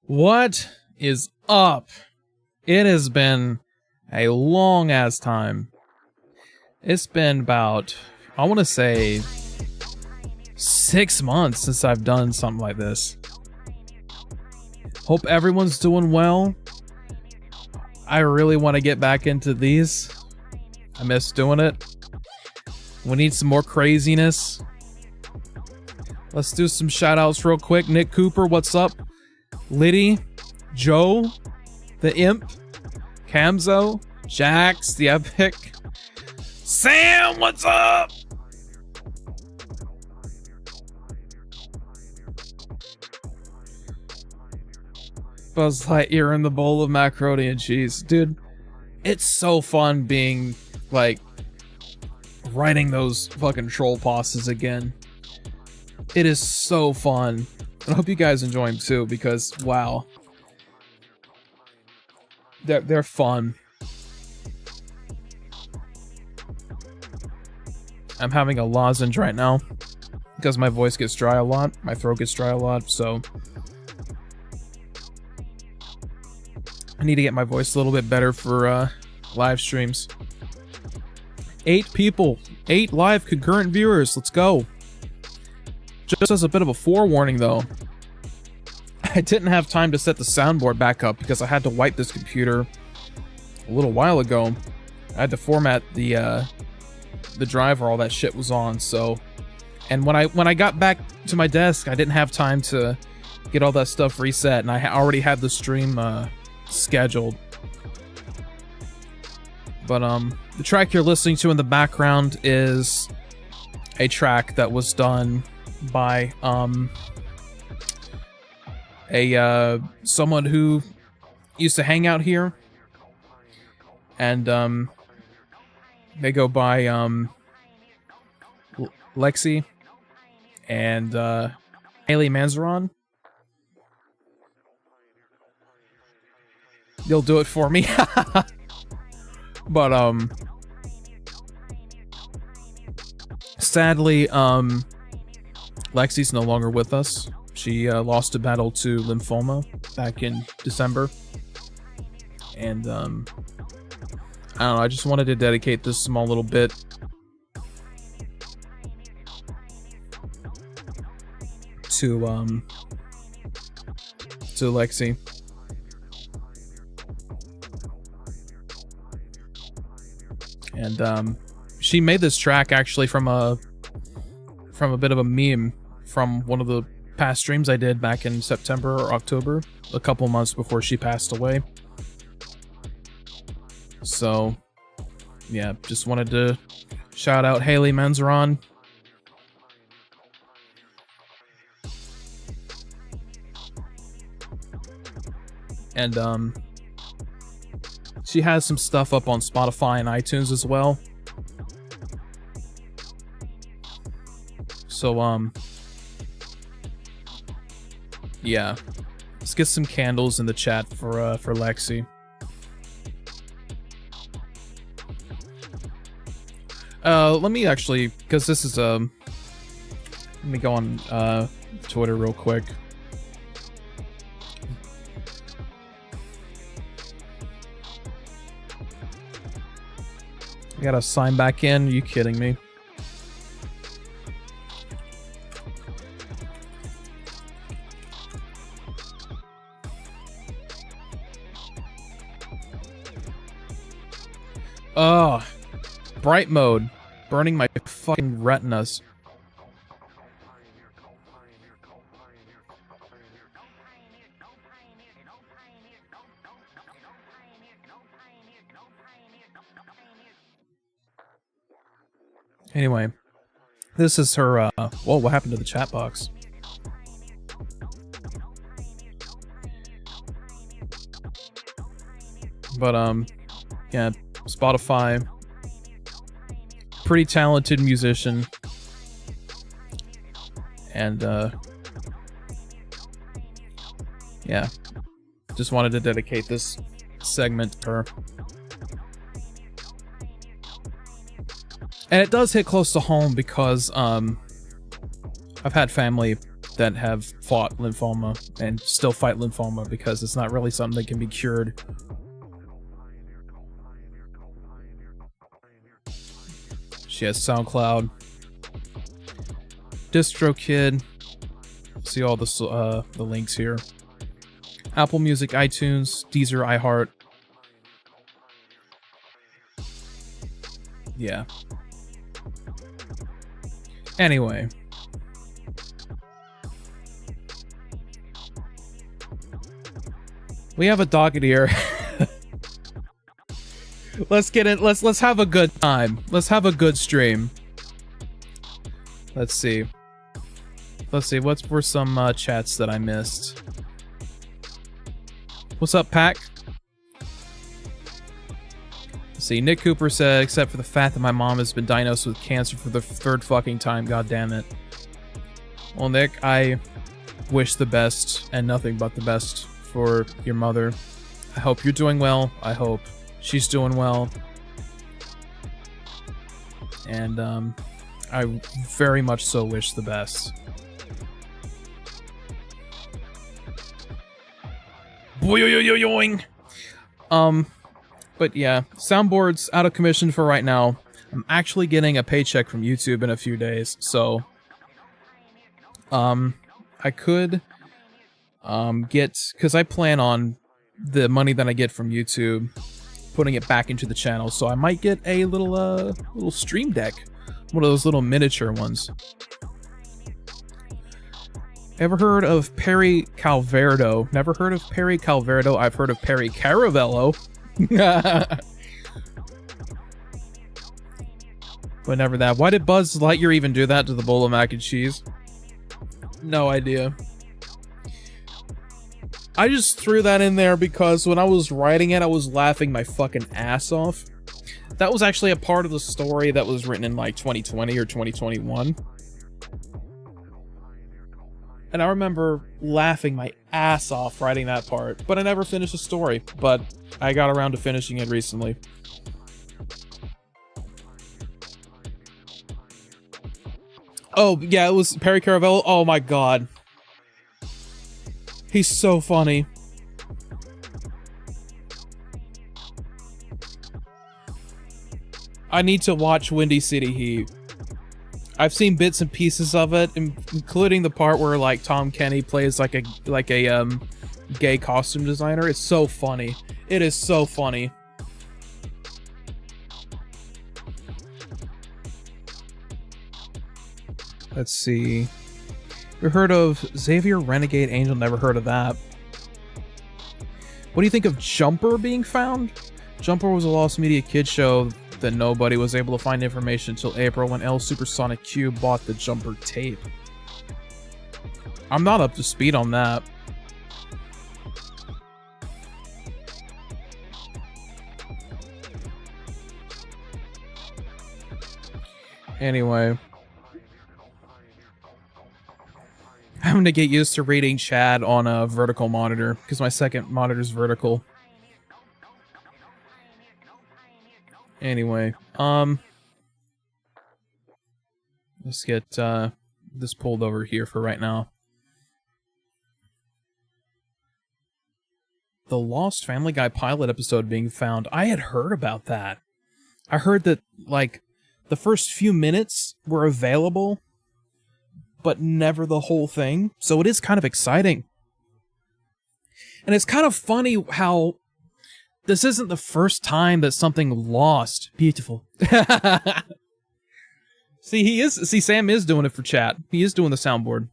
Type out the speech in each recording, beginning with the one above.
What is up? It has been a long ass time. It's been about, I want to say, 6 months since I've done something like this. Hope everyone's doing well. I really want to get back into these. I miss doing it. We need some more craziness. Let's do some shout outs real quick. Nick Cooper, what's up? Liddy, Joe, the Imp, Camzo, Jax, the Epic, Sam, what's up? Buzz Lightyear in the bowl of macaroni and cheese. Dude, it's so fun being, like, writing those fucking troll bosses again. It is so fun. I hope you guys enjoy them too, because, wow. They're fun. I'm having a lozenge right now, because my voice gets dry a lot. My throat gets dry a lot, so I need to get my voice a little bit better for live streams. 8 people, 8 live concurrent viewers. Let's go. Just as a bit of a forewarning though, I didn't have time to set the soundboard back up because I had to wipe this computer a little while ago. I had to format the drive where all that shit was on, so, and when I got back to my desk, I didn't have time to get all that stuff reset, and I already had the stream scheduled. But the track you're listening to in the background is a track that was done by someone who used to hang out here, and they go by Lexi and Haley Manzaron. You'll do it for me. But sadly, Lexi's no longer with us. She lost a battle to lymphoma back in December. And I don't know, I just wanted to dedicate this small little bit to Lexi. And she made this track actually from a from a bit of a meme from one of the past streams I did back in September or October, a couple months before she passed away. So, yeah, just wanted to shout out Haley Menzeron. And, she has some stuff up on Spotify and iTunes as well. So, yeah. Let's get some candles in the chat for Lexi. Let me actually, because this is, let me go on, Twitter real quick. I gotta sign back in, are you kidding me? Oh, bright mode, burning my fucking retinas. Anyway, this is her, whoa, what happened to the chat box? But, yeah, Spotify, pretty talented musician, and, yeah, just wanted to dedicate this segment to her. And it does hit close to home because, I've had family that have fought lymphoma and still fight lymphoma because it's not really something that can be cured. She has SoundCloud, DistroKid, see all the links here. Apple Music, iTunes, Deezer, iHeart. Yeah. Anyway. We have a docket here. Let's get in. Let's have a good time. Let's have a good stream. Let's see. Let's see. What were some chats that I missed? What's up, Pack? Let's see. Nick Cooper said, except for the fact that my mom has been diagnosed with cancer for the third fucking time. God damn it. Well, Nick, I wish the best and nothing but the best for your mother. I hope you're doing well. I hope she's doing well. And, I very much so wish the best. Boing. But yeah, soundboard's out of commission for right now. I'm actually getting a paycheck from YouTube in a few days, so I could get, because I plan on the money that I get from YouTube putting it back into the channel, so I might get a little stream deck, one of those little miniature ones. Ever heard of Perry Calverdo? Never heard of Perry Calverdo. I've heard of Perry Caravello. But never that. Why did Buzz Lightyear even do that to the bowl of mac and cheese? No idea. I just threw that in there because when I was writing it, I was laughing my fucking ass off. That was actually a part of the story that was written in like 2020 or 2021. And I remember laughing my ass off writing that part, but I never finished the story, but I got around to finishing it recently. Oh, yeah, it was Perry Caravello. Oh my god. He's so funny. I need to watch Windy City Heat. I've seen bits and pieces of it, including the part where like Tom Kenny plays like a gay costume designer. It's so funny. It is so funny. Let's see. You heard of Xavier Renegade Angel? Never heard of that. What do you think of Jumper being found? Jumper was a Lost Media Kids show that nobody was able to find information until April when L Supersonic Q bought the Jumper tape. I'm not up to speed on that. Anyway. Having to get used to reading chat on a vertical monitor, because my second monitor's vertical. Anyway, let's get this pulled over here for right now. The Lost Family Guy pilot episode being found. I had heard about that. I heard that, like, the first few minutes were available, but never the whole thing. So it is kind of exciting. And it's kind of funny how this isn't the first time that something lost. Beautiful. See, Sam is doing it for chat. He is doing the soundboard.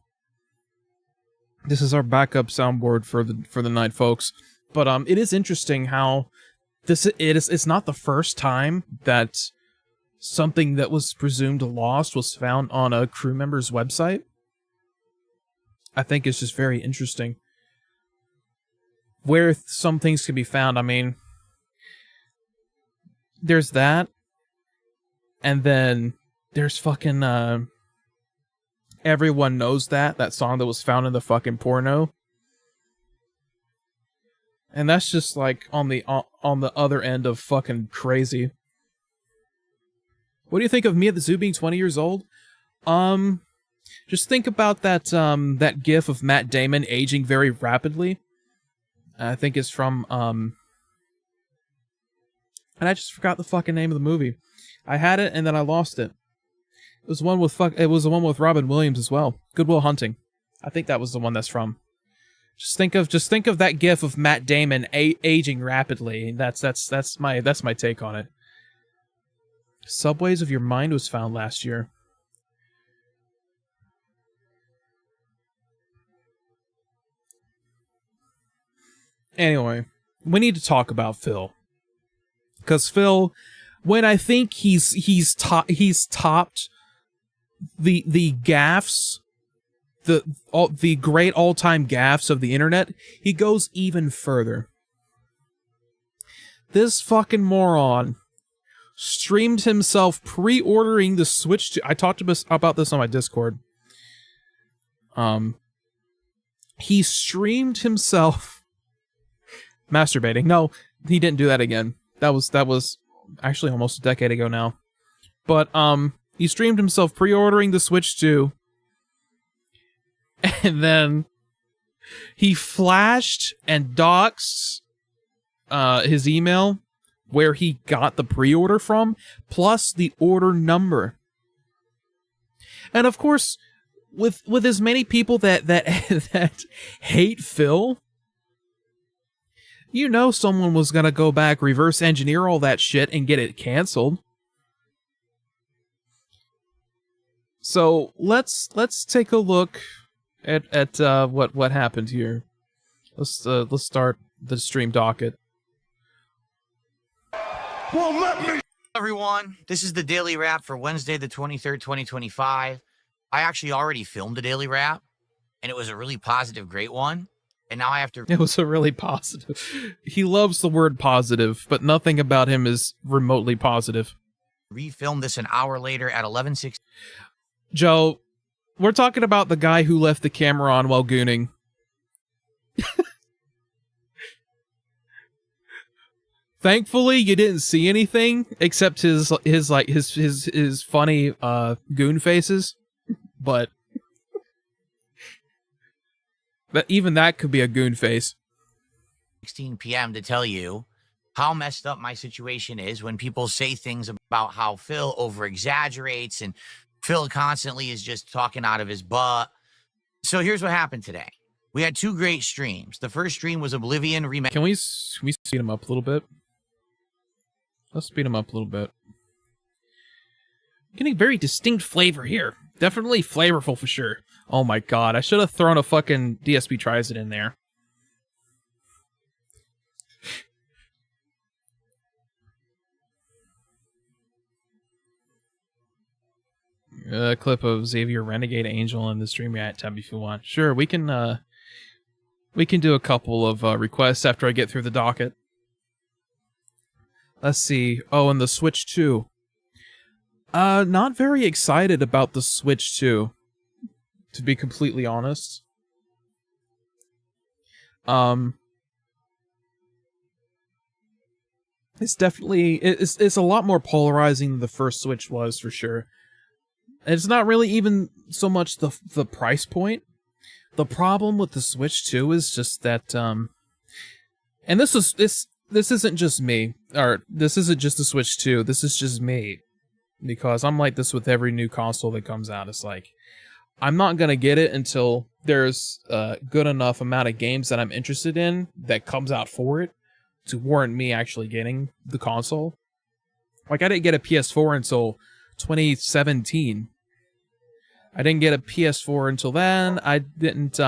This is our backup soundboard for the night, folks. But it is interesting how it's not the first time that something that was presumed lost was found on a crew member's website. I think it's just very interesting where some things can be found. I mean, there's that, and then there's fucking Everyone Knows That song that was found in the fucking porno. And that's just like on the other end of fucking crazy. What do you think of me at the zoo being 20 years old? Just think about that gif of Matt Damon aging very rapidly. I think it's from and I just forgot the fucking name of the movie. I had it and then I lost it. It was the one with Robin Williams as well. Good Will Hunting. I think that was the one that's from. Just think of that gif of Matt Damon aging rapidly. That's my take on it. Subways of Your Mind was found last year. Anyway, we need to talk about Phil. Because Phil, when I think he's topped the gaffes, the great all-time gaffes of the internet, he goes even further. This fucking moron streamed himself pre-ordering the Switch 2. I talked about this on my Discord. He streamed himself masturbating. No, he didn't do that again. That was actually almost a decade ago now. But he streamed himself pre-ordering the Switch 2. And then he flashed and doxed his email where he got the pre-order from, plus the order number. And of course, with as many people that hate Phil, you know someone was gonna go back, reverse engineer all that shit, and get it canceled. So let's take a look at what happened here. Let's start the stream docket. Well, let me. Everyone, this is the Daily Wrap for Wednesday, the 23rd, 2025. I actually already filmed a Daily Wrap, and it was a really positive, great one. And now I have to. It was a really positive. He loves the word positive, but nothing about him is remotely positive. Refilm this an hour later at 11:60. Joe, we're talking about the guy who left the camera on while gooning. Thankfully, you didn't see anything except his funny goon faces, but even that could be a goon face. 16 p.m. to tell you how messed up my situation is when people say things about how Phil over-exaggerates and Phil constantly is just talking out of his butt. So here's what happened today. We had two great streams. The first stream was Oblivion Remake. Can we speed him up a little bit? Let's speed him up a little bit. Getting very distinct flavor here. Definitely flavorful for sure. Oh my god, I should have thrown a fucking DSP Tries It in there. A clip of Xavier Renegade Angel in the stream react tab if you want. Sure, we can do a couple of requests after I get through the docket. Let's see. Oh, and the Switch 2. Not very excited about the Switch 2, to be completely honest. It's definitely it's a lot more polarizing than the first Switch was, for sure. It's not really even so much the price point. The problem with the Switch 2 is just that and this isn't just me, or this isn't just the Switch 2, this is just me. Because I'm like this with every new console that comes out. It's like, I'm not gonna get it until there's a good enough amount of games that I'm interested in that comes out for it to warrant me actually getting the console. Like, I didn't get a PS4 until 2017. I didn't get a PS4 until then. I didn't,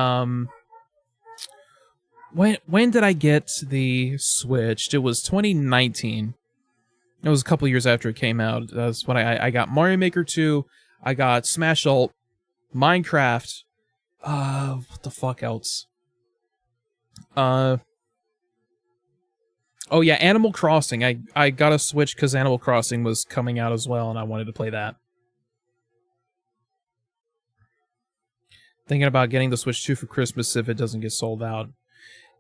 when did I get the Switch? It was 2019. It was a couple years after it came out. That's when I got Mario Maker 2, I got Smash Ult, Minecraft, what the fuck else? Oh yeah, Animal Crossing. I got a Switch because Animal Crossing was coming out as well, and I wanted to play that. Thinking about getting the Switch 2 for Christmas if it doesn't get sold out.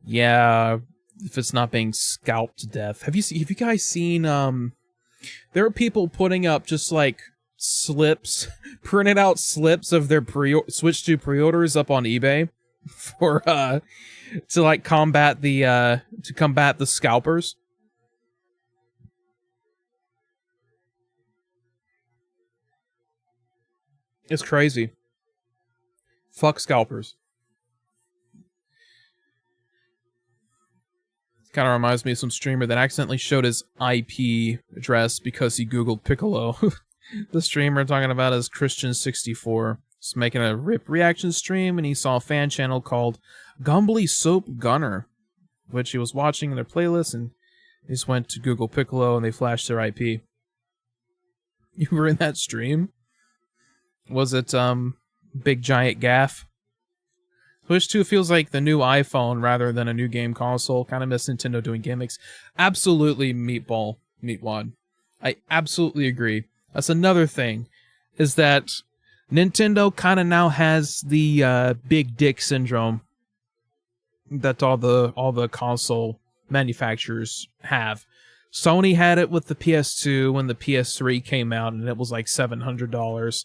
Yeah, if it's not being scalped to death. Have you guys seen, there are people putting up just like slips, printed out slips of their Switch 2 pre-orders up on eBay for, to like combat the scalpers. It's crazy. Fuck scalpers. Kind of reminds me of some streamer that accidentally showed his IP address because he Googled Piccolo. The streamer I'm talking about is Christian64. He's making a RIP reaction stream, and he saw a fan channel called Gumbly Soap Gunner, which he was watching in their playlist, and he just went to Google Piccolo, and they flashed their IP. You were in that stream? Was it, Big Giant Gaff? Switch 2 feels like the new iPhone rather than a new game console. Kind of miss Nintendo doing gimmicks. Absolutely, Meatwad. I absolutely agree. That's another thing, is that Nintendo kind of now has the big dick syndrome that all the console manufacturers have. Sony had it with the PS2 when the PS3 came out, and it was like $700.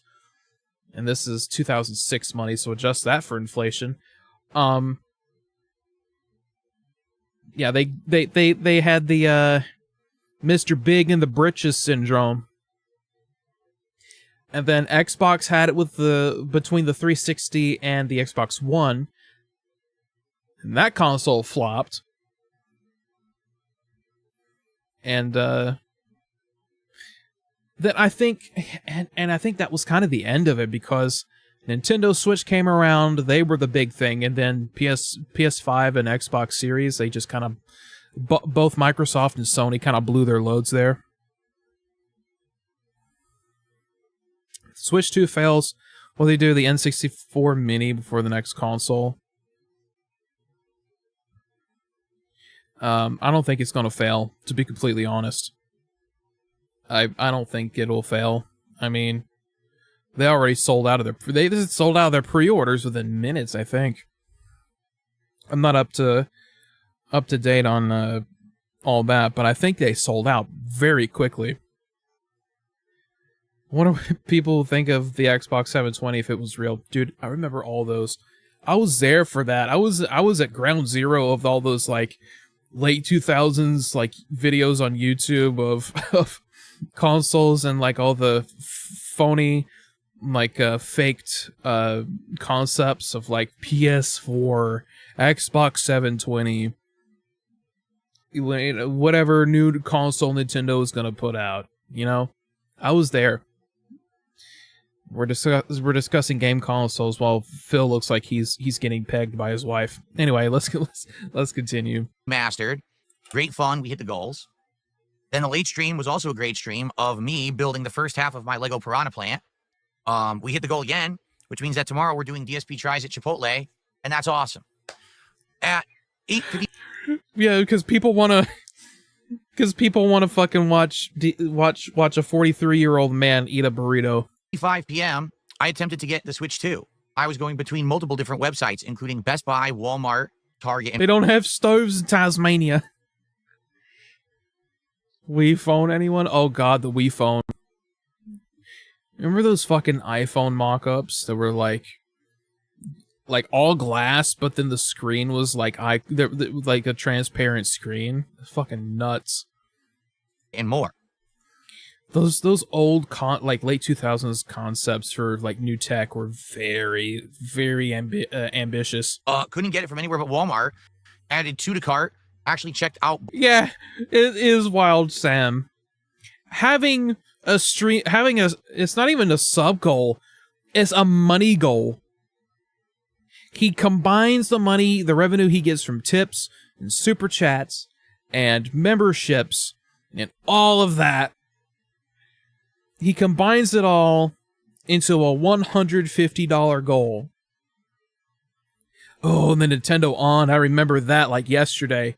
And this is 2006 money, so adjust that for inflation. Yeah, they had the Mr. Big in the Britches syndrome. And then Xbox had it with between the 360 and the Xbox One. And that console flopped. And that I think, and I think that was kind of the end of it, because Nintendo Switch came around, they were the big thing, and then PS5 and Xbox Series, they just kind of, both Microsoft and Sony kind of blew their loads there. Switch 2 fails, well, they do the N64 Mini before the next console. I don't think it's going to fail, to be completely honest. I don't think it'll fail. I mean, they already sold out of their pre-orders within minutes, I think. I'm not up to date on all that, but I think they sold out very quickly. I wonder what people think of the Xbox 720 if it was real. Dude, I remember all those. I was there for that. I was at ground zero of all those like late 2000s like videos on YouTube of consoles and like all the phony like faked concepts of like PS4, Xbox 720, whatever new console Nintendo is gonna put out, you know? I was there. We're discussing game consoles while Phil looks like he's getting pegged by his wife. Anyway, let's continue. Mastered. Great fun. We hit the goals. Then the late stream was also a great stream of me building the first half of my Lego Piranha plant. We hit the goal again, which means that tomorrow we're doing DSP tries at Chipotle, and that's awesome. At 8:50. Yeah, because people want to fucking watch a 43-year-old man eat a burrito. 5 p.m., I attempted to get the Switch 2. I was going between multiple different websites, including Best Buy, Walmart, Target, and They don't have stoves in Tasmania. Wii phone, anyone? Oh god, the Wii phone. Remember those fucking iPhone mock-ups that were like all glass, but then the screen was like like a transparent screen? Fucking nuts. and more. Those old late 2000s concepts for like new tech were very, very ambitious. Couldn't get it from anywhere but Walmart. Added 2 to cart. Actually checked out. Yeah, it is wild, Sam. Having it's not even a sub goal, it's a money goal. He combines the revenue he gets from tips and super chats and memberships and all of that. He combines it all into a $150 goal. Oh, and the Nintendo On, I remember that like yesterday.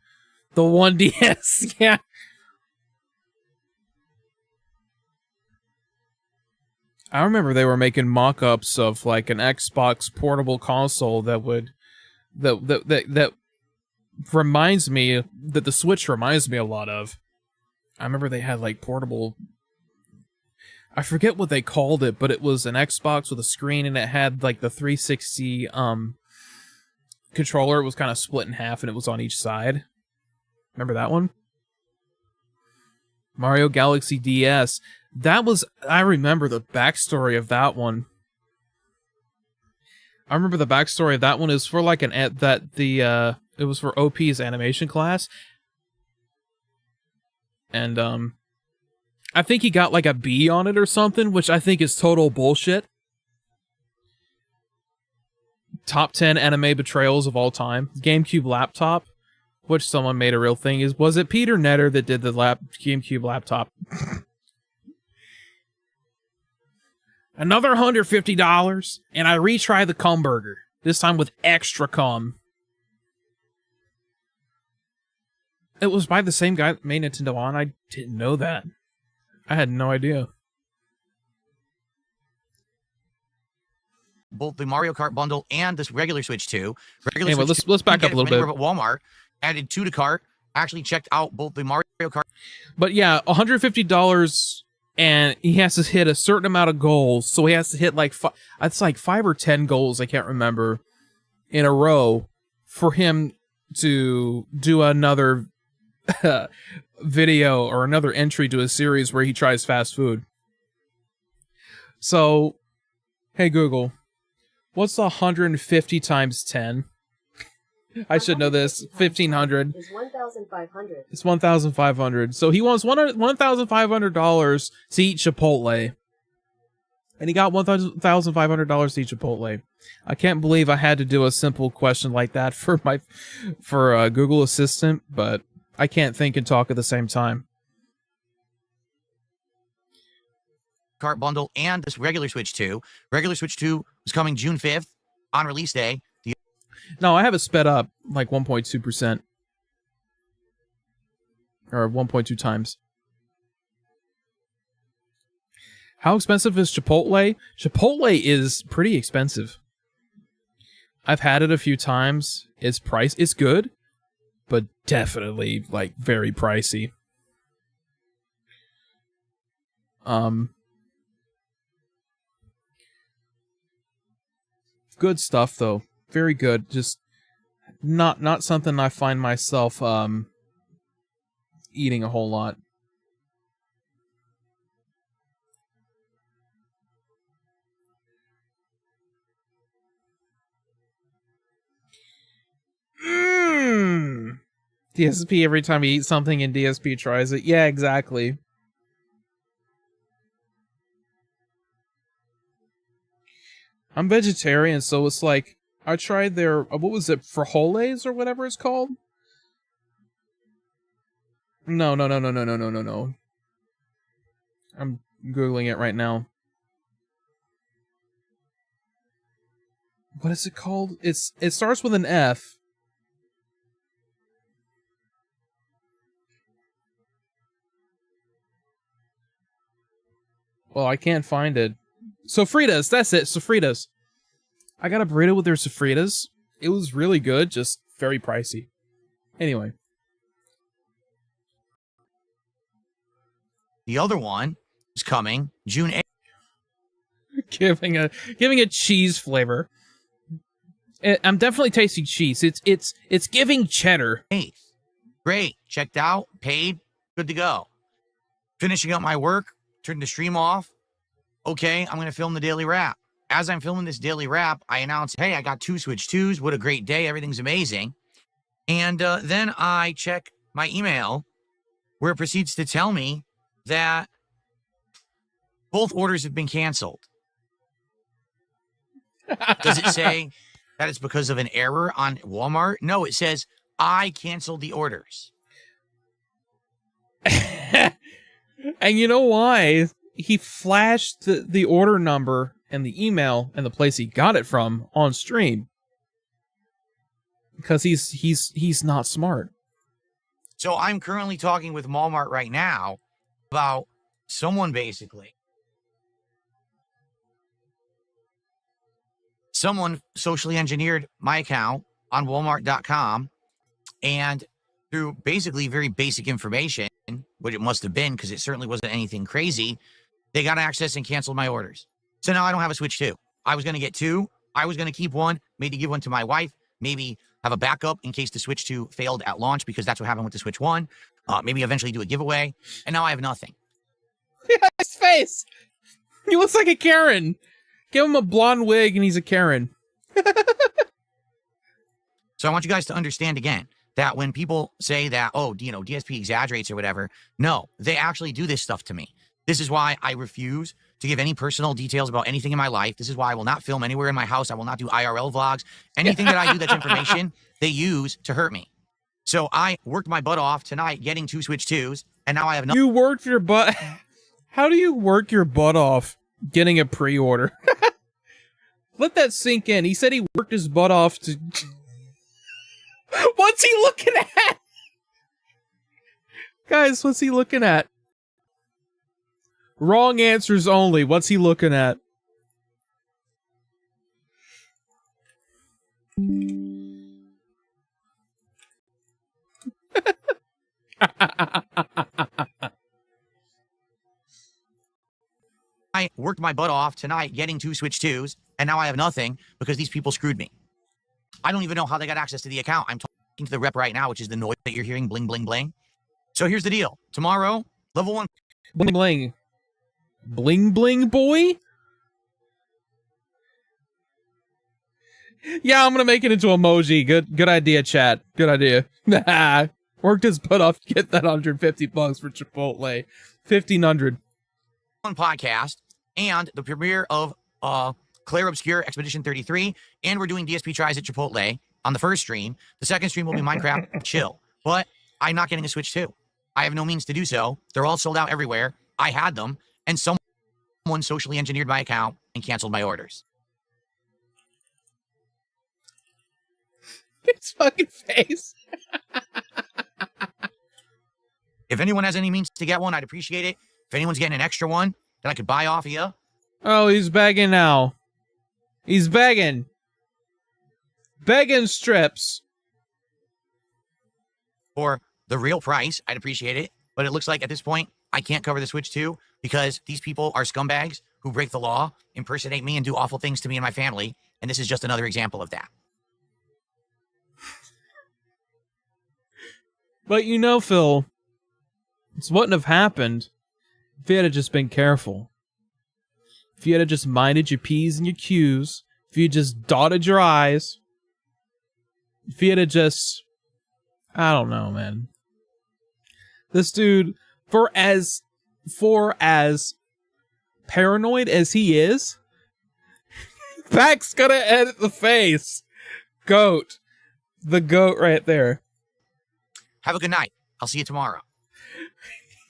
The 1DS, yeah. I remember they were making mock-ups of like an Xbox portable console that reminds me that the Switch reminds me a lot of. I remember they had like portable, I forget what they called it, but it was an Xbox with a screen and it had like the 360 controller. It was kind of split in half and it was on each side. Remember that one? Mario Galaxy DS. I remember the backstory of that one. I remember the backstory of that one is for like it was for OP's animation class. And I think he got like a B on it or something, which I think is total bullshit. Top 10 anime betrayals of all time. GameCube laptop, which someone made a real thing. Was it Peter Netter that did the GameCube laptop? Another $150, and I retry the cum burger. This time with extra cum. It was by the same guy that made Nintendo On. I didn't know that. I had no idea. Both the Mario Kart bundle and this regular Switch 2. Anyway, let's back up a little bit. But Walmart added 2 to cart. Actually checked out both the Mario Kart. But yeah, $150, and he has to hit a certain amount of goals. So he has to hit like it's like 5 or 10 goals, I can't remember, in a row for him to do another video or another entry to a series where he tries fast food. So, hey Google, what's 150 times 10? I should know this. 1,500. Is 1,500. It's 1,500. So he wants $1,500 to eat Chipotle. And he got $1,500 to eat Chipotle. I can't believe I had to do a simple question like that for Google Assistant, but I can't think and talk at the same time. Kart bundle and this regular Switch 2. Regular Switch 2 is coming June 5th on release day. No, I have it sped up like 1.2%. Or 1.2 times. How expensive is Chipotle? Chipotle is pretty expensive. I've had it a few times. It's good, but definitely like very pricey. Good stuff though. Very good. Just not something I find myself eating a whole lot. DSP every time you eat something and DSP tries it. Yeah, exactly. I'm vegetarian, so it's like I tried their what was it, frijoles or whatever it's called? No. I'm googling it right now. What is it called? It starts with an F. Well, I can't find it. Sofritas, that's it, Sofritas. I got a burrito with their Sofritas. It was really good, just very pricey. Anyway. The other one is coming June 8th. giving a cheese flavor. I'm definitely tasting cheese. It's giving cheddar. Great. Checked out, paid, good to go. Finishing up my work, turned the stream off. Okay, I'm going to film the daily wrap. As I'm filming this daily wrap, I announce, hey, I got 2 Switch 2s. What a great day. Everything's amazing. And then I check my email where it proceeds to tell me that both orders have been canceled. Does it say that it's because of an error on Walmart? No, it says I canceled the orders. And you know why? He flashed the order number and the email and the place he got it from on stream. Because he's not smart. So I'm currently talking with Walmart right now about someone socially engineered my account on Walmart.com, and through basically very basic information, what it must have been, because it certainly wasn't anything crazy, they got access and canceled my orders. So now I don't have a Switch 2. I was going to get 2. I was going to keep one, maybe give one to my wife, maybe have a backup in case the Switch 2 failed at launch, because that's what happened with the Switch 1. Maybe eventually do a giveaway. And now I have nothing. His face! He looks like a Karen. Give him a blonde wig and he's a Karen. So I want you guys to understand again that when people say that, oh, DSP exaggerates or whatever, no, they actually do this stuff to me. This is why I refuse to give any personal details about anything in my life. This is why I will not film anywhere in my house. I will not do IRL vlogs. Anything that I do that's information, they use to hurt me. So I worked my butt off tonight getting 2 Switch 2s, and now I have nothing. You worked your butt... How do you work your butt off getting a pre-order? Let that sink in. He said he worked his butt off to... What's he looking at? Guys, what's he looking at? Wrong answers only. What's he looking at? I worked my butt off tonight getting 2 Switch 2s, and now I have nothing because these people screwed me. I don't even know how they got access to the account. I'm talking to the rep right now, which is the noise that you're hearing, bling, bling, bling. So here's the deal. Tomorrow, level 1. Bling, bling. Bling, bling, boy? Yeah, I'm gonna make it into emoji. Good idea, chat. Good idea. Worked his butt off to get that $150 for Chipotle. 1,500. Podcast and the premiere of Claire Obscure Expedition 33, and we're doing DSP tries at Chipotle on the first stream. The second stream will be Minecraft Chill, but I'm not getting a Switch 2. I have no means to do so. They're all sold out everywhere. I had them, and someone socially engineered my account and canceled my orders. His fucking face. If anyone has any means to get one, I'd appreciate it. If anyone's getting an extra one that I could buy off of you. Oh, he's begging now. He's begging. Begging strips. For the real price, I'd appreciate it. But it looks like at this point, I can't cover the Switch 2 because these people are scumbags who break the law, impersonate me, and do awful things to me and my family. And this is just another example of that. But you know, Phil, this wouldn't have happened if you had just been careful. If you had just minded your P's and your Q's. If you just dotted your I's. If you had just... I don't know, man. This dude, for as paranoid as he is, Pac's gonna edit the face. Goat. The goat right there. Have a good night. I'll see you tomorrow.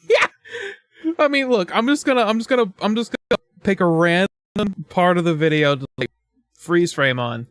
Yeah. I mean, look, I'm just gonna pick a random part of the video to like freeze frame on.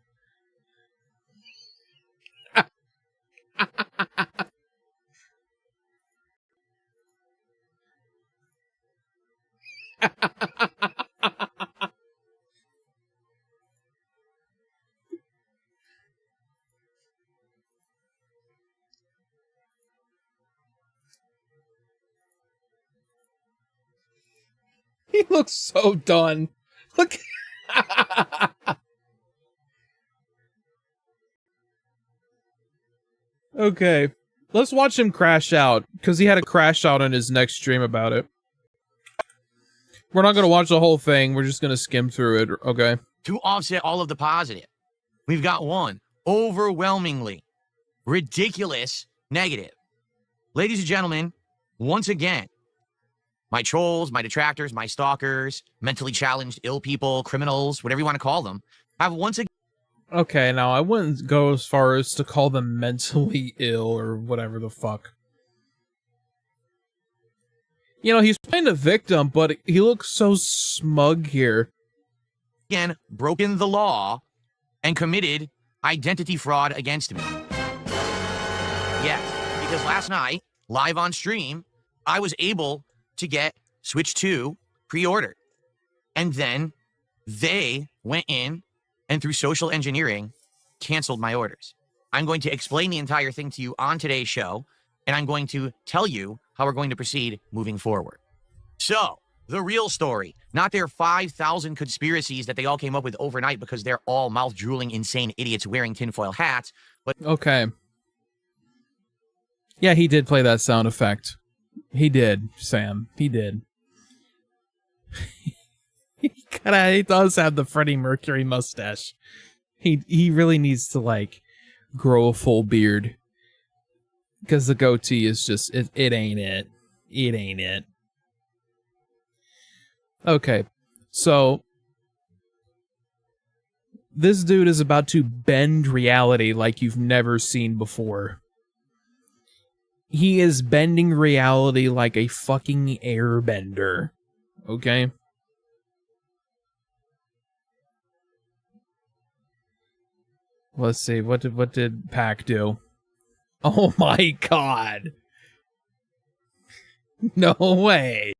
He looks so done. Look. Okay. Let's watch him crash out, because he had a crash out on his next stream about it. We're not going to watch the whole thing. We're just going to skim through it, okay? To offset all of the positive, we've got one overwhelmingly ridiculous negative. Ladies and gentlemen, once again, my trolls, my detractors, my stalkers, mentally challenged, ill people, criminals, whatever you want to call them, have once again... Okay, now I wouldn't go as far as to call them mentally ill or whatever the fuck. You know, he's playing a victim, but he looks so smug here. Again, broken the law and committed identity fraud against me. Yes, because last night, live on stream, I was able to get Switch 2 pre-ordered. And then they went in and through social engineering, canceled my orders. I'm going to explain the entire thing to you on today's show, and I'm going to tell you how we're going to proceed moving forward. So, the real story, not their 5,000 conspiracies that they all came up with overnight because they're all mouth-drooling, insane idiots wearing tinfoil hats, but... Okay. Yeah, he did play that sound effect. He did, Sam. He did. He does have the Freddie Mercury mustache. He really needs to, like, grow a full beard. Because the goatee is just, it ain't it. It ain't it. Okay, so this dude is about to bend reality like you've never seen before. He is bending reality like a fucking airbender. Okay? Let's see, what did Pac do? Oh my god! No way!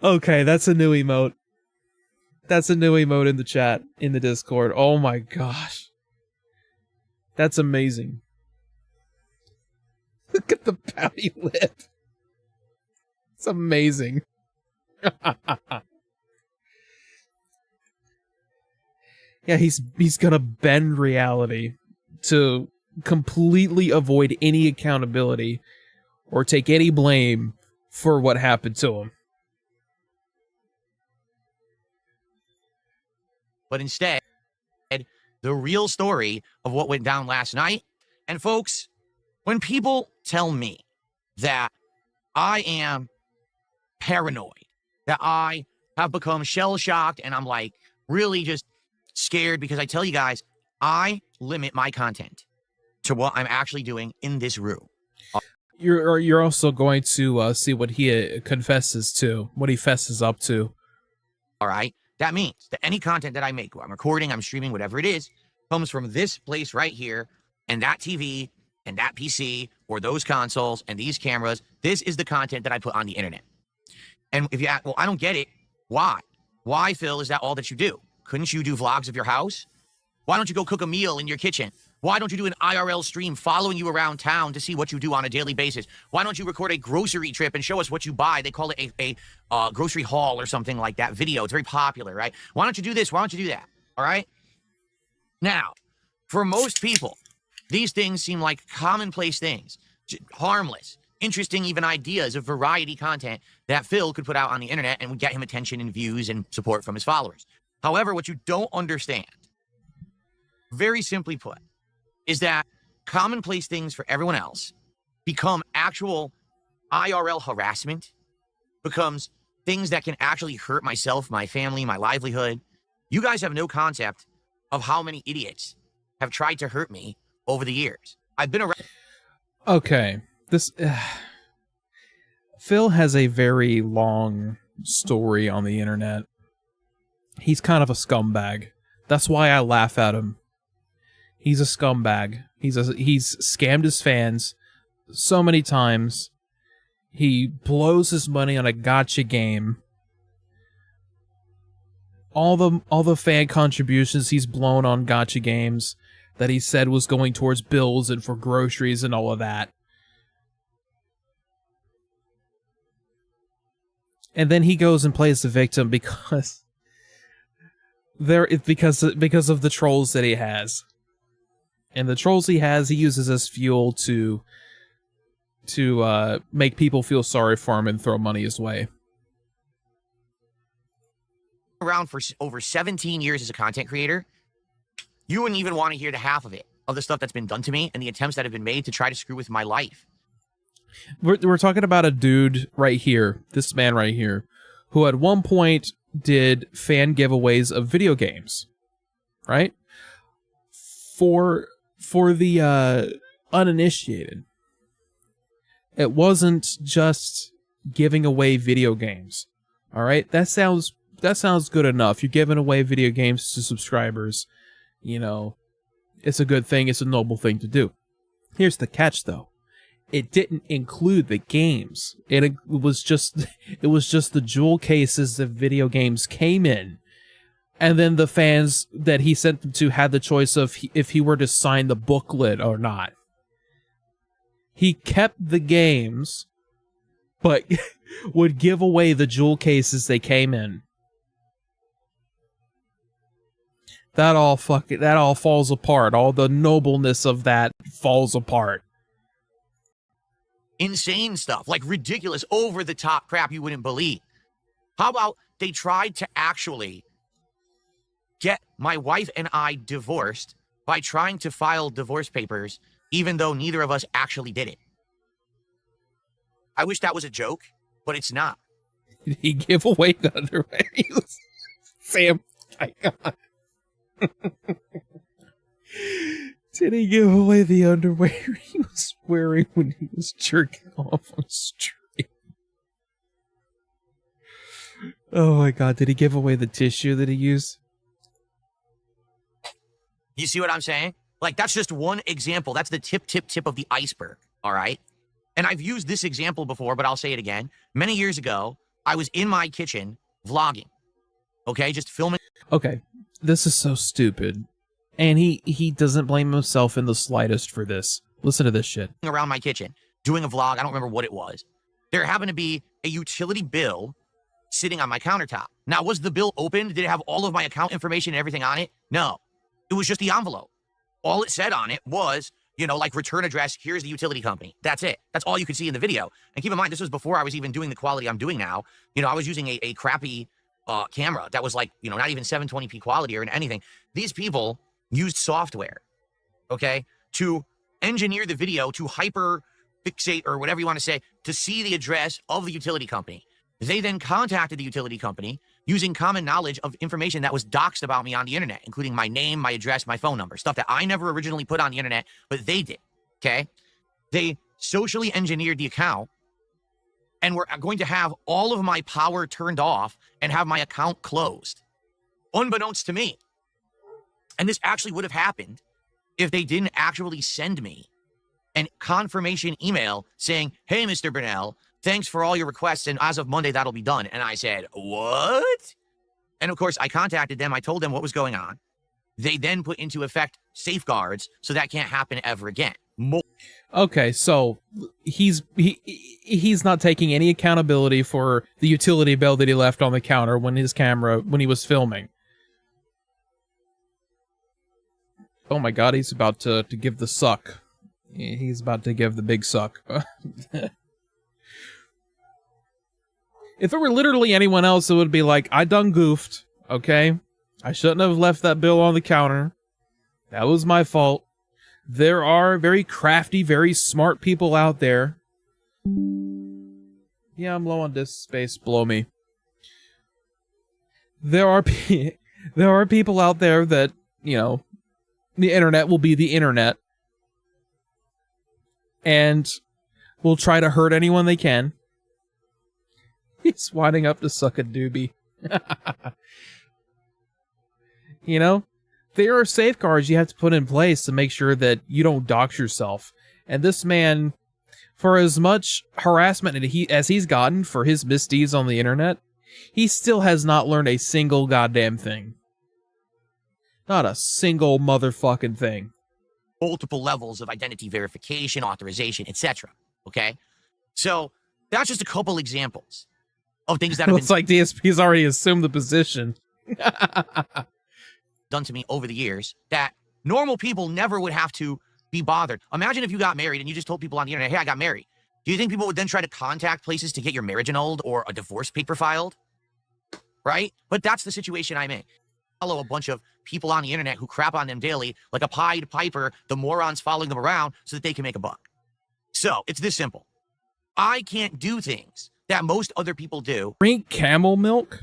Okay, that's a new emote. That's a new emote in the chat, in the Discord. Oh my gosh. That's amazing. Look at the pouty lip. It's amazing. Yeah, he's gonna bend reality to completely avoid any accountability or take any blame for what happened to him. But instead, the real story of what went down last night. And folks, when people tell me that I am paranoid, that I have become shell-shocked, and I'm like really just scared because I tell you guys, I limit my content to what I'm actually doing in this room. You're also going to see what he confesses to, what he fesses up to. All right? That means that any content that I make, I'm recording, I'm streaming, whatever it is, comes from this place right here, and that TV, and that PC, or those consoles, and these cameras. This is the content that I put on the internet. And if you ask, well, I don't get it. Why? Why, Phil, is that all that you do? Couldn't you do vlogs of your house? Why don't you go cook a meal in your kitchen? Why don't you do an IRL stream following you around town to see what you do on a daily basis? Why don't you record a grocery trip and show us what you buy? They call it a grocery haul or something like that video. It's very popular, right? Why don't you do this? Why don't you do that? All right? Now, for most people, these things seem like commonplace things, harmless, interesting even ideas of variety content that Phil could put out on the internet and would get him attention and views and support from his followers. However, what you don't understand, very simply put, is that commonplace things for everyone else become actual IRL harassment, becomes things that can actually hurt myself, my family, my livelihood. You guys have no concept of how many idiots have tried to hurt me over the years. I've been around. Okay, this Phil has a very long story on the internet. He's kind of a scumbag. That's why I laugh at him. He's a scumbag. He's scammed his fans so many times. He blows his money on a gacha game. All the fan contributions he's blown on gacha games that he said was going towards bills and for groceries and all of that. And then he goes and plays the victim because because of the trolls that he has. And the trolls he has, he uses as fuel to make people feel sorry for him and throw money his way. Around for over 17 years as a content creator, you wouldn't even want to hear the half of it, of the stuff that's been done to me and the attempts that have been made to try to screw with my life. We're talking about a dude right here, this man right here, who at one point did fan giveaways of video games, right? For the uninitiated. It wasn't just giving away video games. All right? That sounds good enough. You're giving away video games to subscribers. You know, it's a good thing. It's a noble thing to do. Here's the catch, though. It didn't include the games. It was just the jewel cases that video games came in. And then the fans that he sent them to had the choice of if he were to sign the booklet or not. He kept the games, but would give away the jewel cases they came in. That all falls apart. All the nobleness of that falls apart. Insane stuff, like ridiculous, over-the-top crap you wouldn't believe. How about they tried to actually get my wife and I divorced by trying to file divorce papers, even though neither of us actually did it? I wish that was a joke, but it's not. Did he give away the underwear? Sam, my God. Did he give away the underwear he was wearing when he was jerking off on stream? Oh my God, did he give away the tissue that he used? You see what I'm saying? Like, that's just one example. That's the tip of the iceberg, all right? And I've used this example before, but I'll say it again. Many years ago, I was in my kitchen vlogging, okay? Just filming. Okay, this is so stupid. And he doesn't blame himself in the slightest for this. Listen to this shit. Around my kitchen, doing a vlog. I don't remember what it was. There happened to be a utility bill sitting on my countertop. Now, was the bill opened? Did it have all of my account information and everything on it? No. It was just the envelope. All it said on it was, you know, like return address, here's the utility company. That's it. That's all you could see in the video. And keep in mind, this was before I was even doing the quality I'm doing now. You know, I was using a crappy camera that was like, you know, not even 720p quality or anything. These people used software, okay, to engineer the video to hyper fixate or whatever you want to say to see the address of the utility company. They then contacted the utility company using common knowledge of information that was doxed about me on the internet, including my name, my address, my phone number, stuff that I never originally put on the internet, but they did, okay? They socially engineered the account and were going to have all of my power turned off and have my account closed, unbeknownst to me. And this actually would have happened if they didn't actually send me a confirmation email saying, hey, Mr. Burnell, thanks for all your requests, and as of Monday, that'll be done. And I said, what? And of course, I contacted them. I told them what was going on. They then put into effect safeguards so that can't happen ever again. Okay, so he's not taking any accountability for the utility bill that he left on the counter when he was filming. Oh my God, he's about to give the suck. He's about to give the big suck. If it were literally anyone else, it would be like, I done goofed, okay? I shouldn't have left that bill on the counter. That was my fault. There are very crafty, very smart people out there. Yeah, I'm low on disk space. Blow me. There are people out there that, you know, the internet will be the internet. And will try to hurt anyone they can. He's winding up to suck a doobie. You know? There are safeguards you have to put in place to make sure that you don't dox yourself. And this man, for as much harassment as he's gotten for his misdeeds on the internet, he still has not learned a single goddamn thing. Not a single motherfucking thing. Multiple levels of identity verification, authorization, etc. Okay? So, that's just a couple examples of things that have Looks like DSP's already assumed the position. done to me over the years that normal people never would have to be bothered. Imagine if you got married and you just told people on the internet, hey, I got married. Do you think people would then try to contact places to get your marriage annulled or a divorce paper filed? Right? But that's the situation I'm in. Follow a bunch of people on the internet who crap on them daily, like a Pied Piper, the morons following them around so that they can make a buck. So, it's this simple. I can't do things that most other people do. Drink camel milk?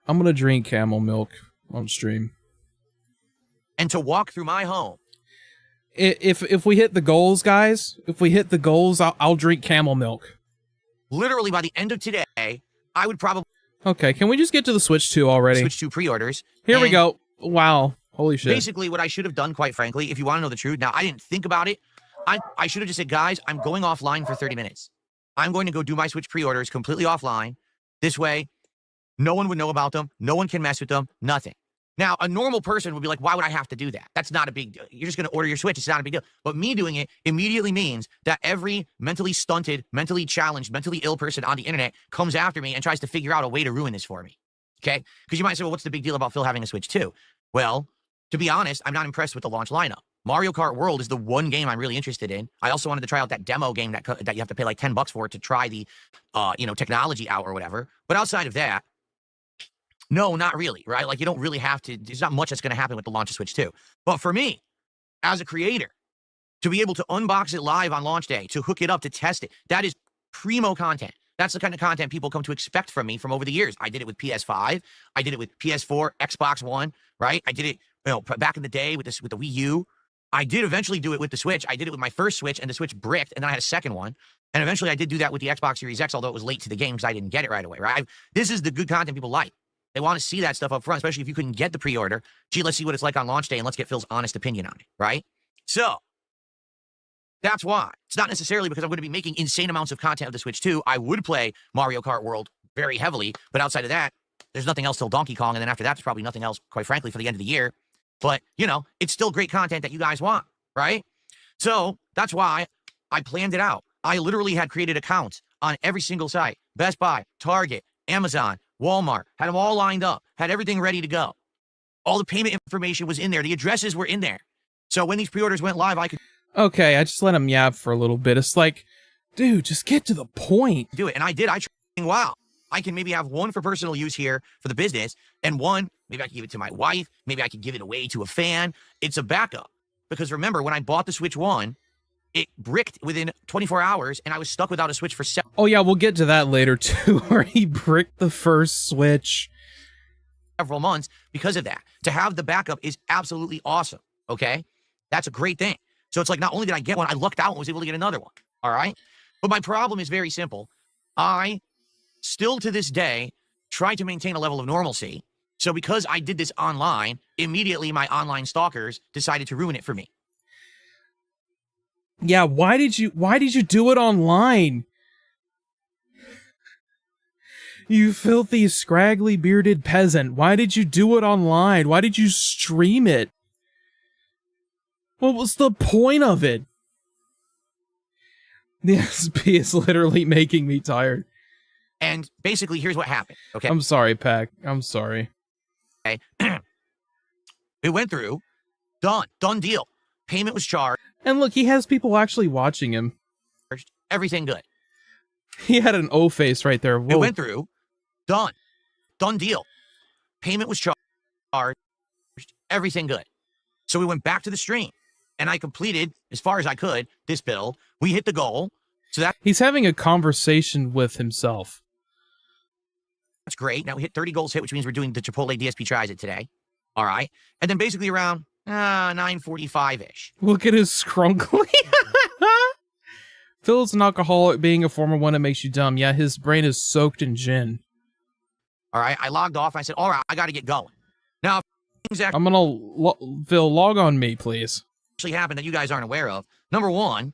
I'm gonna drink camel milk on stream. And to walk through my home. If we hit the goals, guys, if we hit the goals, I'll drink camel milk. Literally by the end of today, I would probably... Okay, can we just get to the Switch 2 already? Switch 2 pre-orders. Here we go. Wow. Holy shit. Basically, what I should have done, quite frankly, if you want to know the truth, now, I didn't think about it. I should have just said, guys, I'm going offline for 30 minutes. I'm going to go do my Switch pre-orders completely offline. This way, no one would know about them. No one can mess with them. Nothing. Now, a normal person would be like, why would I have to do that? That's not a big deal. You're just going to order your Switch. It's not a big deal. But me doing it immediately means that every mentally stunted, mentally challenged, mentally ill person on the internet comes after me and tries to figure out a way to ruin this for me. Okay? Because you might say, well, what's the big deal about Phil having a Switch 2? Well, to be honest, I'm not impressed with the launch lineup. Mario Kart World is the one game I'm really interested in. I also wanted to try out that demo game that you have to pay like $10 for to try the, technology out or whatever. But outside of that, no, not really, right? Like, you don't really have to. There's not much that's going to happen with the launch of Switch 2. But for me, as a creator, to be able to unbox it live on launch day, to hook it up, to test it, that is primo content. That's the kind of content people come to expect from me from over the years. I did it with PS5. I did it with PS4, Xbox One, right? I did it, back in the day with the Wii U. I did eventually do it with the Switch. I did it with my first Switch, and the Switch bricked, and then I had a second one. And eventually I did do that with the Xbox Series X, although it was late to the game because I didn't get it right away, right? This is the good content people like. They want to see that stuff up front, especially if you couldn't get the pre-order. Gee, let's see what it's like on launch day, and let's get Phil's honest opinion on it, right? So, that's why. It's not necessarily because I'm going to be making insane amounts of content of the Switch 2. I would play Mario Kart World very heavily, but outside of that, there's nothing else till Donkey Kong, and then after that, there's probably nothing else, quite frankly, for the end of the year. But, it's still great content that you guys want, right? So, that's why I planned it out. I literally had created accounts on every single site. Best Buy, Target, Amazon, Walmart, had them all lined up, had everything ready to go. All the payment information was in there. The addresses were in there. So when these pre-orders went live, I could... Okay, I just let him yap for a little bit. It's like, dude, just get to the point. Do it. And I did. I tried. Wow. I can maybe have one for personal use here for the business, and one, maybe I can give it to my wife. Maybe I can give it away to a fan. It's a backup. Because remember, when I bought the Switch 1, it bricked within 24 hours, and I was stuck without a Switch for Oh, yeah, we'll get to that later, too, where he bricked the first Switch. Several months because of that. To have the backup is absolutely awesome, okay? That's a great thing. So it's like, not only did I get one, I lucked out and was able to get another one, all right? But my problem is very simple. I still, to this day, try to maintain a level of normalcy. So because I did this online, immediately my online stalkers decided to ruin it for me. Yeah, why did you do it online? You filthy, scraggly, bearded peasant. Why did you do it online? Why did you stream it? What was the point of it? The SP is literally making me tired. And basically, here's what happened, okay? I'm sorry, Pac. I'm sorry. Okay. It went through. Done deal. Payment was charged. And look, he has people actually watching him. Everything good. He had an O face right there. Whoa. It went through. Done deal. Payment was charged. Everything good. So we went back to the stream, and I completed, as far as I could, this build. We hit the goal. So He's having a conversation with himself. that's great. Now we hit 30 goals hit, which means we're doing the Chipotle DSP tries it today. All right. And then basically around 9:45-ish. Look at his scrunkly. Phil's an alcoholic. Being a former one, it makes you dumb. Yeah, his brain is soaked in gin. All right. I logged off. I said, all right, I got to get going. Now, things I'm gonna Phil, log on me, please. actually happened that you guys aren't aware of. Number one,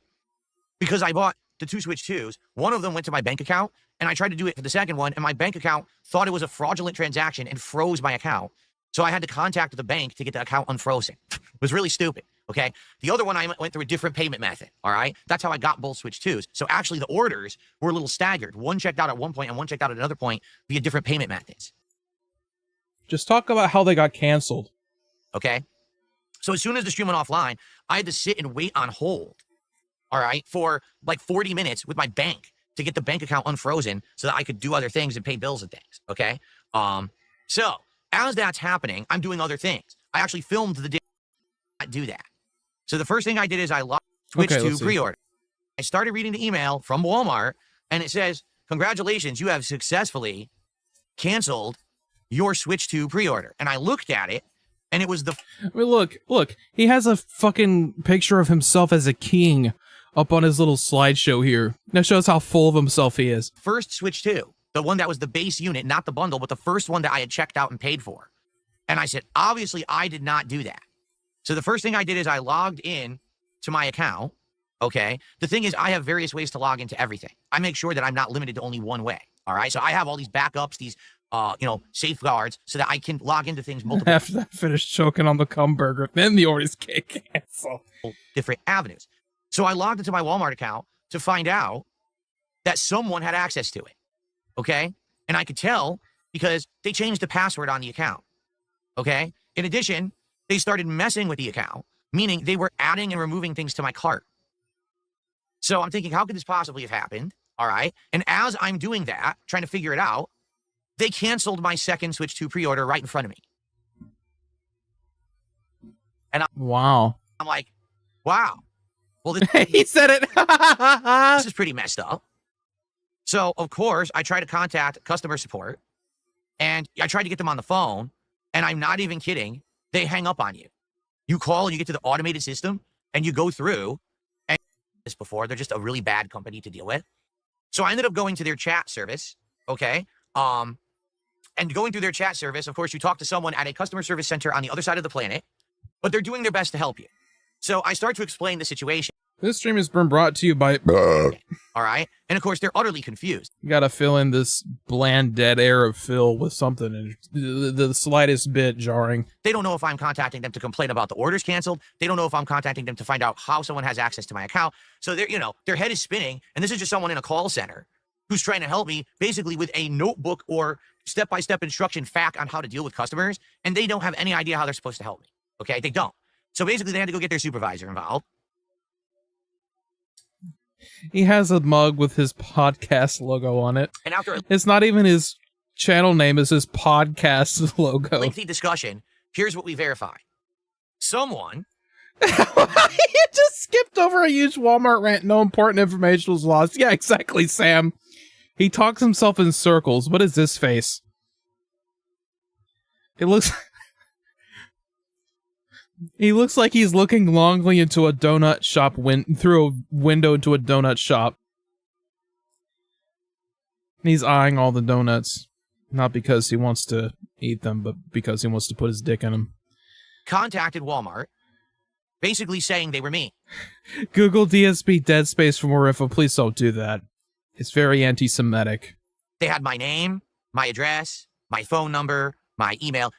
because I bought the 2 Switch 2s, one of them went to my bank account, and I tried to do it for the second one, and my bank account thought it was a fraudulent transaction and froze my account. So I had to contact the bank to get the account unfrozen. It was really stupid, okay? The other one, I went through a different payment method, all right? That's how I got both Switch 2s. So actually, the orders were a little staggered. One checked out at one point and one checked out at another point via different payment methods, Just talk about how they got canceled. okay? So as soon as the stream went offline, I had to sit and wait on hold, all right, for like 40 minutes with my bank to get the bank account unfrozen so that I could do other things and pay bills and things, okay? So as that's happening, I'm doing other things. I actually filmed the day I do that. So the first thing I did is I switched to pre-order. I started reading the email from Walmart, and it says, congratulations, you have successfully canceled your Switch 2 pre-order. And I looked at it, and it was the... I mean, look, he has a fucking picture of himself as a king up on his little slideshow here. That shows how full of himself he is. first Switch 2, the one that was the base unit, not the bundle, but the first one that I had checked out and paid for. And I said, obviously, I did not do that. So the first thing I did is I logged in to my account, okay? The thing is, I have various ways to log into everything. I make sure that I'm not limited to only one way, all right? So I have all these backups, these, safeguards, so that I can log into things multiple After I finished choking on the cum burger, then the orders get canceled. different avenues. So I logged into my Walmart account to find out that someone had access to it, okay? And I could tell because they changed the password on the account, okay? In addition, they started messing with the account, meaning they were adding and removing things to my cart. So I'm thinking, how could this possibly have happened? All right. And as I'm doing that, trying to figure it out, they canceled my second Switch 2 pre-order right in front of me. Wow. I'm like, wow. Well, this, He said it. this is pretty messed up. So, of course, I try to contact customer support, and I tried to get them on the phone, and I'm not even kidding. They hang up on you. You call and you get to the automated system, and you go through, and this before, they're just a really bad company to deal with. So I ended up going to their chat service, okay? And going through their chat service, of course, you talk to someone at a customer service center on the other side of the planet, but they're doing their best to help you. So I start to explain the situation. This stream has been brought to you by... All right? And of course, they're utterly confused. You gotta fill in this bland, dead air of Phil with something, and the slightest bit jarring. They don't know if I'm contacting them to complain about the orders canceled. They don't know if I'm contacting them to find out how someone has access to my account. So they're, their head is spinning, and this is just someone in a call center who's trying to help me basically with a notebook or step-by-step instruction fact on how to deal with customers, and they don't have any idea how they're supposed to help me. Okay? They don't. So basically, they had to go get their supervisor involved. He has a mug with his podcast logo on it. And after a It's not even his channel name, it's his podcast logo. lengthy discussion, here's what we verify. Someone He just skipped over a huge Walmart rant. No important information was lost. Yeah, exactly, Sam. He talks himself in circles. What is this face? It looks... He looks like he's looking longly into a donut shop through a window into a donut shop. And he's eyeing all the donuts. Not because he wants to eat them, but because he wants to put his dick in them. contacted Walmart, basically saying they were me. Google DSP Dead Space for more info. Please don't do that. It's very anti-Semitic. They had my name, my address, my phone number, my email,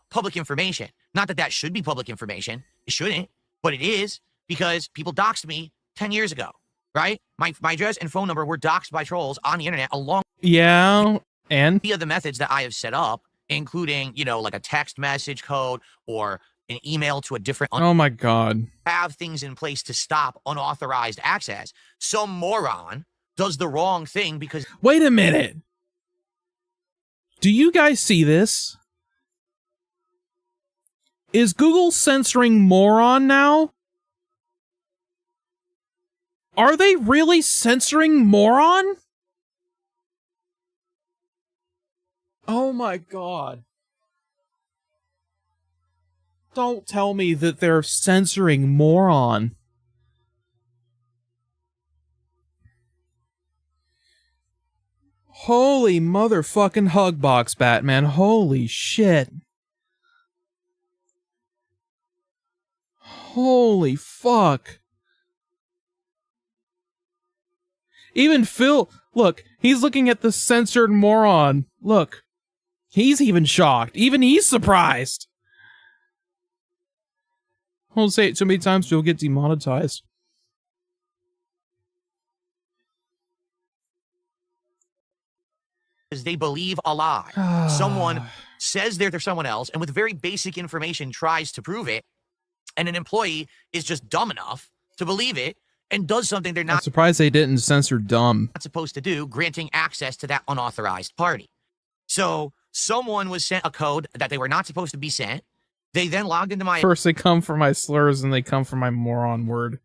public information. Not that that should be public information. It shouldn't, but it is because people doxed me 10 years ago, right? My address and phone number were doxed by trolls on the internet along Yeah, and? via the methods that I have set up, including, like a text message code or an email to a different Oh my god. have things in place to stop unauthorized access. Some moron does the wrong thing because Wait a minute. Do you guys see this? Is Google censoring moron now? Are they really censoring moron? Oh my god. Don't tell me that they're censoring moron. Holy motherfucking hugbox, Batman. Holy shit. Holy fuck. Even Phil, look, he's looking at the censored moron. Look, he's even shocked. Even he's surprised. Don't say it too many times, you'll get demonetized. Because they believe a lie. Someone says they're someone else, and with very basic information tries to prove it, and an employee is just dumb enough to believe it and does something they're I'm not surprised they didn't censor dumb. supposed to do, granting access to that unauthorized party. So someone was sent a code that they were not supposed to be sent. They then logged into my First they come for my slurs, and they come for my moron word.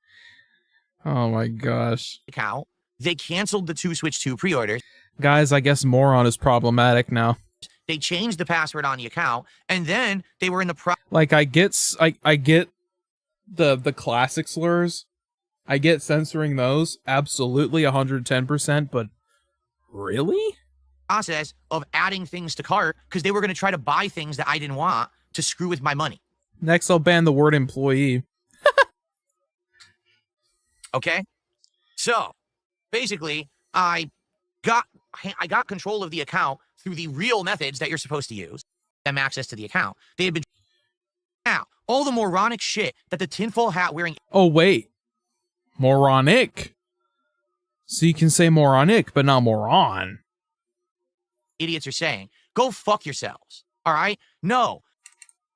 Oh my gosh. account. They canceled the 2 Switch 2 pre-orders. Guys, I guess moron is problematic now. They changed the password on the account, and then they were in the Like, I get the classic slurs. I get censoring those, absolutely 110%, but really? process of adding things to cart because they were going to try to buy things that I didn't want to screw with my money. Next, I'll ban the word employee. Okay? So, basically, I got control of the account through the real methods that you're supposed to use. Them access to the account. They had been now all the moronic shit that the tinfoil hat wearing Oh, wait. Moronic. So you can say moronic, but not moron. idiots are saying. Go fuck yourselves. All right? No.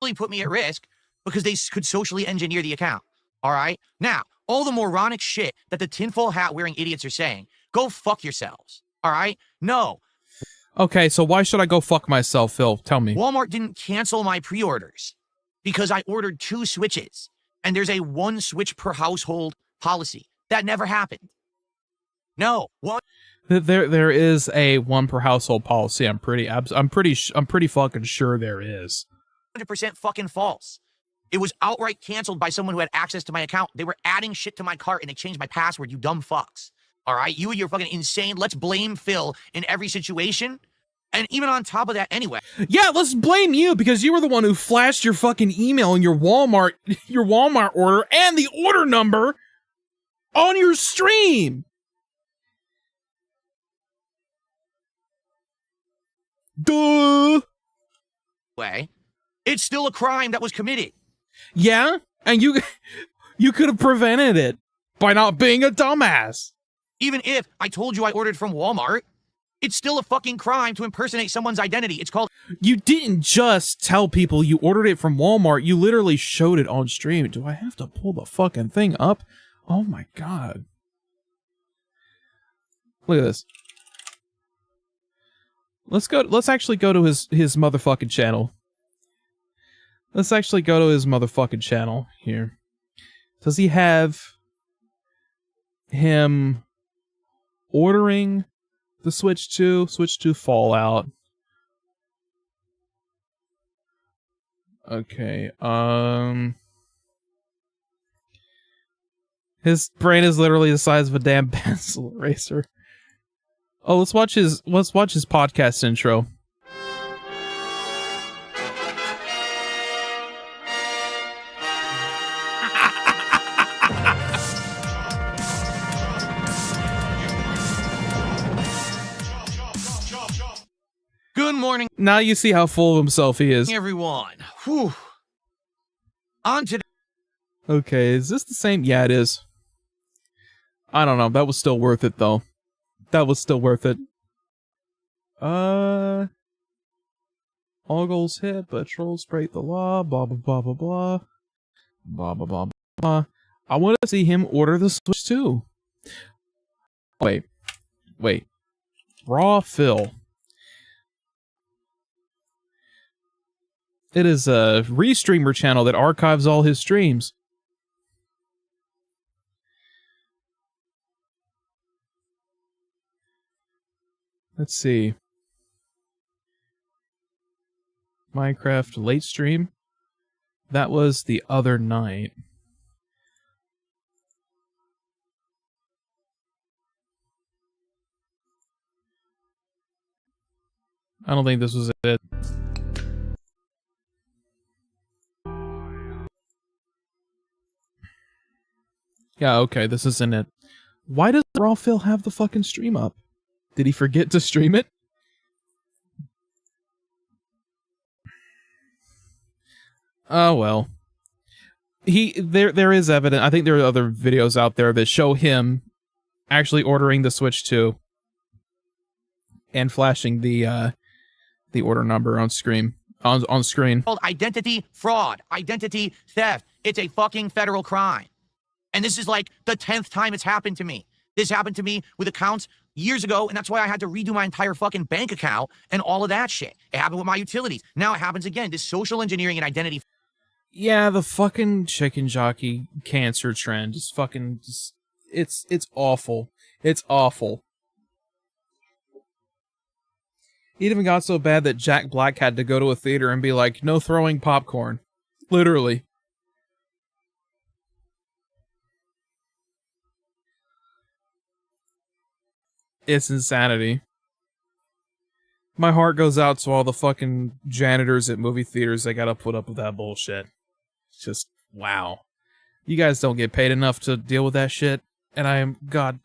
Really put me at risk because they could socially engineer the account. All right? Now, all the moronic shit that the tinfoil hat wearing idiots are saying. Go fuck yourselves. All right? No. Okay, so why should I go fuck myself, Phil? Tell me. Walmart didn't cancel my pre-orders because I ordered 2 Switches and there's a 1 Switch per household policy. That never happened. No. One. There is a 1 per household policy. I'm pretty fucking sure there is. 100% fucking false. It was outright canceled by someone who had access to my account. They were adding shit to my cart and they changed my password, you dumb fucks. All right? You and your fucking insane, let's blame Phil in every situation. And even on top of that anyway. Yeah, let's blame you because you were the one who flashed your fucking email and your Walmart order and the order number on your stream. Duh. Way, it's still a crime that was committed. Yeah, and you could have prevented it by not being a dumbass. Even if I told you I ordered from Walmart, it's still a fucking crime to impersonate someone's identity. It's called... You didn't just tell people you ordered it from Walmart. You literally showed it on stream. Do I have to pull the fucking thing up? Oh my god. Look at this. Let's actually go to his motherfucking channel. Let's actually go to his motherfucking channel here. Does he have him ordering the Switch 2 Fallout? Okay, his brain is literally the size of a damn pencil eraser. Oh, let's watch his podcast intro. Good morning, Now you see how full of himself he is. everyone. Whew. On today. Okay, is this the same? Yeah, it is. I don't know. That was still worth it, though. That was still worth it. All goals hit, but trolls break the law, blah, blah, blah, blah, blah. Blah, blah, blah, blah. I want to see him order the Switch 2. Wait. Raw Phil. It is a Restreamer channel that archives all his streams. Let's see. Minecraft late stream. That was the other night. I don't think this was it. Yeah, okay, this isn't it. Why does Raw Phil have the fucking stream up? Did he forget to stream it? Oh well. There is evidence. I think there are other videos out there that show him actually ordering the Switch 2 and flashing the order number on screen. On screen. Called identity fraud, identity theft. It's a fucking federal crime. And this is like the 10th time it's happened to me. This happened to me with accounts years ago, and that's why I had to redo my entire fucking bank account and all of that shit. It happened with my utilities. Now it happens again. This social engineering and identity. Yeah, the fucking chicken jockey cancer trend is fucking just, it's awful. It's awful. It even got so bad that Jack Black had to go to a theater and be like, no throwing popcorn. Literally. It's insanity. My heart goes out to all the fucking janitors at movie theaters that gotta put up with that bullshit. It's just, wow. You guys don't get paid enough to deal with that shit. And I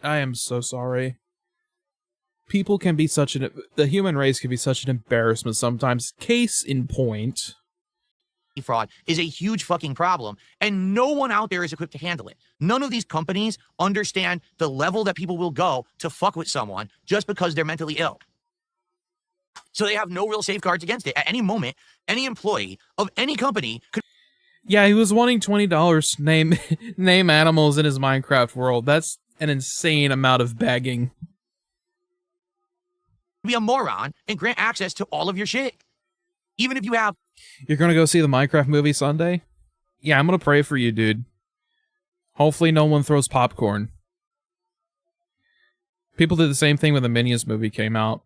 am so sorry. People can be the human race can be such an embarrassment sometimes. Case in point. Fraud is a huge fucking problem, and no one out there is equipped to handle it. None of these companies understand the level that people will go to fuck with someone just because they're mentally ill. So they have no real safeguards against it. At any moment, any employee of any company could... Yeah, he was wanting $20 name animals in his Minecraft world. That's an insane amount of begging. Be a moron and grant access to all of your shit. Even if you have... You're gonna go see the Minecraft movie Sunday? Yeah, I'm gonna pray for you, dude. Hopefully no one throws popcorn. People did the same thing when the Minions movie came out.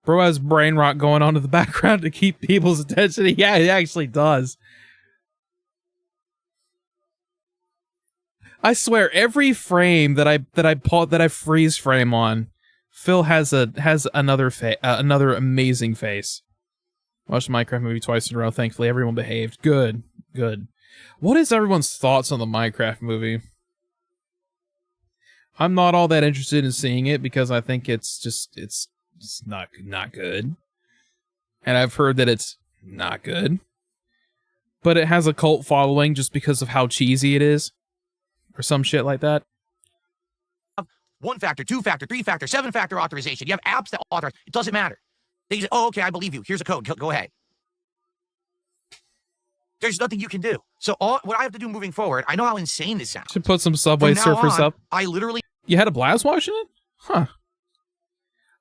Bro has brain rot going on in the background to keep people's attention. Yeah, he actually does. I swear, every frame that I freeze frame on, Phil has another amazing face. Watched the Minecraft movie twice in a row. Thankfully, everyone behaved. Good. What is everyone's thoughts on the Minecraft movie? I'm not all that interested in seeing it because I think it's not good. And I've heard that it's not good. But it has a cult following just because of how cheesy it is. Or some shit like that. 1-factor, 2-factor, 3-factor, 7-factor authorization. You have apps that authorize. It doesn't matter. They say, oh, okay, I believe you. Here's a code. Go ahead. There's nothing you can do. So what I have to do moving forward, I know how insane this sounds. Should put some Subway Surfers up. I literally... You had a blast watching it? Huh.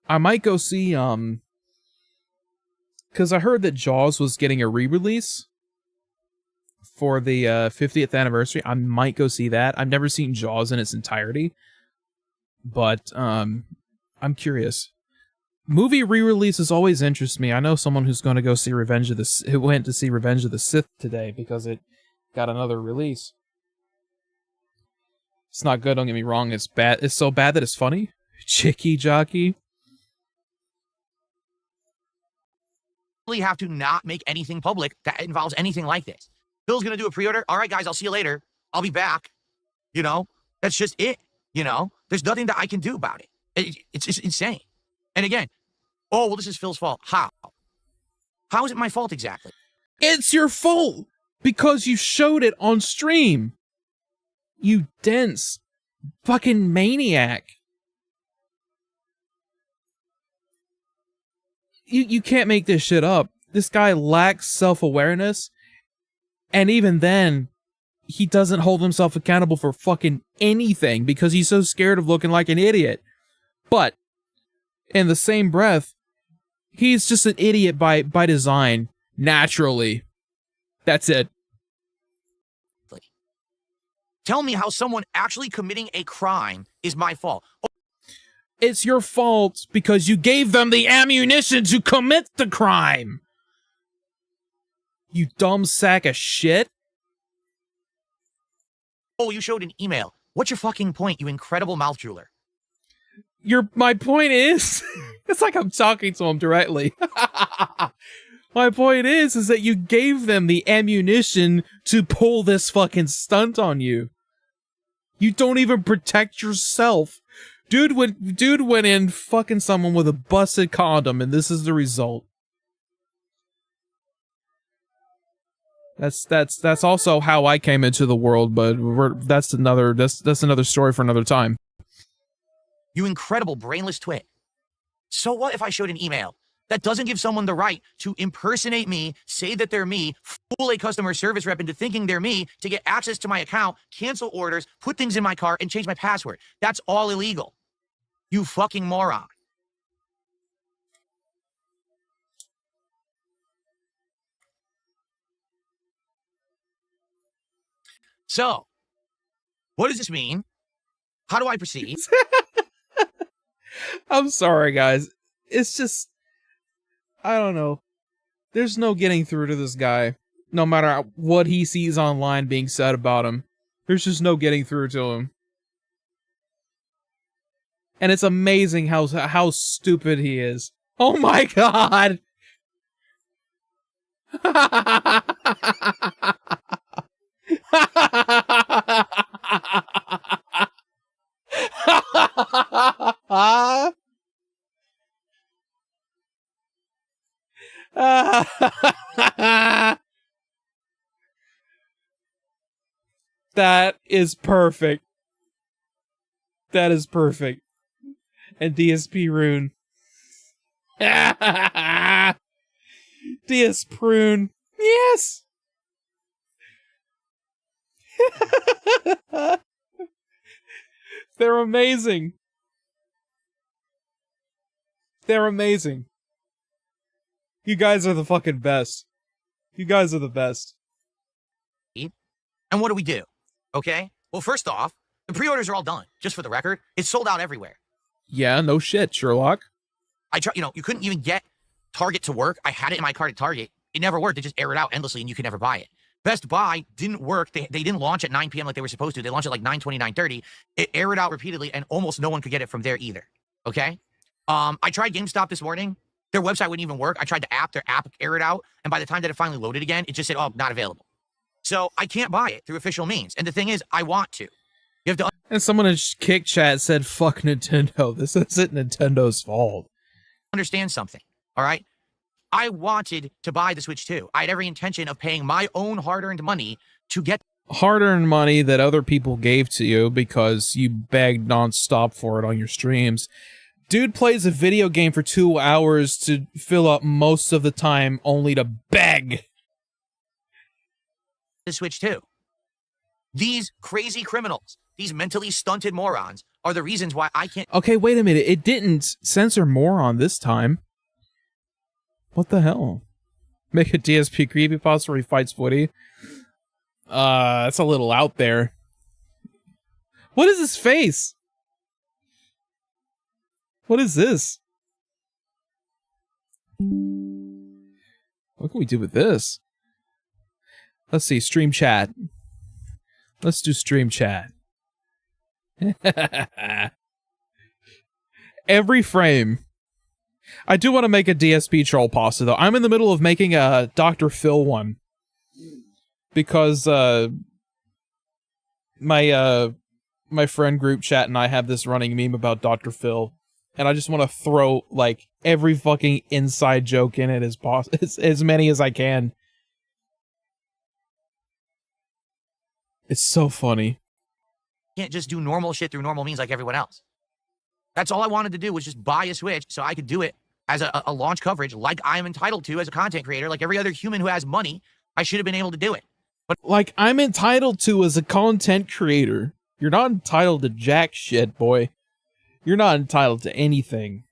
I might go see, because I heard that Jaws was getting a re-release for the 50th anniversary. I might go see that. I've never seen Jaws in its entirety. But, I'm curious. Movie re-releases always interest me. I know someone who's going to go see who went to see Revenge of the Sith today because it got another release. It's not good, don't get me wrong. It's bad. It's so bad that it's funny. Chicky jockey. Really have to not make anything public that involves anything like this. Bill's going to do a pre-order. All right, guys, I'll see you later. I'll be back. You know, that's just it. You know, there's nothing that I can do about it. It's just insane. And again, oh, well, this is Phil's fault. How? How is it my fault exactly? It's your fault because you showed it on stream. You dense fucking maniac. You can't make this shit up. This guy lacks self-awareness. And even then, he doesn't hold himself accountable for fucking anything because he's so scared of looking like an idiot. But, in the same breath, He's just an idiot by design, naturally. That's it. Tell me how someone actually committing a crime is my fault. It's your fault because you gave them the ammunition to commit the crime. You dumb sack of shit. Oh, you showed an email. What's your fucking point, you incredible mouth drooler? My point is, it's like I'm talking to him directly. My point is that you gave them the ammunition to pull this fucking stunt on you. You don't even protect yourself. Dude went in fucking someone with a busted condom, and this is the result. That's also how I came into the world, but that's another story for another time. You incredible brainless twit. So what if I showed an email that doesn't give someone the right to impersonate me, say that they're me, fool a customer service rep into thinking they're me, to get access to my account, cancel orders, put things in my car, and change my password? That's all illegal. You fucking moron. So, what does this mean? How do I proceed? I'm sorry, guys. It's just, I don't know. There's no getting through to this guy. No matter what he sees online being said about him. There's just no getting through to him. And it's amazing how stupid he is. Oh my god! That is perfect. That is perfect. And DSP Rune. DS Prune. Yes! They're amazing. They're amazing. You guys are the fucking best. You guys are the best. And what do? Okay? Well, first off, the pre-orders are all done. Just for the record, it's sold out everywhere. Yeah, no shit, Sherlock. I tried, you couldn't even get Target to work. I had it in my cart at Target. It never worked. They just air it out endlessly and you could never buy it. Best Buy didn't work. They didn't launch at 9 p.m. like they were supposed to. They launched at like 9:20, 9:30. It aired out repeatedly and almost no one could get it from there either. Okay? I tried GameStop this morning. Their website wouldn't even work. I tried their app aired out, and by the time that it finally loaded again, it just said, oh, not available. So I can't buy it through official means. And the thing is, I want to. You have to And someone in Kick Chat said, fuck Nintendo. This isn't Nintendo's fault. Understand something, all right? I wanted to buy the Switch 2. I had every intention of paying my own hard-earned money to get hard-earned money that other people gave to you because you begged nonstop for it on your streams. Dude plays a video game for 2 hours to fill up most of the time only to beg. The Switch 2. These crazy criminals, these mentally stunted morons, are the reasons why I can't. Okay, wait a minute. It didn't censor moron this time. What the hell? Make a DSP creepypasta where he fights Woody? That's a little out there. What is his face? What is this? What can we do with this? Let's see, stream chat. Let's do stream chat. Every frame. I do want to make a DSP troll pasta though. I'm in the middle of making a Dr. Phil one. Because my friend group chat and I have this running meme about Dr. Phil. And I just want to throw like every fucking inside joke in it as many as I can. It's so funny. Can't just do normal shit through normal means like everyone else. That's all I wanted to do was just buy a Switch so I could do it as a launch coverage like I am entitled to as a content creator. Like every other human who has money, I should have been able to do it. But like I'm entitled to as a content creator. You're not entitled to jack shit, boy. You're not entitled to anything.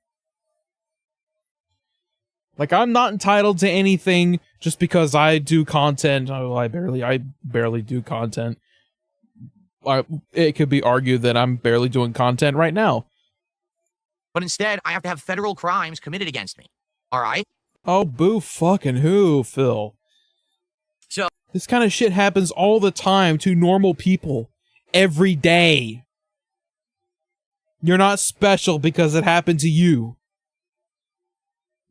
Like, I'm not entitled to anything just because I do content. Oh, I barely do content. It could be argued that I'm barely doing content right now. But instead, I have to have federal crimes committed against me. All right? Oh, boo fucking who, Phil? So this kind of shit happens all the time to normal people. Every day. You're not special because it happened to you.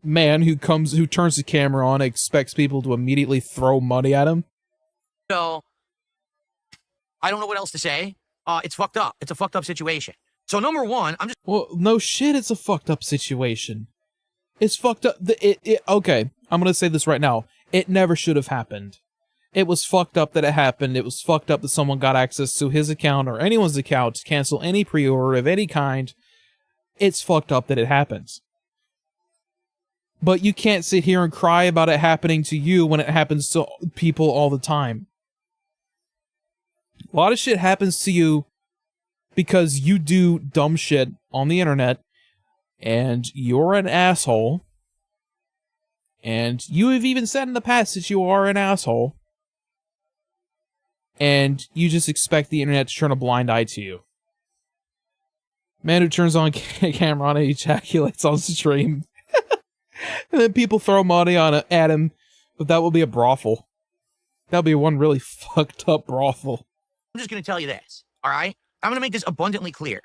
Man who turns the camera on and expects people to immediately throw money at him. So, I don't know what else to say. It's fucked up. It's a fucked up situation. So, number one, I'm just... Well, no shit, it's a fucked up situation. It's fucked up. Okay, I'm gonna say this right now. It never should have happened. It was fucked up that it happened. It was fucked up that someone got access to his account or anyone's account to cancel any pre-order of any kind. It's fucked up that it happens. But you can't sit here and cry about it happening to you when it happens to people all the time. A lot of shit happens to you because you do dumb shit on the internet and you're an asshole. And you have even said in the past that you are an asshole. And you just expect the internet to turn a blind eye to you. Man who turns on camera on and ejaculates on stream. And then people throw money at him, but that will be a brothel. That'll be one really fucked up brothel. I'm just going to tell you this, all right? I'm going to make this abundantly clear.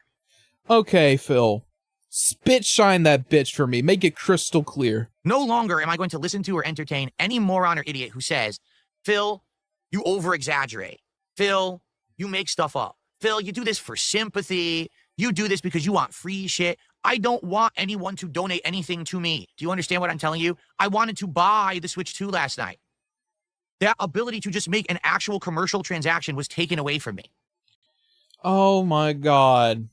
Okay, Phil. Spit shine that bitch for me. Make it crystal clear. No longer am I going to listen to or entertain any moron or idiot who says, Phil, you over-exaggerate. Phil, you make stuff up. Phil, you do this for sympathy. You do this because you want free shit. I don't want anyone to donate anything to me. Do you understand what I'm telling you? I wanted to buy the Switch 2 last night. That ability to just make an actual commercial transaction was taken away from me. Oh my god.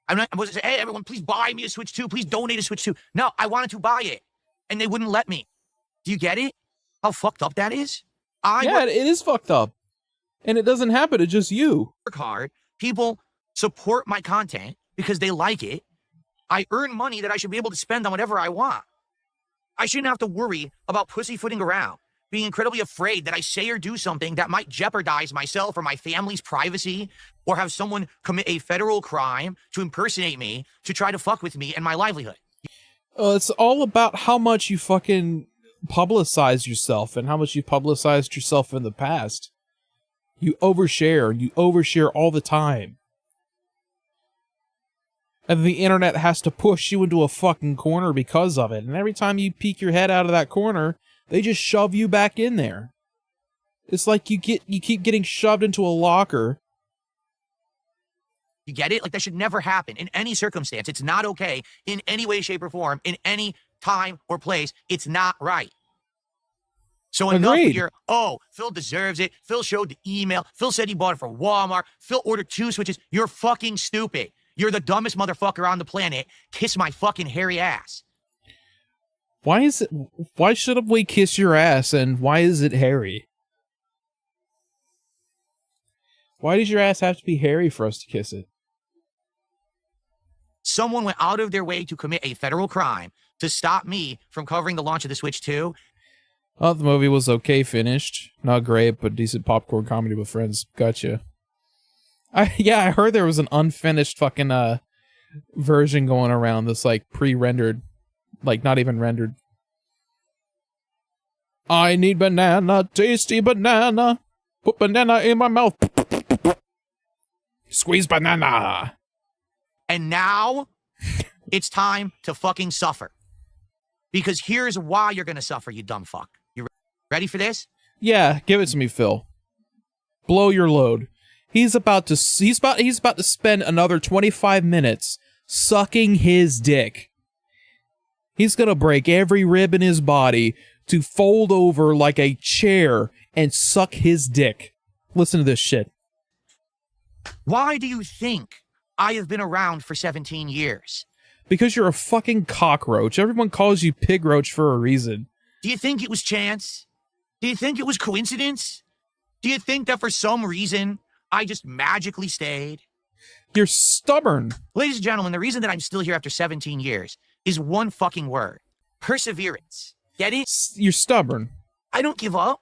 I wasn't saying, hey, everyone, please buy me a Switch 2. Please donate a Switch 2. No, I wanted to buy it, and they wouldn't let me. Do you get it? How fucked up that is? It is fucked up. And it doesn't happen to just you. Work hard. People support my content because they like it. I earn money that I should be able to spend on whatever I want. I shouldn't have to worry about pussyfooting around, being incredibly afraid that I say or do something that might jeopardize myself or my family's privacy, or have someone commit a federal crime to impersonate me, to try to fuck with me and my livelihood. It's all about how much you fucking publicize yourself and how much you publicized yourself in the past. You overshare all the time. And the internet has to push you into a fucking corner because of it. And every time you peek your head out of that corner, they just shove you back in there. It's like you keep getting shoved into a locker. You get it? Like, that should never happen in any circumstance. It's not okay in any way, shape, or form, in any time or place. It's not right. So enough with your, oh, Phil deserves it. Phil showed the email. Phil said he bought it for Walmart. Phil ordered 2 Switches. You're fucking stupid. You're the dumbest motherfucker on the planet. Kiss my fucking hairy ass. Why should we kiss your ass, and why is it hairy? Why does your ass have to be hairy for us to kiss it? Someone went out of their way to commit a federal crime to stop me from covering the launch of the Switch 2. Oh, the movie was okay finished. Not great, but decent popcorn comedy with friends. Gotcha. I heard there was an unfinished fucking version going around that's like pre-rendered. Like, not even rendered. I need banana, tasty banana. Put banana in my mouth. Squeeze banana. And now, it's time to fucking suffer. Because here's why you're gonna suffer, you dumb fuck. You ready for this? Yeah, give it to me, Phil. Blow your load. He's about to spend another 25 minutes sucking his dick. He's gonna break every rib in his body to fold over like a chair and suck his dick. Listen to this shit. Why do you think I have been around for 17 years? Because you're a fucking cockroach. Everyone calls you Pig Roach for a reason. Do you think it was chance? Do you think it was coincidence? Do you think that for some reason I just magically stayed? You're stubborn. Ladies and gentlemen, the reason that I'm still here after 17 years is one fucking word. Perseverance. Get it? You're stubborn. I don't give up.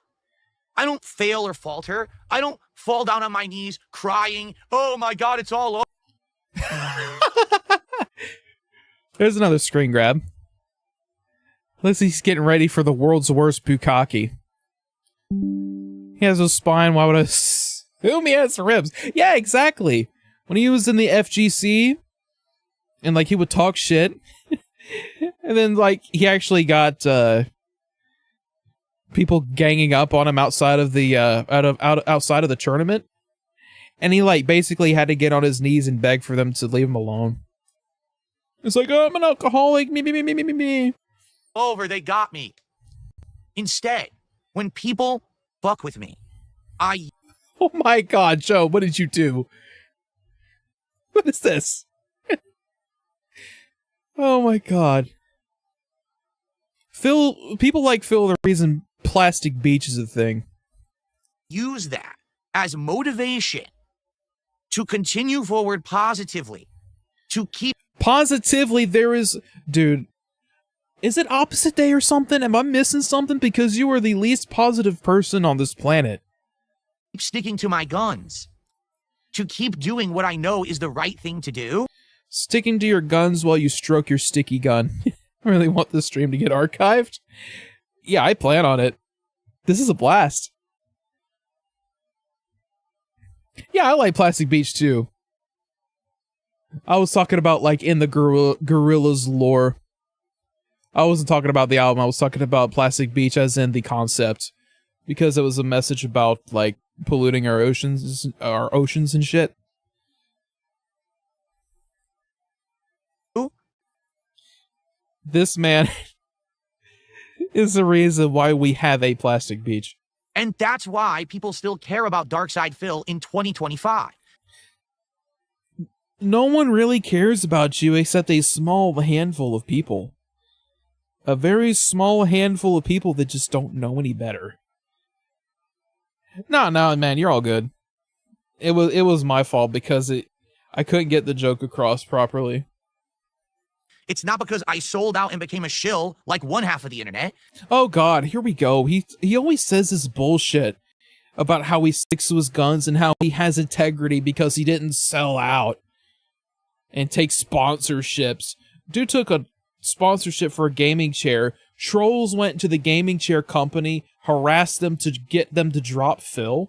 I don't fail or falter. I don't fall down on my knees crying, oh my God, it's all over. There's another screen grab. Looks like he's getting ready for the world's worst bukkake. He has a spine, why would I assume he has ribs? Yeah, exactly. When he was in the FGC, and like he would talk shit, and then like he actually got people ganging up on him outside of the outside of the tournament, and he like basically had to get on his knees and beg for them to leave him alone. It's like, oh, I'm an alcoholic, me. Over, they got me. Instead, when people fuck with me, I... Oh my God, Joe, what did you do? What is this? Oh my God. People like Phil are the reason Plastic Beach is a thing. use that as motivation to continue forward positively, to keep... Positively, there is... Dude, is it opposite day or something? Am I missing something? Because you are the least positive person on this planet. sticking to my guns, to keep doing what I know is the right thing to do. Sticking to your guns while you stroke your sticky gun. I really want this stream to get archived. Yeah, I plan on it. This is a blast. Yeah, I like Plastic Beach too. I was talking about like in the Gorillaz lore. I wasn't talking about the album, I was talking about Plastic Beach as in the concept. Because it was a message about like polluting our oceans and shit. This man is the reason why we have a Plastic Beach. And that's why people still care about Darkside Phil in 2025. No one really cares about you except a small handful of people. A very small handful of people that just don't know any better. No, man, you're all good. It was my fault because I couldn't get the joke across properly. It's not because I sold out and became a shill like one half of the internet. Oh God, here we go. He always says this bullshit about how he sticks to his guns and how he has integrity because he didn't sell out and take sponsorships. Dude took a sponsorship for a gaming chair. Trolls went to the gaming chair company, harassed them to get them to drop Phil,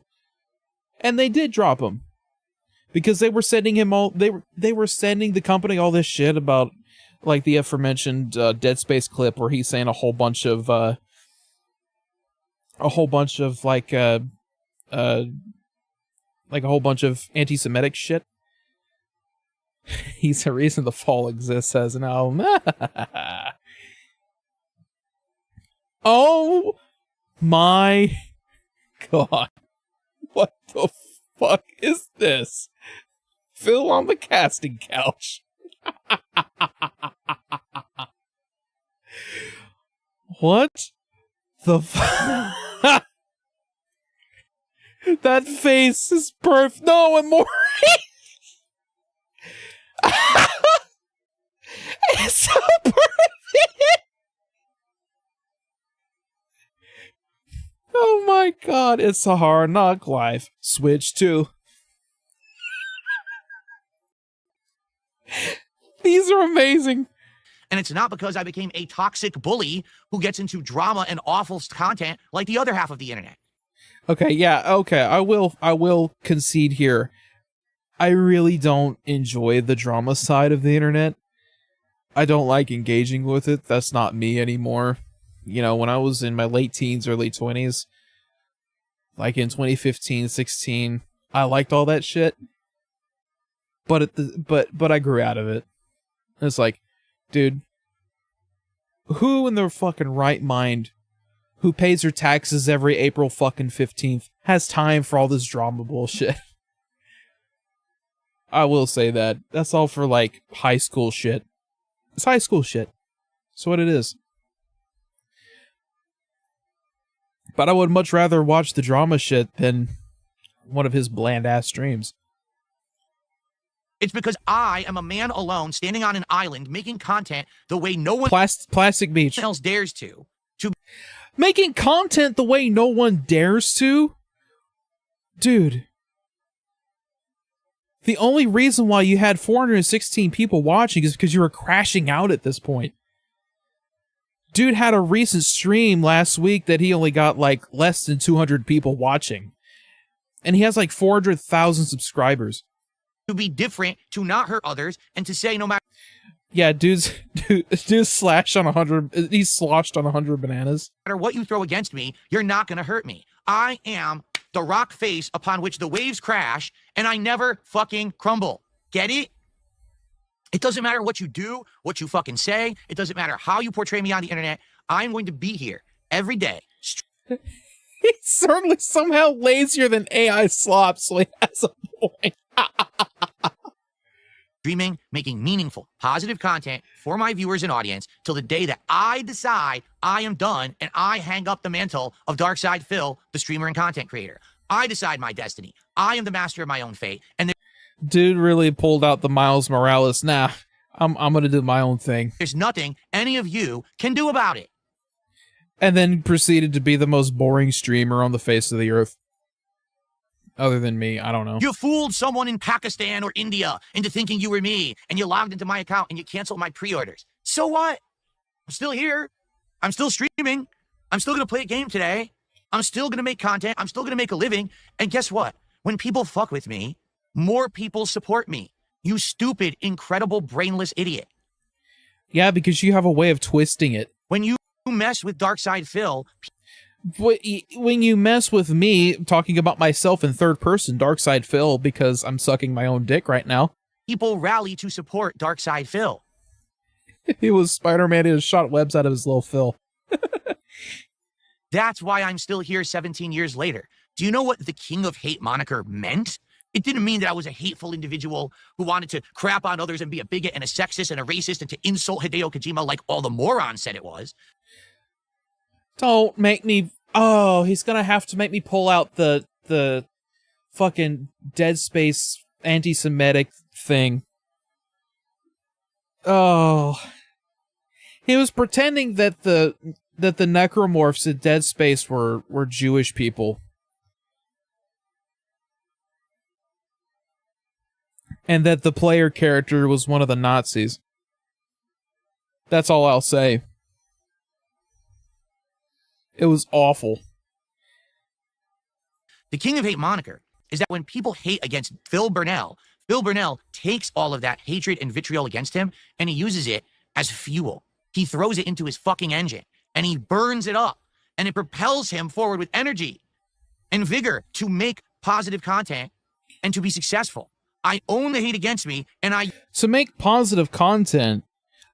and they did drop him because they were sending him all. They were sending the company all this shit about. Like the aforementioned Dead Space clip where he's saying a whole bunch of like a whole bunch of anti-Semitic shit. He's the reason the fall exists as an album. Oh my God. What the fuck is this? Phil on the casting couch. What the fuck? That face is perfect. No, and more. It's so perfect. Oh my God, it's a hard knock life. Switch 2. These are amazing. And it's not because I became a toxic bully who gets into drama and awful content like the other half of the internet. Okay, yeah, okay. I will concede here. I really don't enjoy the drama side of the internet. I don't like engaging with it. That's not me anymore. You know, when I was in my late teens, early 20s, like in 2015, 16, I liked all that shit. But I grew out of it. It's like, dude, who in their fucking right mind who pays their taxes every April fucking 15th has time for all this drama bullshit? I will say that. That's all for, like, high school shit. It's high school shit. That's what it is. But I would much rather watch the drama shit than one of his bland-ass streams. It's because I am a man alone standing on an island making content the way no one Plastic Beach. else dares to. Making content the way no one dares to? Dude. The only reason why you had 416 people watching is because you were crashing out at this point. Dude had a recent stream last week that he only got like less than 200 people watching. And he has like 400,000 subscribers. To be different, to not hurt others, and to say no matter Yeah, dude's slashed on 100. He's sloshed on 100 bananas. what you throw against me, you're not going to hurt me. I am the rock face upon which the waves crash, and I never fucking crumble. Get it? It doesn't matter what you do, what you fucking say. It doesn't matter how you portray me on the internet. I'm going to be here every day. He's certainly somehow lazier than AI Slop, so he has a point. Streaming, making meaningful, positive content for my viewers and audience till the day that I decide I am done and I hang up the mantle of Darkside Phil, the streamer and content creator. I decide my destiny. I am the master of my own fate. And Dude really pulled out the Miles Morales. Nah, I'm gonna do my own thing. there's nothing any of you can do about it. And then proceeded to be the most boring streamer on the face of the earth. Other than me, I don't know. You fooled someone in Pakistan or India into thinking you were me, and you logged into my account and you canceled my pre-orders. So what? I'm still here. I'm still streaming. I'm still going to play a game today. I'm still going to make content. I'm still going to make a living. And guess what? When people fuck with me, more people support me. You stupid, incredible, brainless idiot. Yeah, because you have a way of twisting it. When you mess with Darkside Phil, When you mess with me, talking about myself in third person, Darkside Phil, because I'm sucking my own dick right now. people rally to support Darkside Phil. He was Spider-Man and shot webs out of his little Phil. That's why I'm still here 17 years later. Do you know what the King of Hate moniker meant? It didn't mean that I was a hateful individual who wanted to crap on others and be a bigot and a sexist and a racist and to insult Hideo Kojima like all the morons said it was. Don't make me... Oh, he's gonna have to make me pull out the fucking Dead Space anti-Semitic thing. Oh. He was pretending that the necromorphs in Dead Space were Jewish people. And that the player character was one of the Nazis. That's all I'll say. It was awful. The King of Hate moniker is that when people hate against Phil Burnell takes all of that hatred and vitriol against him and he uses it as fuel. He throws it into his fucking engine and he burns it up and it propels him forward with energy and vigor to make positive content and to be successful. I own the hate against me and To make positive content,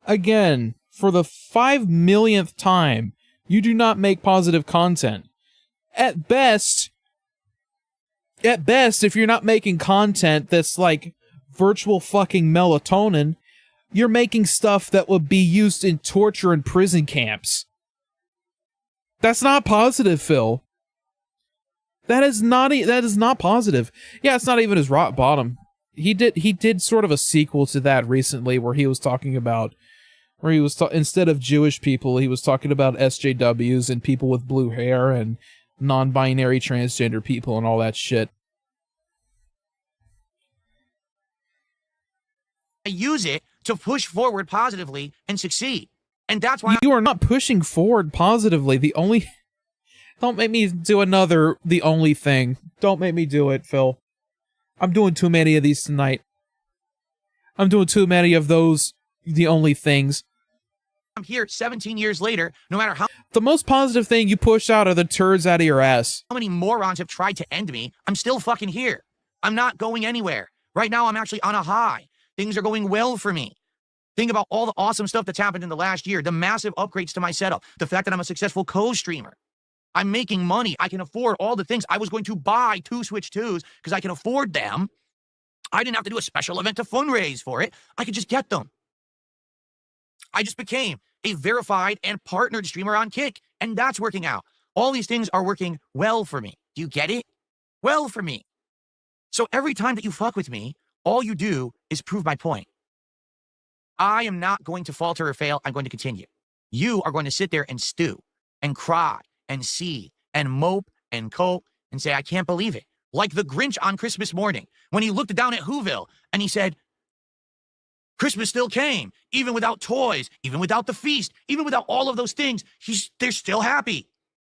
again, for the 5 millionth time, you do not make positive content. At best, if you're not making content that's like virtual fucking melatonin, you're making stuff that would be used in torture and prison camps. That's not positive, Phil. That is not positive. Yeah, it's not even his rock bottom. He did sort of a sequel to that recently where he was talking about instead of Jewish people, he was talking about SJWs and people with blue hair and non-binary transgender people and all that shit. use it to push forward positively and succeed. And that's why You are not pushing forward positively. Don't make me do another the only thing. Don't make me do it, Phil. I'm doing too many of these tonight. I'm doing too many of those the only things. I'm here 17 years later, no matter how The most positive thing you push out are the turds out of your ass. many morons have tried to end me, I'm still fucking here. I'm not going anywhere. Right now, I'm actually on a high. Things are going well for me. Think about all the awesome stuff that's happened in the last year, the massive upgrades to my setup, the fact that I'm a successful co-streamer. I'm making money. I can afford all the things. I was going to buy 2 Switch 2s because I can afford them. I didn't have to do a special event to fundraise for it. I could just get them. I just became a verified and partnered streamer on Kick, and that's working out. All these things are working well for me. Do you get it? Well for me. So every time that you fuck with me, all you do is prove my point. I am not going to falter or fail. I'm going to continue. You are going to sit there and stew and cry and seethe and mope and cope and say, I can't believe it. Like the Grinch on Christmas morning when he looked down at Whoville and he said, Christmas still came, even without toys, even without the feast, even without all of those things. They're still happy.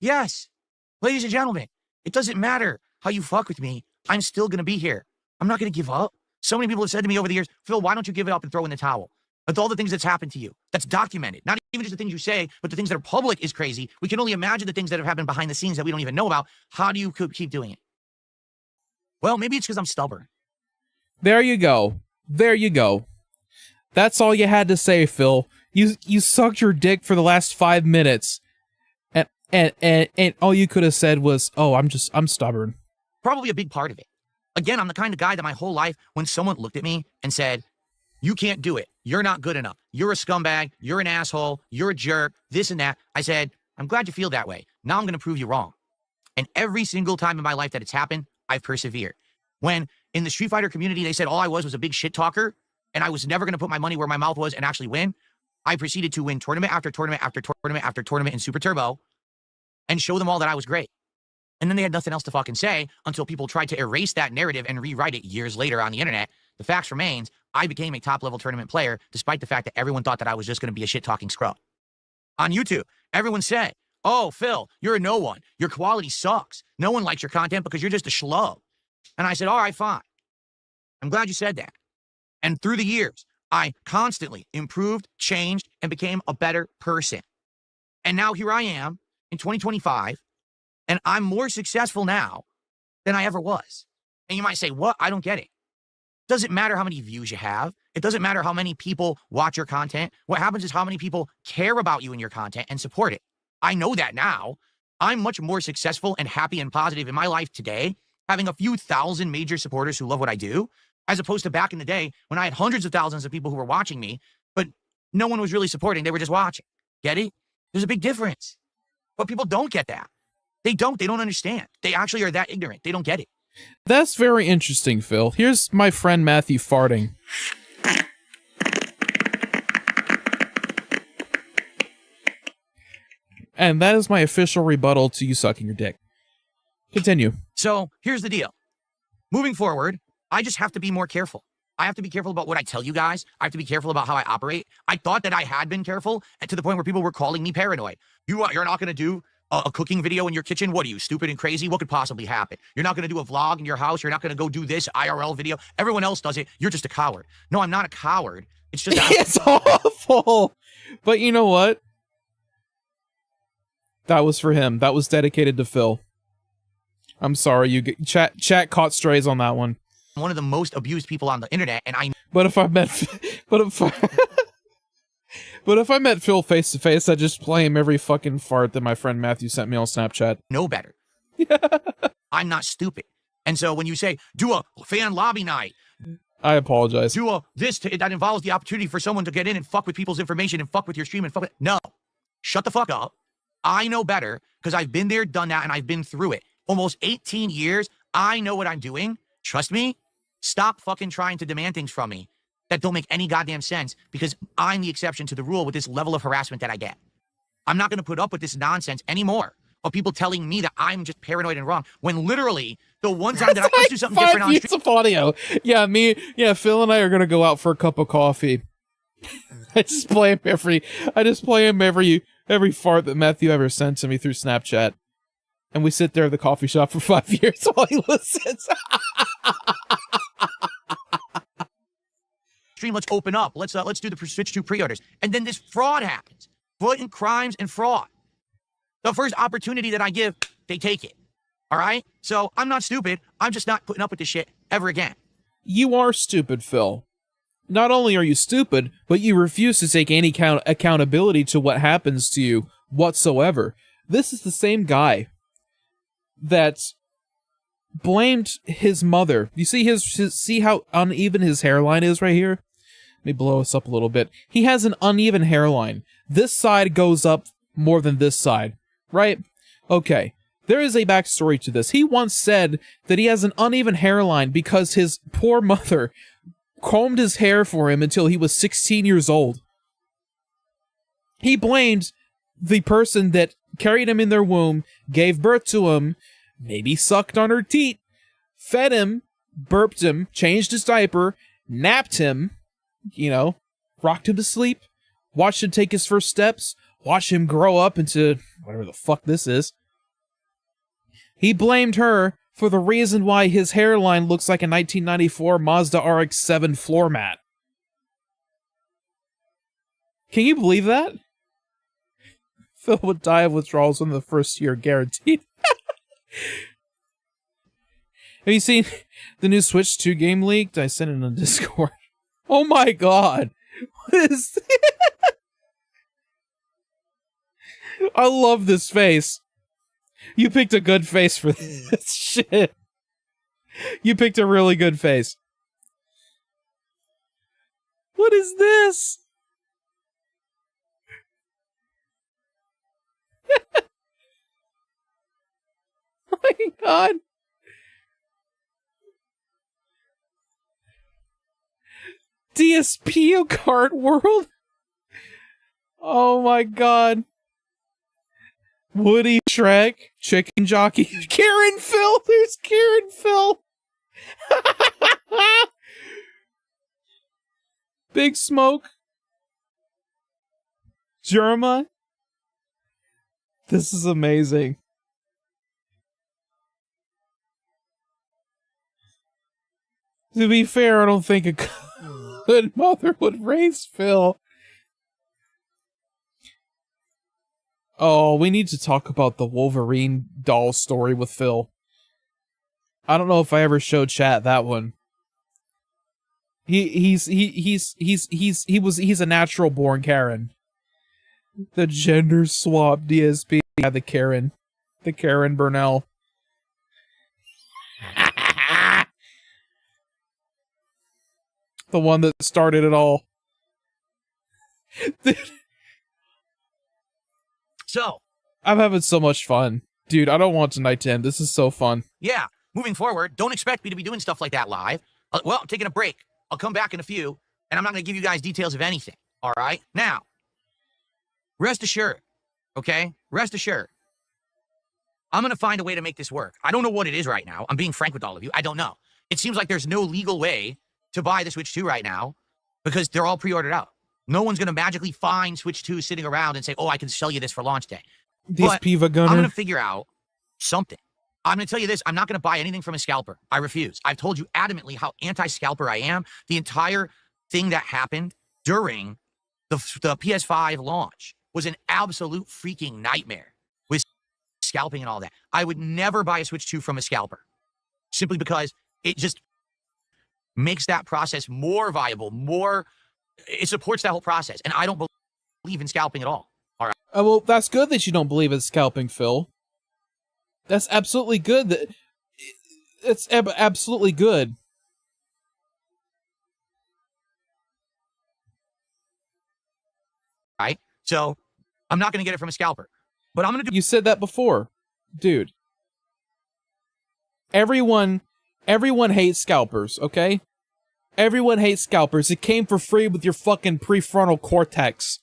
Yes, ladies and gentlemen, it doesn't matter how you fuck with me. I'm still going to be here. I'm not going to give up. So many people have said to me over the years, Phil, why don't you give it up and throw in the towel? With all the things that's happened to you, that's documented. Not even just the things you say, but the things that are public is crazy. We can only imagine the things that have happened behind the scenes that we don't even know about. How do you keep doing it? Well, maybe it's because I'm stubborn. There you go. There you go. That's all you had to say, Phil. You sucked your dick for the last 5 minutes. And all you could have said was, oh, I'm stubborn. Probably a big part of it. Again, I'm the kind of guy that my whole life, when someone looked at me and said, you can't do it. You're not good enough. You're a scumbag. You're an asshole. You're a jerk. This and that. I said, I'm glad you feel that way. Now I'm going to prove you wrong. And every single time in my life that it's happened, I've persevered. When in the Street Fighter community, they said all I was a big shit talker, and I was never going to put my money where my mouth was and actually win, I proceeded to win tournament after tournament after tournament after tournament in Super Turbo and show them all that I was great. And then they had nothing else to fucking say until people tried to erase that narrative and rewrite it years later on the internet. The fact remains, I became a top-level tournament player despite the fact that everyone thought that I was just going to be a shit-talking scrub. On YouTube, everyone said, oh, Phil, you're a no one. Your quality sucks. No one likes your content because you're just a schlub. And I said, all right, fine. I'm glad you said that. And through the years, I constantly improved, changed, and became a better person. And now here I am in 2025, and I'm more successful now than I ever was. And you might say, what? I don't get it. Doesn't matter how many views you have. It doesn't matter how many people watch your content. What happens is how many people care about you and your content and support it. I know that now. I'm much more successful and happy and positive in my life today, having a few thousand major supporters who love what I do, as opposed to back in the day when I had hundreds of thousands of people who were watching me, but no one was really supporting. They were just watching. Get it? There's a big difference. But people don't get that. They don't understand. They actually are that ignorant. They don't get it. That's very interesting, Phil. Here's my friend Matthew farting. And that is my official rebuttal to you sucking your dick. Continue. So here's the deal. Moving forward, I just have to be more careful. I have to be careful about what I tell you guys. I have to be careful about how I operate. I thought that I had been careful, and to the point where people were calling me paranoid. You're not going to do a cooking video in your kitchen? What are you, stupid and crazy? What could possibly happen? You're not going to do a vlog in your house? You're not going to go do this IRL video? Everyone else does it. You're just a coward. No, I'm not a coward. It's just... It's awful. But you know what? That was for him. That was dedicated to Phil. I'm sorry. Chat caught strays on that one. I'm one of the most abused people on the internet, and I... But if I met Phil face to face, I'd just play him every fucking fart that my friend Matthew sent me on Snapchat. Know better. I'm not stupid. And so when you say, do a fan lobby night, I apologize. Do that involves the opportunity for someone to get in and fuck with people's information and fuck with your stream and fuck with... No. Shut the fuck up. I know better because I've been there, done that, and I've been through it. Almost 18 years. I know what I'm doing. Trust me. Stop fucking trying to demand things from me that don't make any goddamn sense because I'm the exception to the rule with this level of harassment that I get. I'm not going to put up with this nonsense anymore of people telling me that I'm just paranoid and wrong when literally the one time that I could do something different on stream. Of audio. Yeah, Phil and I are going to go out for a cup of coffee. I just play him every fart that Matthew ever sent to me through Snapchat. And we sit there at the coffee shop for 5 years while he listens. Stream, let's open up. Let's do the Switch 2 pre-orders. And then this fraud happens. Blatant crimes and fraud. The first opportunity that I give, they take it. All right? So I'm not stupid. I'm just not putting up with this shit ever again. You are stupid, Phil. Not only are you stupid, but you refuse to take any accountability to what happens to you whatsoever. This is the same guy that blamed his mother. You see see how uneven his hairline is right here? Let me blow us up a little bit. He has an uneven hairline. This side goes up more than this side, right? Okay. There is a backstory to this. He once said that he has an uneven hairline because his poor mother combed his hair for him until he was 16 years old. He blamed the person that carried him in their womb, gave birth to him, maybe sucked on her teat, fed him, burped him, changed his diaper, napped him, rocked him to sleep, watched him take his first steps, watched him grow up into whatever the fuck this is. He blamed her for the reason why his hairline looks like a 1994 Mazda RX-7 floor mat. Can you believe that? Phil would die of withdrawals in the first year, guaranteed. Have you seen the new Switch 2 game leaked? I sent it on Discord. Oh my god! What is I love this face. You picked a good face for this shit. You picked a really good face. What is this? Oh my god. DSP Kart World? Oh my god. Woody, Shrek, Chicken Jockey, Karen Phil. There's Karen Phil. Big Smoke. Jerma. This is amazing. To be fair, I don't think a good mother would raise Phil. Oh, we need to talk about the Wolverine doll story with Phil. I don't know if I ever showed chat that one. He's a natural born Karen. The gender swap DSP. Yeah, the Karen Burnell. The one that started it all. So, I'm having so much fun. Dude, I don't want tonight to end. This is so fun. Yeah, moving forward, don't expect me to be doing stuff like that live. Well, I'm taking a break. I'll come back in a few, and I'm not going to give you guys details of anything. All right? Now, rest assured, okay? Rest assured. I'm going to find a way to make this work. I don't know what it is right now. I'm being frank with all of you. I don't know. It seems like there's no legal way to buy the Switch 2 right now because they're all pre-ordered out. No one's going to magically find Switch 2 sitting around and say, oh, I can sell you this for launch day. This Piva Gunner. I'm going to figure out something. I'm going to tell you this. I'm not going to buy anything from a scalper. I refuse. I've told you adamantly how anti-scalper I am. The entire thing that happened during the PS5 launch was an absolute freaking nightmare with scalping and all that. I would never buy a Switch 2 from a scalper simply because it just makes that process more viable, it supports that whole process. And I don't believe in scalping at all. All right. Well, that's good that you don't believe in scalping, Phil. That's absolutely good. It's absolutely good. Right? So, I'm not going to get it from a scalper. But I'm going to do... You said that before. Dude. Everyone hates scalpers, okay? Everyone hates scalpers. It came for free with your fucking prefrontal cortex.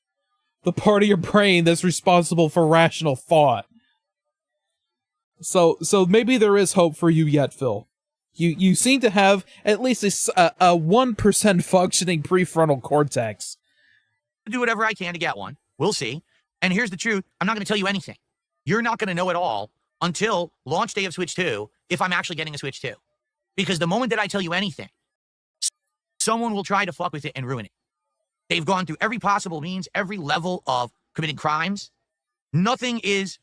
The part of your brain that's responsible for rational thought. So maybe there is hope for you yet, Phil. You seem to have at least a 1% functioning prefrontal cortex. Do whatever I can to get one. We'll see. And here's the truth. I'm not going to tell you anything. You're not going to know it all until launch day of Switch 2 if I'm actually getting a Switch 2. Because the moment that I tell you anything, someone will try to fuck with it and ruin it. They've gone through every possible means, every level of committing crimes. Nothing is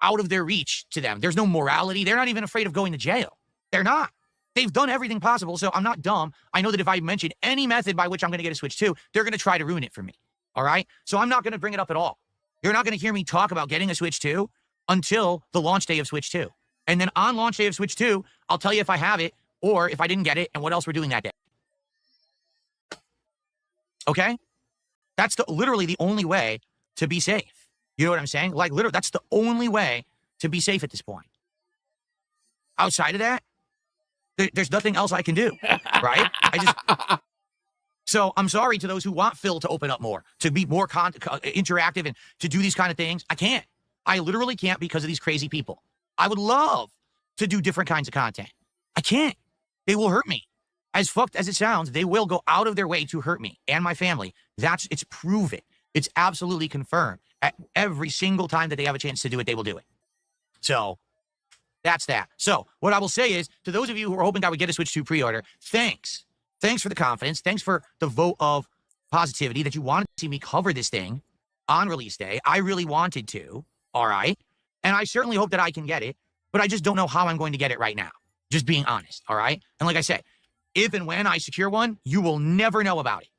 out of their reach to them. There's no morality. They're not even afraid of going to jail. They're not. They've done everything possible, so I'm not dumb. I know that if I mention any method by which I'm going to get a Switch 2, they're going to try to ruin it for me. All right? So I'm not going to bring it up at all. You're not going to hear me talk about getting a Switch 2 until the launch day of Switch 2. And then on launch day of Switch 2, I'll tell you if I have it or if I didn't get it and what else we're doing that day. Okay? That's literally the only way to be safe. You know what I'm saying? Like, literally, that's the only way to be safe at this point. Outside of that, there's nothing else I can do, right? So I'm sorry to those who want Phil to open up more, to be more interactive and to do these kind of things. I can't. I literally can't because of these crazy people. I would love to do different kinds of content. I can't. They will hurt me. As fucked as it sounds, they will go out of their way to hurt me and my family. It's proven. It's absolutely confirmed. At every single time that they have a chance to do it, they will do it. So that's that. So what I will say is, to those of you who are hoping I would get a Switch 2 pre-order, thanks. Thanks for the confidence. Thanks for the vote of positivity that you wanted to see me cover this thing on release day. I really wanted to, all right? And I certainly hope that I can get it, but I just don't know how I'm going to get it right now. Just being honest, all right? And like I said, if and when I secure one, you will never know about it.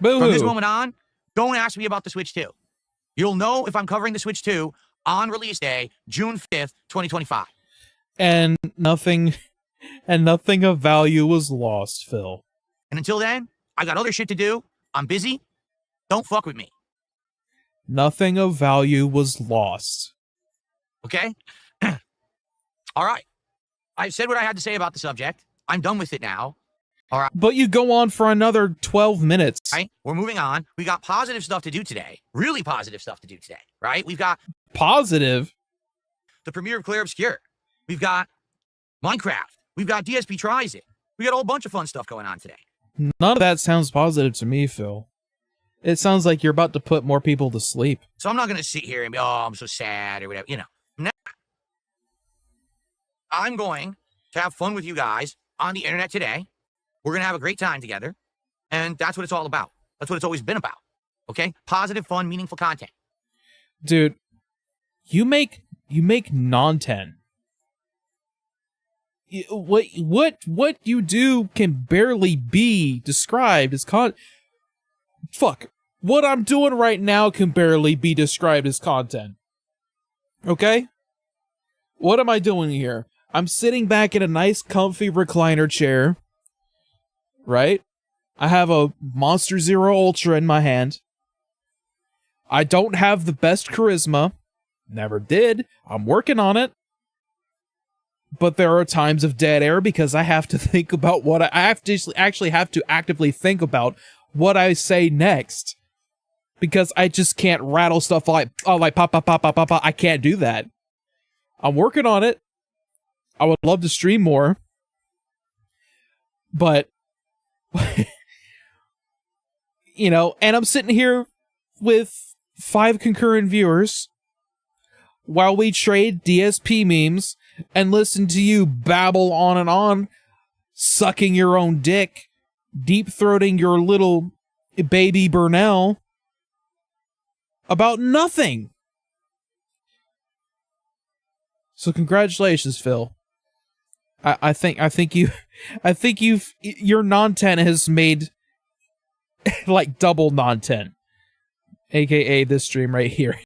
Boo-hoo. From this moment on, don't ask me about the Switch 2. You'll know if I'm covering the Switch 2 on release day, June 5th, 2025. And nothing of value was lost, Phil. And until then, I got other shit to do. I'm busy. Don't fuck with me. Nothing of value was lost. Okay? All right. I've said what I had to say about the subject. I'm done with it now. All right. But you go on for another 12 minutes. Right? We're moving on. We got positive stuff to do today. Really positive stuff to do today, right? We've got Positive? the premiere of Clair Obscur. We've got Minecraft. We've got DSP Tries It. We got a whole bunch of fun stuff going on today. None of that sounds positive to me, Phil. It sounds like you're about to put more people to sleep. So I'm not going to sit here and be, oh, I'm so sad or whatever. You know, no. I'm going to have fun with you guys on the internet today. We're going to have a great time together. And that's what it's all about. That's what it's always been about. Okay? Positive, fun, meaningful content. Dude, you make non-10. What you do can barely be described as fuck. What I'm doing right now can barely be described as content. Okay? What am I doing here? I'm sitting back in a nice comfy recliner chair. Right? I have a Monster Zero Ultra in my hand. I don't have the best charisma. Never did. I'm working on it. But there are times of dead air because I have to think about what I have to actually have to actively think about what I say next. Because I just can't rattle stuff like pop, pop, pop, pop, pop, pop. I can't do that. I'm working on it. I would love to stream more. But, you know, and I'm sitting here with 5 concurrent viewers while we trade DSP memes and listen to you babble on and on, sucking your own dick, deep-throating your little baby Burnell about nothing. So congratulations, Phil. I think your non-10 has made like double non-10, aka this stream right here.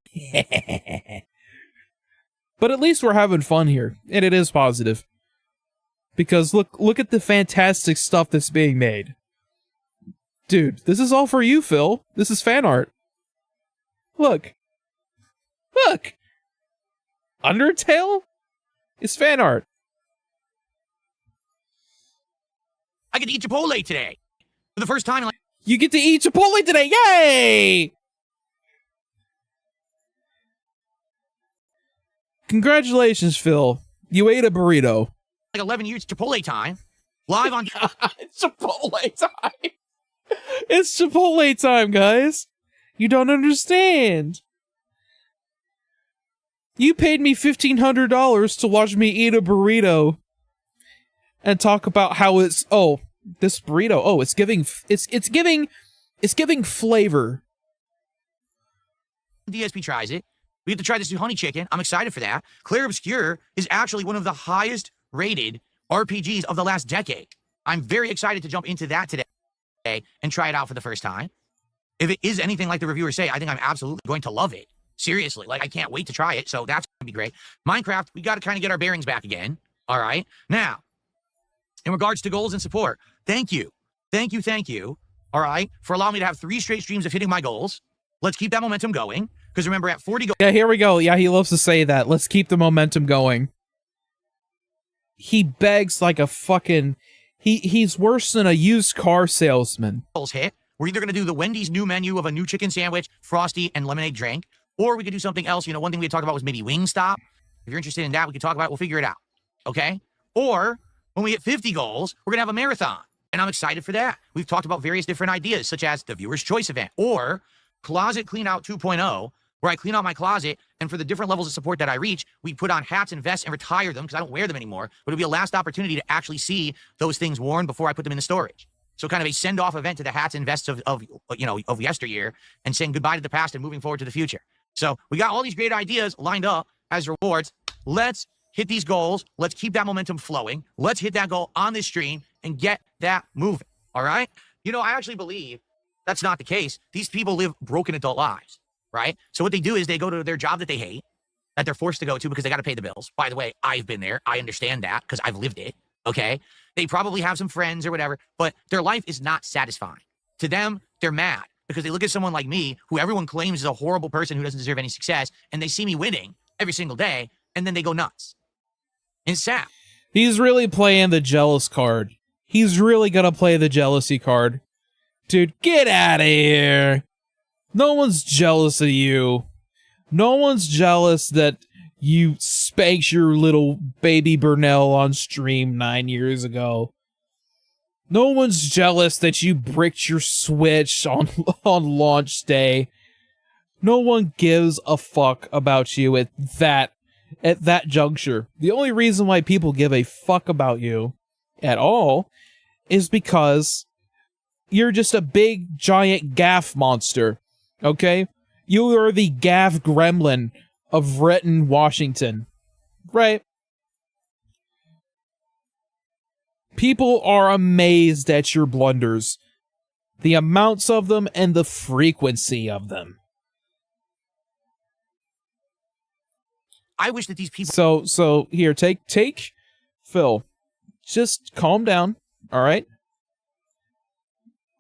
But at least we're having fun here, and it is positive. Because look at the fantastic stuff that's being made. Dude, this is all for you, Phil. This is fan art. Look. Look! Undertale is fan art. I get to eat Chipotle today. For the first time in like... You get to eat Chipotle today! Yay! Congratulations, Phil. You ate a burrito. Like 11 years, Chipotle time. Live on... It's Chipotle time. It's Chipotle time, guys. You don't understand. You paid me $1,500 to watch me eat a burrito and talk about how it's this burrito. It's giving flavor. DSP Tries It. We have to try this new honey chicken. I'm excited for that. Clair Obscur is actually one of the highest rated RPGs of the last decade. I'm very excited to jump into that today and try it out for the first time. If it is anything like the reviewers say, I think I'm absolutely going to love it. Seriously, like I can't wait to try it. So that's going to be great. Minecraft, we got to kind of get our bearings back again. All right. Now, in regards to goals and support, thank you. Thank you. All right. For allowing me to have 3 straight streams of hitting my goals. Let's keep that momentum going. Because remember, at 40 goals. Yeah, here we go. Yeah, he loves to say that. Let's keep the momentum going. He begs like a fucking... He's worse than a used car salesman. Hit. We're either going to do the Wendy's new menu of a new chicken sandwich, Frosty, and lemonade drink, or we could do something else. You know, one thing we had talked about was maybe Wingstop. If you're interested in that, we could talk about it. We'll figure it out. Okay? Or when we hit 50 goals, we're going to have a marathon. And I'm excited for that. We've talked about various different ideas, such as the Viewer's Choice event or Closet Clean Out 2.0, where I clean out my closet, and for the different levels of support that I reach, we put on hats and vests and retire them because I don't wear them anymore. But it'll be a last opportunity to actually see those things worn before I put them in the storage. So kind of a send-off event to the hats and vests of yesteryear, and saying goodbye to the past and moving forward to the future. So we got all these great ideas lined up as rewards. Let's hit these goals. Let's keep that momentum flowing. Let's hit that goal on this stream and get that moving. All right? You know, I actually believe that's not the case. These people live broken adult lives, right? So what they do is they go to their job that they hate, that they're forced to go to because they got to pay the bills. By the way, I've been there. I understand that because I've lived it. Okay? They probably have some friends or whatever, but their life is not satisfying. To them, they're mad because they look at someone like me, who everyone claims is a horrible person who doesn't deserve any success, and they see me winning every single day, and then they go nuts. It's sad. He's really playing the jealous card. He's really gonna play the jealousy card. Dude, get out of here. No one's jealous of you. No one's jealous that you spanked your little baby Burnell on stream 9 years ago. No one's jealous that you bricked your Switch on launch day. No one gives a fuck about you at that juncture. The only reason why people give a fuck about you at all is because you're just a big, giant gaff monster, okay? You are the gaff gremlin of Renton, Washington, right? People are amazed at your blunders, the amounts of them and the frequency of them. I wish that these people... So here, take Phil. Just calm down, all right?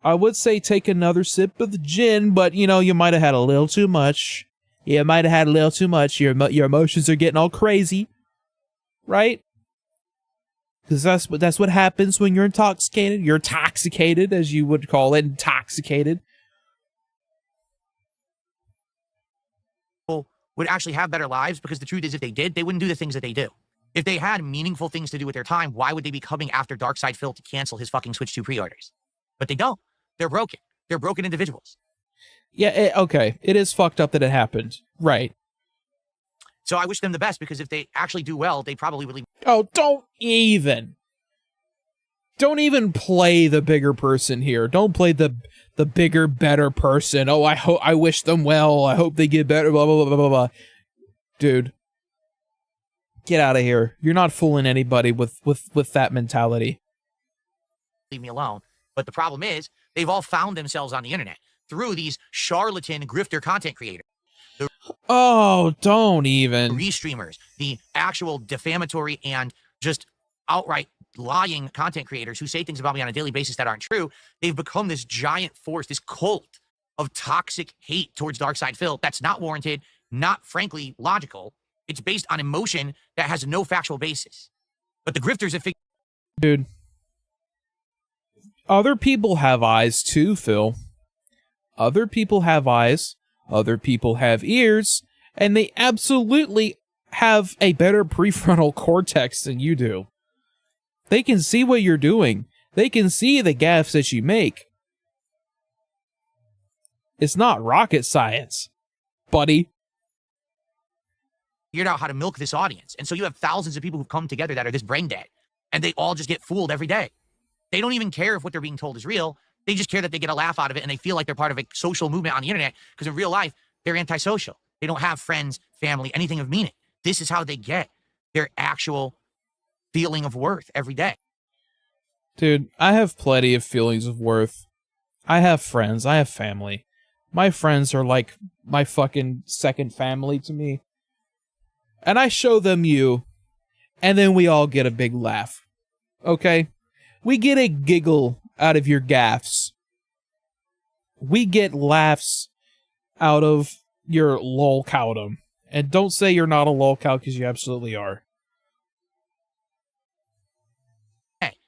I would say take another sip of the gin, but, you know, you might have had a little too much. You might have had a little too much. Your emotions are getting all crazy, right? Because that's what happens when you're intoxicated. You're intoxicated, as you would call it, intoxicated. Would actually have better lives, because the truth is, if they did, they wouldn't do the things that they do. If they had meaningful things to do with their time, why would they be coming after Darkside Phil to cancel his fucking Switch 2 pre-orders? But they don't. They're broken. They're broken individuals. Yeah, okay. It is fucked up that it happened. Right. So I wish them the best, because if they actually do well, they probably would leave. Oh, don't even play the bigger person here. Don't play the bigger, better person. Oh, I wish them well. I hope they get better. Blah blah blah blah blah. Dude, get out of here. You're not fooling anybody with that mentality. Leave me alone. But the problem is, they've all found themselves on the internet through these charlatan grifter content creators. Oh, don't even. Restreamers, the actual defamatory and just outright lying content creators who say things about me on a daily basis that aren't true. They've become this giant force, this cult of toxic hate towards Darkside Phil that's not warranted, not frankly logical. It's based on emotion that has no factual basis. But the grifters have figured... Dude. Other people have eyes too, Phil. Other people have eyes. Other people have ears. And they absolutely have a better prefrontal cortex than you do. They can see what you're doing. They can see the gaffes that you make. It's not rocket science, buddy. Figured out how to milk this audience. And so you have thousands of people who've come together that are this brain dead. And they all just get fooled every day. They don't even care if what they're being told is real. They just care that they get a laugh out of it, and they feel like they're part of a social movement on the internet, because in real life, they're antisocial. They don't have friends, family, anything of meaning. This is how they get their actual feeling of worth every day. Dude, I have plenty of feelings of worth. I have friends. I have family. My friends are like my fucking second family to me. And I show them you, and then we all get a big laugh. Okay? We get a giggle out of your gaffes. We get laughs out of your lolcowdom. And don't say you're not a lolcow, because you absolutely are.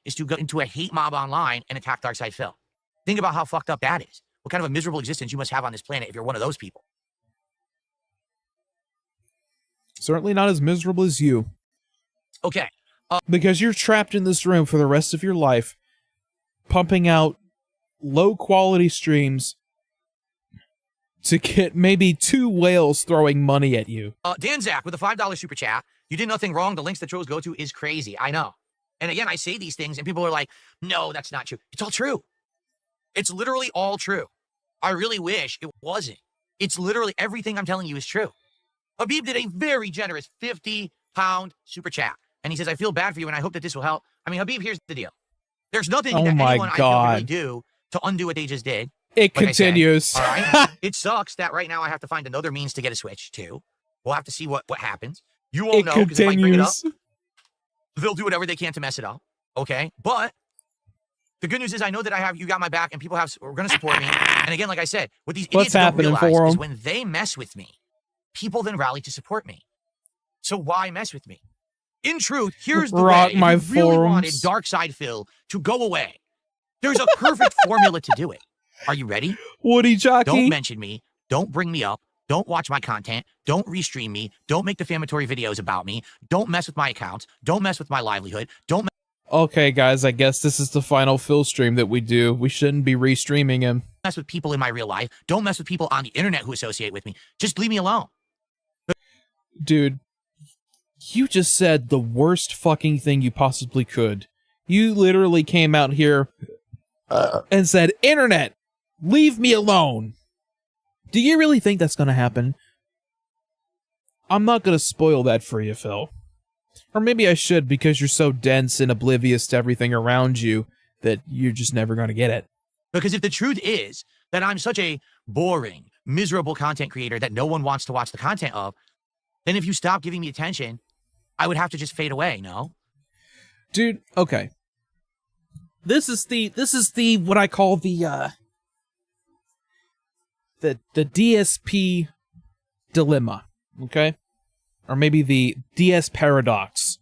Is to go into a hate mob online and attack Darkside Phil. Think about how fucked up that is. What kind of a miserable existence you must have on this planet if you're one of those people. Certainly not as miserable as you. Okay. Because you're trapped in this room for the rest of your life, pumping out low-quality streams to get maybe 2 whales throwing money at you. Dan Zach with a $5 super chat. You did nothing wrong. The links that trolls go to is crazy. I know. And again, I say these things and people are like, no, that's not true. It's all true. It's literally all true. I really wish it wasn't. It's literally everything I'm telling you is true. Habib did a very generous 50-pound super chat. And he says, I feel bad for you and I hope that this will help. I mean, Habib, here's the deal. There's nothing that anyone I feel can really do to undo what they just did. It continues. All right. It sucks that right now I have to find another means to get a Switch too. We'll have to see what happens. You won't know because if I bring it up, they'll do whatever they can to mess it up. Okay. But the good news is I know that you got my back and people are going to support me. And again, like I said, what these idiots don't realize is when they mess with me, people then rally to support me. So why mess with me? In truth, here's the way. If you really wanted Darkside Phil to go away, there's a perfect formula to do it. Are you ready? Woody Jockey. Don't mention me. Don't bring me up. Don't watch my content. Don't restream me. Don't make defamatory videos about me. Don't mess with my accounts. Don't mess with my livelihood. Don't. Okay, guys, I guess this is the final Phil stream that we do. We shouldn't be restreaming him. Mess with people in my real life. Don't mess with people on the internet who associate with me. Just leave me alone. Dude, you just said the worst fucking thing you possibly could. You literally came out here and said, Internet, leave me alone. Do you really think that's going to happen? I'm not going to spoil that for you, Phil. Or maybe I should, because you're so dense and oblivious to everything around you that you're just never going to get it. Because if the truth is that I'm such a boring, miserable content creator that no one wants to watch the content of, then if you stop giving me attention, I would have to just fade away, no? Dude, okay. This is the what I call the DSP dilemma, okay? Or maybe the DS paradox.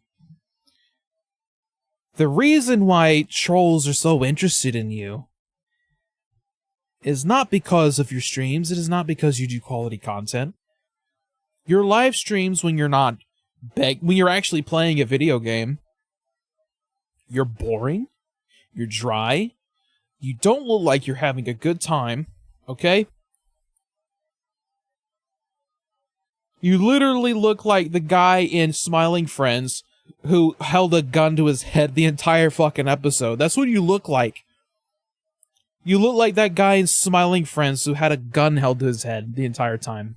The reason why trolls are so interested in you is not because of your streams, it is not because you do quality content. Your live streams when you're actually playing a video game, you're boring, you're dry, you don't look like you're having a good time, okay? You literally look like the guy in Smiling Friends who held a gun to his head the entire fucking episode. That's what you look like. You look like that guy in Smiling Friends who had a gun held to his head the entire time.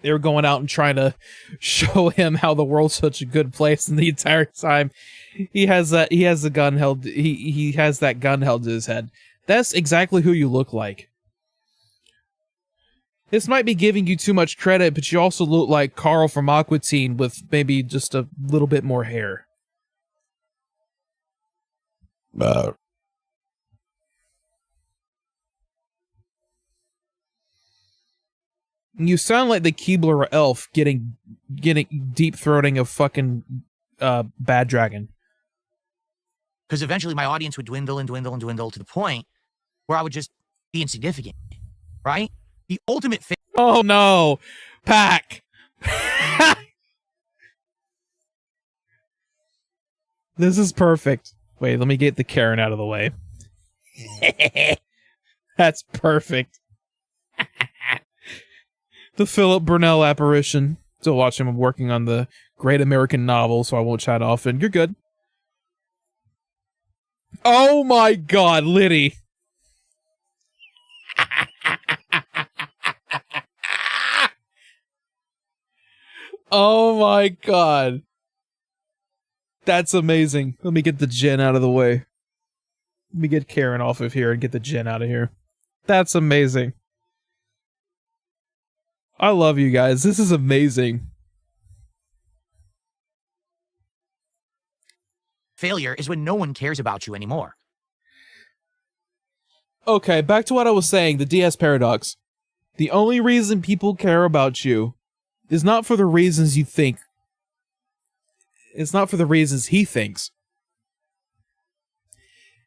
They were going out and trying to show him how the world's such a good place, and the entire time he has that gun held to his head. That's exactly who you look like. This might be giving you too much credit, but you also look like Carl from Aqua Teen with maybe just a little bit more hair. You sound like the Keebler elf getting deep throating a fucking bad dragon. Because eventually my audience would dwindle and dwindle and dwindle to the point where I would just be insignificant, right? The ultimate thing. Oh no, Pack. This is perfect. Wait, let me get the Karen out of the way. That's perfect. The Philip Burnell apparition. Still watching him working on the Great American Novel, so I won't chat often. You're good. Oh my god, Liddy. Oh my god. That's amazing. Let me get the Jen out of the way. Let me get Karen off of here and get the Jen out of here. That's amazing. I love you guys. This is amazing. Failure is when no one cares about you anymore. Okay, back to what I was saying, the DS paradox. The only reason people care about you is not for the reasons you think. It's not for the reasons he thinks.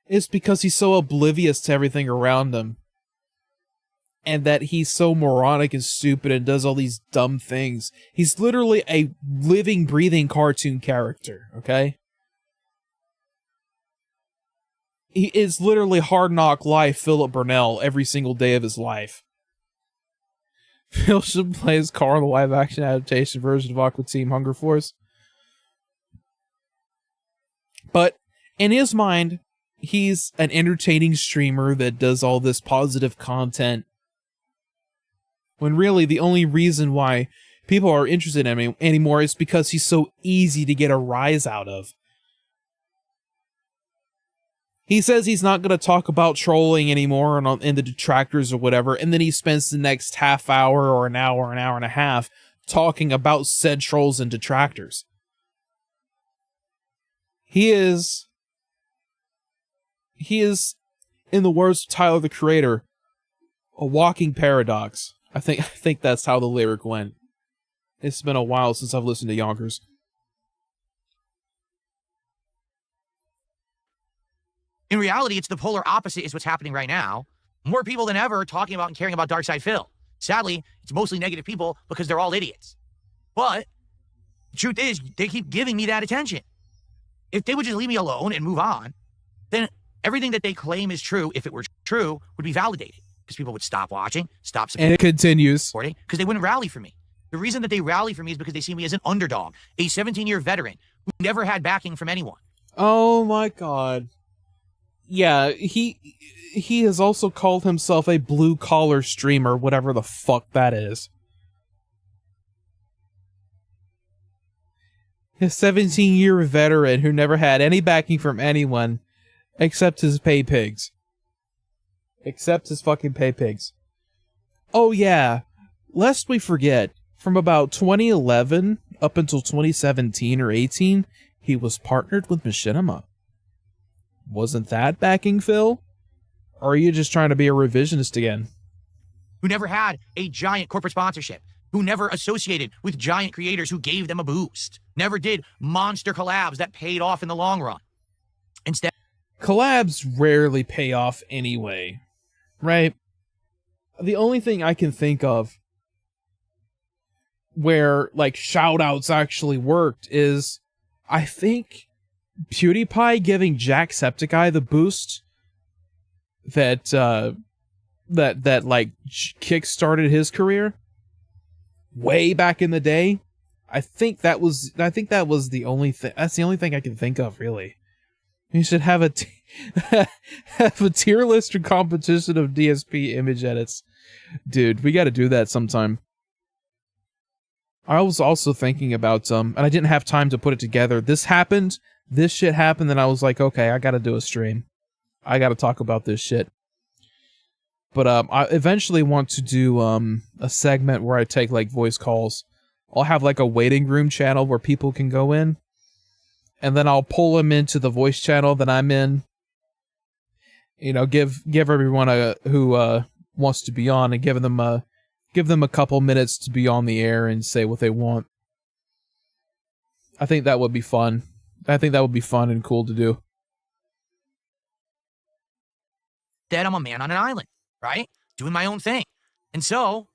It's because he's so oblivious to everything around him. And that he's so moronic and stupid and does all these dumb things. He's literally a living, breathing cartoon character, okay? He is literally Hard Knock Life Philip Burnell every single day of his life. Phil should play his Carl in the live-action adaptation version of Aqua Team Hunger Force. But in his mind, he's an entertaining streamer that does all this positive content. When really the only reason why people are interested in him anymore is because he's so easy to get a rise out of. He says he's not going to talk about trolling anymore and the detractors or whatever, and then he spends the next half hour or an hour and a half talking about said trolls and detractors. He is, in the words of Tyler the Creator, a walking paradox. I think that's how the lyric went. It's been a while since I've listened to Yonkers. In reality, it's the polar opposite is what's happening right now. More people than ever are talking about and caring about Darkside Phil. Sadly, it's mostly negative people because they're all idiots. But the truth is, they keep giving me that attention. If they would just leave me alone and move on, then everything that they claim is true, if it were true, would be validated. Because people would stop watching, stop supporting. And it continues. Because they wouldn't rally for me. The reason that they rally for me is because they see me as an underdog, a 17-year veteran who never had backing from anyone. Oh my god. Yeah, he has also called himself a blue-collar streamer, whatever the fuck that is. A 17-year veteran who never had any backing from anyone except his pay pigs. Except his fucking pay pigs. Oh yeah, lest we forget, from about 2011 up until 2017 or 18, he was partnered with Machinima. Wasn't that backing Phil? Or are you just trying to be a revisionist again? Who never had a giant corporate sponsorship. Who never associated with giant creators who gave them a boost. Never did monster collabs that paid off in the long run. Instead, collabs rarely pay off anyway. Right? The only thing I can think of where, like, shoutouts actually worked is, I think, PewDiePie giving Jacksepticeye the boost that, like, kick-started his career way back in the day. I think that was the only thing, that's the only thing I can think of, really. You should have have a tier list or competition of DSP image edits. Dude, we gotta do that sometime. I was also thinking about, and I didn't have time to put it together. This shit happened, and I was like, okay, I gotta do a stream. I gotta talk about this shit. But, I eventually want to do, a segment where I take, like, voice calls. I'll have, like, a waiting room channel where people can go in. And then I'll pull them into the voice channel that I'm in. You know, give everyone who wants to be on, and give them a couple minutes to be on the air and say what they want. I think that would be fun. I think that would be fun and cool to do. That I'm a man on an island, right? Doing my own thing. And so,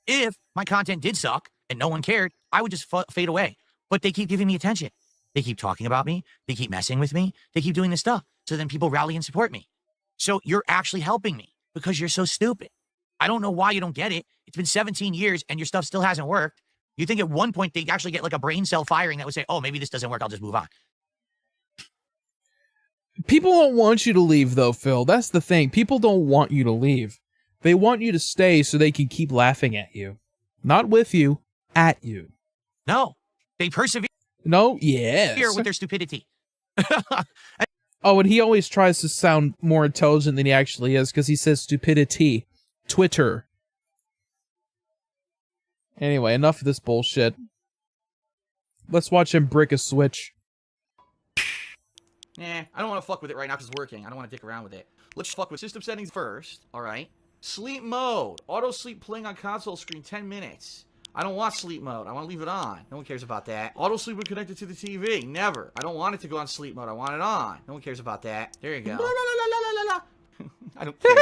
if my content did suck and no one cared, I would just fade away. But they keep giving me attention. They keep talking about me. They keep messing with me. They keep doing this stuff. So then people rally and support me. So you're actually helping me because you're so stupid. I don't know why you don't get it. It's been 17 years and your stuff still hasn't worked. You think at one point they actually get like a brain cell firing that would say, oh, maybe this doesn't work. I'll just move on. People don't want you to leave, though, Phil. That's the thing. People don't want you to leave. They want you to stay so they can keep laughing at you. Not with you, at you. No, they persevere. No, yes. With their stupidity. Oh, and he always tries to sound more intelligent than he actually is because he says stupidity. Twitter. Anyway, enough of this bullshit. Let's watch him brick a switch. I don't want to fuck with it right now because it's working. I don't want to dick around with it. Let's fuck with system settings first, alright? Sleep mode. Auto sleep playing on console screen 10 minutes. I don't want sleep mode. I want to leave it on. No one cares about that. Auto sleep when connected to the TV. Never. I don't want it to go on sleep mode. I want it on. No one cares about that. There you go. I don't care.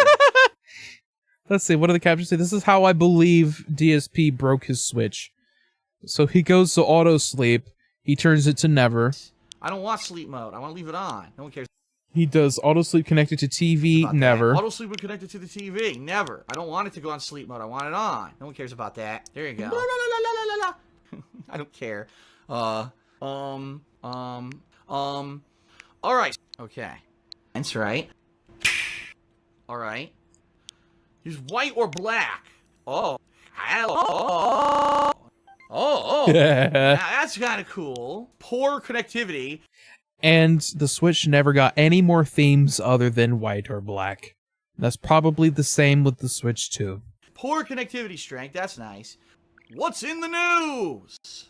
Let's see, what do the captions say? This is how I believe DSP broke his Switch. So he goes to auto sleep, he turns it to never. I don't want sleep mode. I want to leave it on. No one cares. He does auto sleep connected to TV, about never. That. Auto sleep when connected to the TV. Never. I don't want it to go on sleep mode. I want it on. No one cares about that. There you go. I don't care. All right. Okay. That's right. All right. He's white or black. Oh. Now that's kind of cool. Poor connectivity. And the Switch never got any more themes other than white or black. That's probably the same with the Switch too. Poor connectivity strength. That's nice. What's in the news?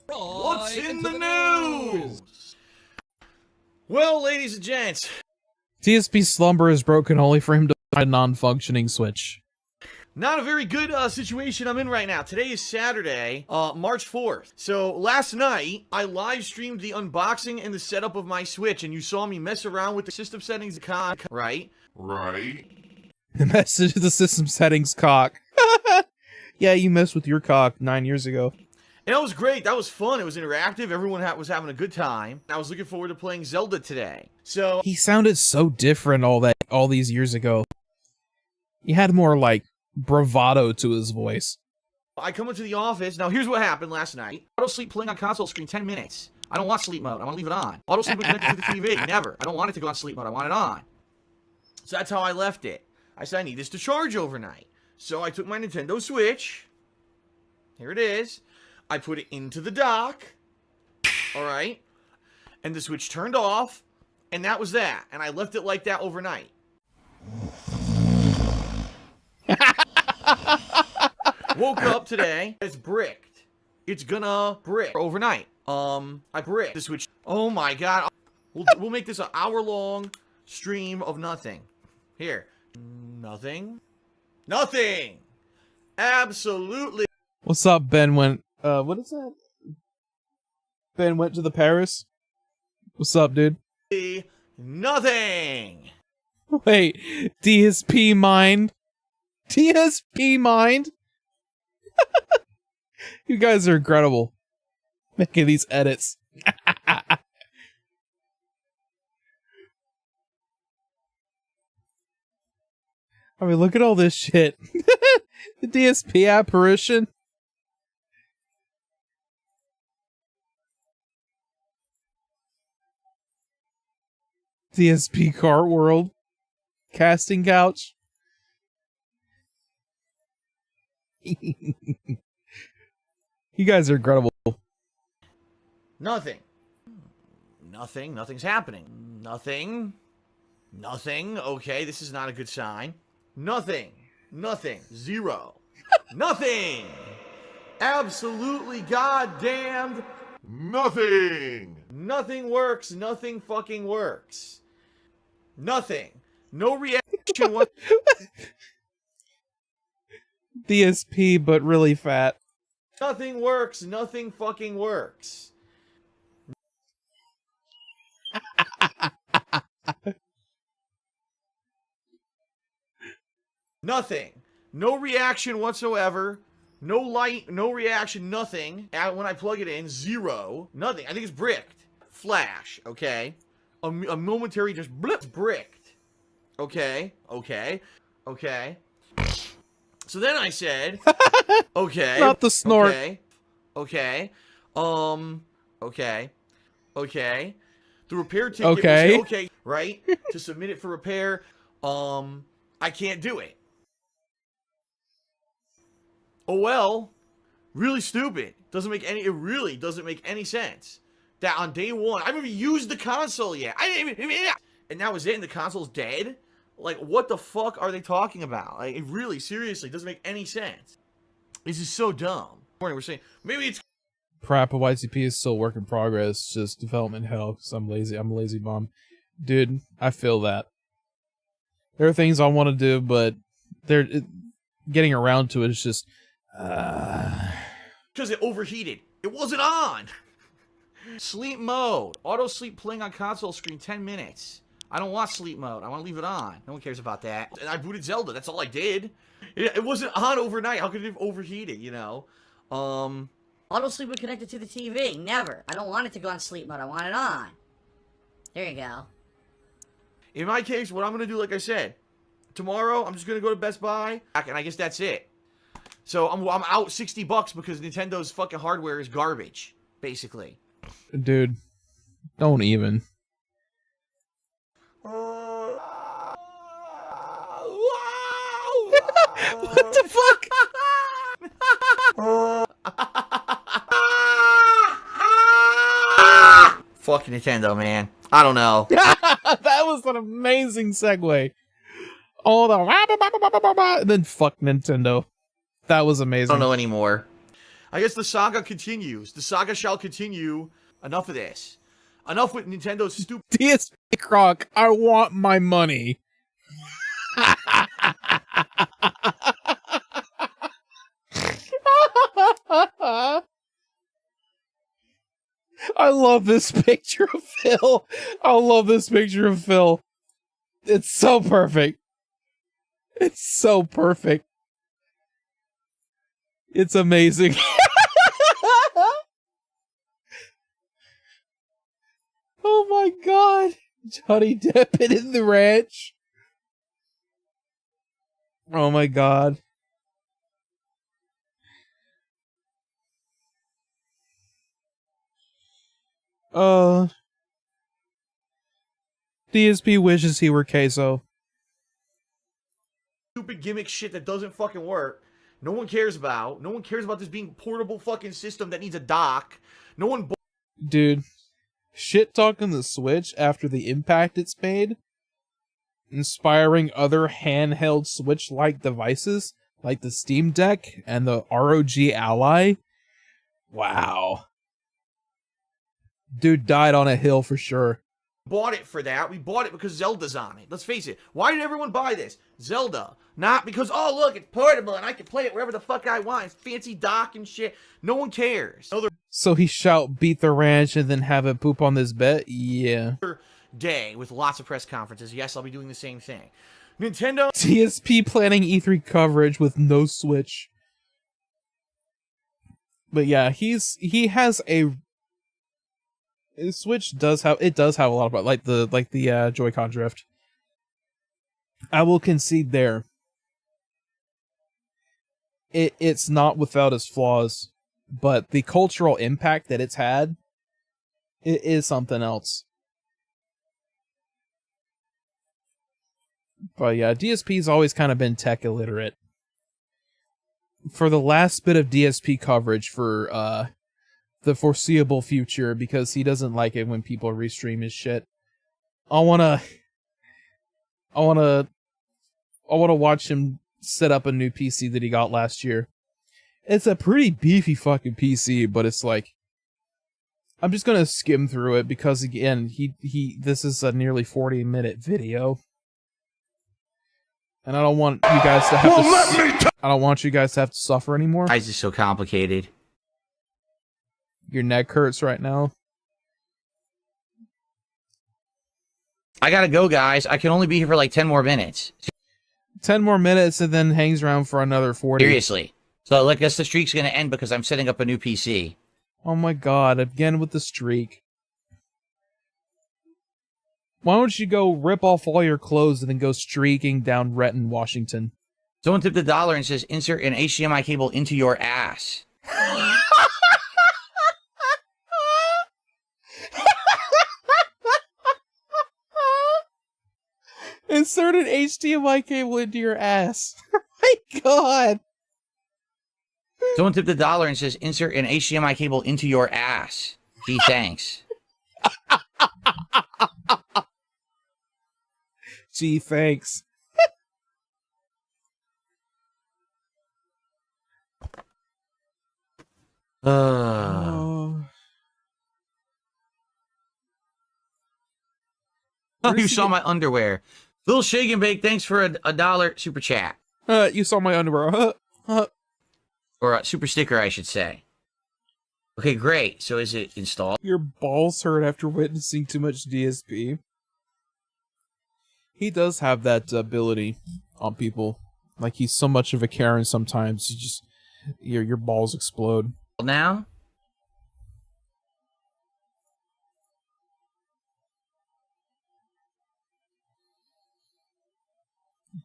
What's in the news? Well, ladies and gents, DSP's slumber is broken only for him to find a non-functioning Switch. not a very good situation I'm in right now. Today is Saturday, March 4th. So last night, I live streamed the unboxing and the setup of my Switch, and you saw me mess around with the system settings, right? Right. The message of the system settings cock. Yeah, you messed with your cock 9 years ago. And that was great. That was fun. It was interactive. Everyone was having a good time. I was looking forward to playing Zelda today. So He sounded so different all these years ago. He had more like bravado to his voice. I come into the office. Now, here's what happened last night. Auto sleep playing on console screen 10 minutes. I don't want sleep mode. I want to leave it on. Auto sleep connected to the TV. Never. I don't want it to go on sleep mode. I want it on. So that's how I left it. I said I need this to charge overnight. So I took my Nintendo Switch. Here it is. I put it into the dock. All right. And the Switch turned off. And that was that. And I left it like that overnight. Woke up today. It's bricked. It's gonna brick overnight. I bricked the Switch. Oh my god. We'll make this an hour-long stream of nothing. Here. Nothing. Nothing. Absolutely. What's up, Ben went, what is that? Ben went to the Paris? What's up, dude? Nothing. Wait, DSP mind? DSP mind? You guys are incredible. Making these edits. I mean, look at all this shit. The DSP apparition. DSP cart world. Casting couch. You guys are incredible. Nothing. Nothing. Nothing's happening. Nothing. Nothing. Okay, this is not a good sign. Nothing. Nothing. Zero. Nothing. Absolutely goddamned. Nothing. Nothing works. Nothing fucking works. Nothing. No reaction. What? DSP, but really fat. Nothing works. Nothing fucking works. Nothing. No reaction whatsoever. No light, no reaction, nothing. When I plug it in, zero. Nothing. I think it's bricked. Flash, okay? A momentary just blip, bricked. Okay, okay, okay. So then I said, okay. Not the snort. Okay, okay. Okay. Okay. The repair ticket Okay. was okay, right? To submit it for repair. I can't do it. Oh well, really stupid. It really doesn't make any sense. That on day one, I haven't even used the console yet. I didn't even, and that was it, and the console's dead? Like, what the fuck are they talking about? Like, it really, seriously, doesn't make any sense. This is so dumb. We're saying, maybe it's... Crap, a YCP is still work in progress, just development hell, because I'm lazy. I'm a lazy bum. Dude, I feel that. There are things I want to do, but they're getting around to it. It's just Because it overheated. It wasn't on. Sleep mode. Auto sleep playing on console screen 10 minutes. I don't want sleep mode. I want to leave it on. No one cares about that. And I booted Zelda. That's all I did. It wasn't on overnight. How could it have overheated, you know? Auto sleep would connect it to the TV. Never. I don't want it to go on sleep mode. I want it on. There you go. In my case, what I'm going to do, like I said, tomorrow I'm just going to go to Best Buy, and I guess that's it. So I'm out $60 because Nintendo's fucking hardware is garbage, basically. dude, don't even. What the fuck? Fuck Nintendo, man. I don't know. That was an amazing segue. All the and then fuck Nintendo. That was I amazing. don't know anymore. I guess the saga continues. The saga shall continue. Enough of this. Enough with Nintendo's stupid. DSP Croc, I want my money. I love this picture of Phil. I love this picture of Phil. It's so perfect. It's so perfect. It's amazing. Oh my god. Johnny Depp in the ranch. Oh my god. DSP wishes he were Queso. Stupid gimmick shit that doesn't fucking work. No one cares about. No one cares about this being a portable fucking system that needs a dock. No one. Dude, shit talking the Switch after the impact it's made, inspiring other handheld Switch-like devices like the Steam Deck and the ROG Ally. Wow. Dude died on a hill for sure. Bought it for that. We bought it because Zelda's on it. Let's face it. Why did everyone buy this? Zelda. Not because, oh, look, it's portable and I can play it wherever the fuck I want. It's fancy dock and shit. No one cares. Another So he shout beat the ranch and then have it poop on this bed? Yeah. day with lots of press conferences. Yes, I'll be doing the same thing. Nintendo. TSP planning E3 coverage with no Switch. But yeah, he has a his Switch does have a lot of like the Joy-Con drift. I will concede there. It's not without its flaws, but the cultural impact that it's had, it is something else. But yeah, DSP's always kind of been tech illiterate. For the last bit of DSP coverage for the foreseeable future, because he doesn't like it when people restream his shit, I wanna watch him set up a new PC that he got last year. It's a pretty beefy fucking PC, but it's like, I'm just gonna skim through it because again, this is a nearly 40-minute video. And I don't want you guys to have I don't want you guys to have to suffer anymore. Why is this so complicated? Your neck hurts right now. I gotta go, guys. I can only be here for like 10 more minutes. 10 more minutes and then hangs around for another 40. Seriously. So I guess the streak's gonna end because I'm setting up a new PC. Oh my god, again with the streak. Why don't you go rip off all your clothes and then go streaking down Renton, Washington? Someone tipped $1 and says, insert an HDMI cable into your ass. Insert an HDMI cable into your ass. Oh my god. Someone tipped $1 and says, insert an HDMI cable into your ass. Gee, thanks. Gee, thanks. You saw my underwear. Little Shake and Bake, thanks for a $1 super chat. You saw my underwear. Or a super sticker, I should say. Okay, great. So is it installed? Your balls hurt after witnessing too much DSP. He does have that ability on people. Like, he's so much of a Karen sometimes, you just... Your balls explode. Now?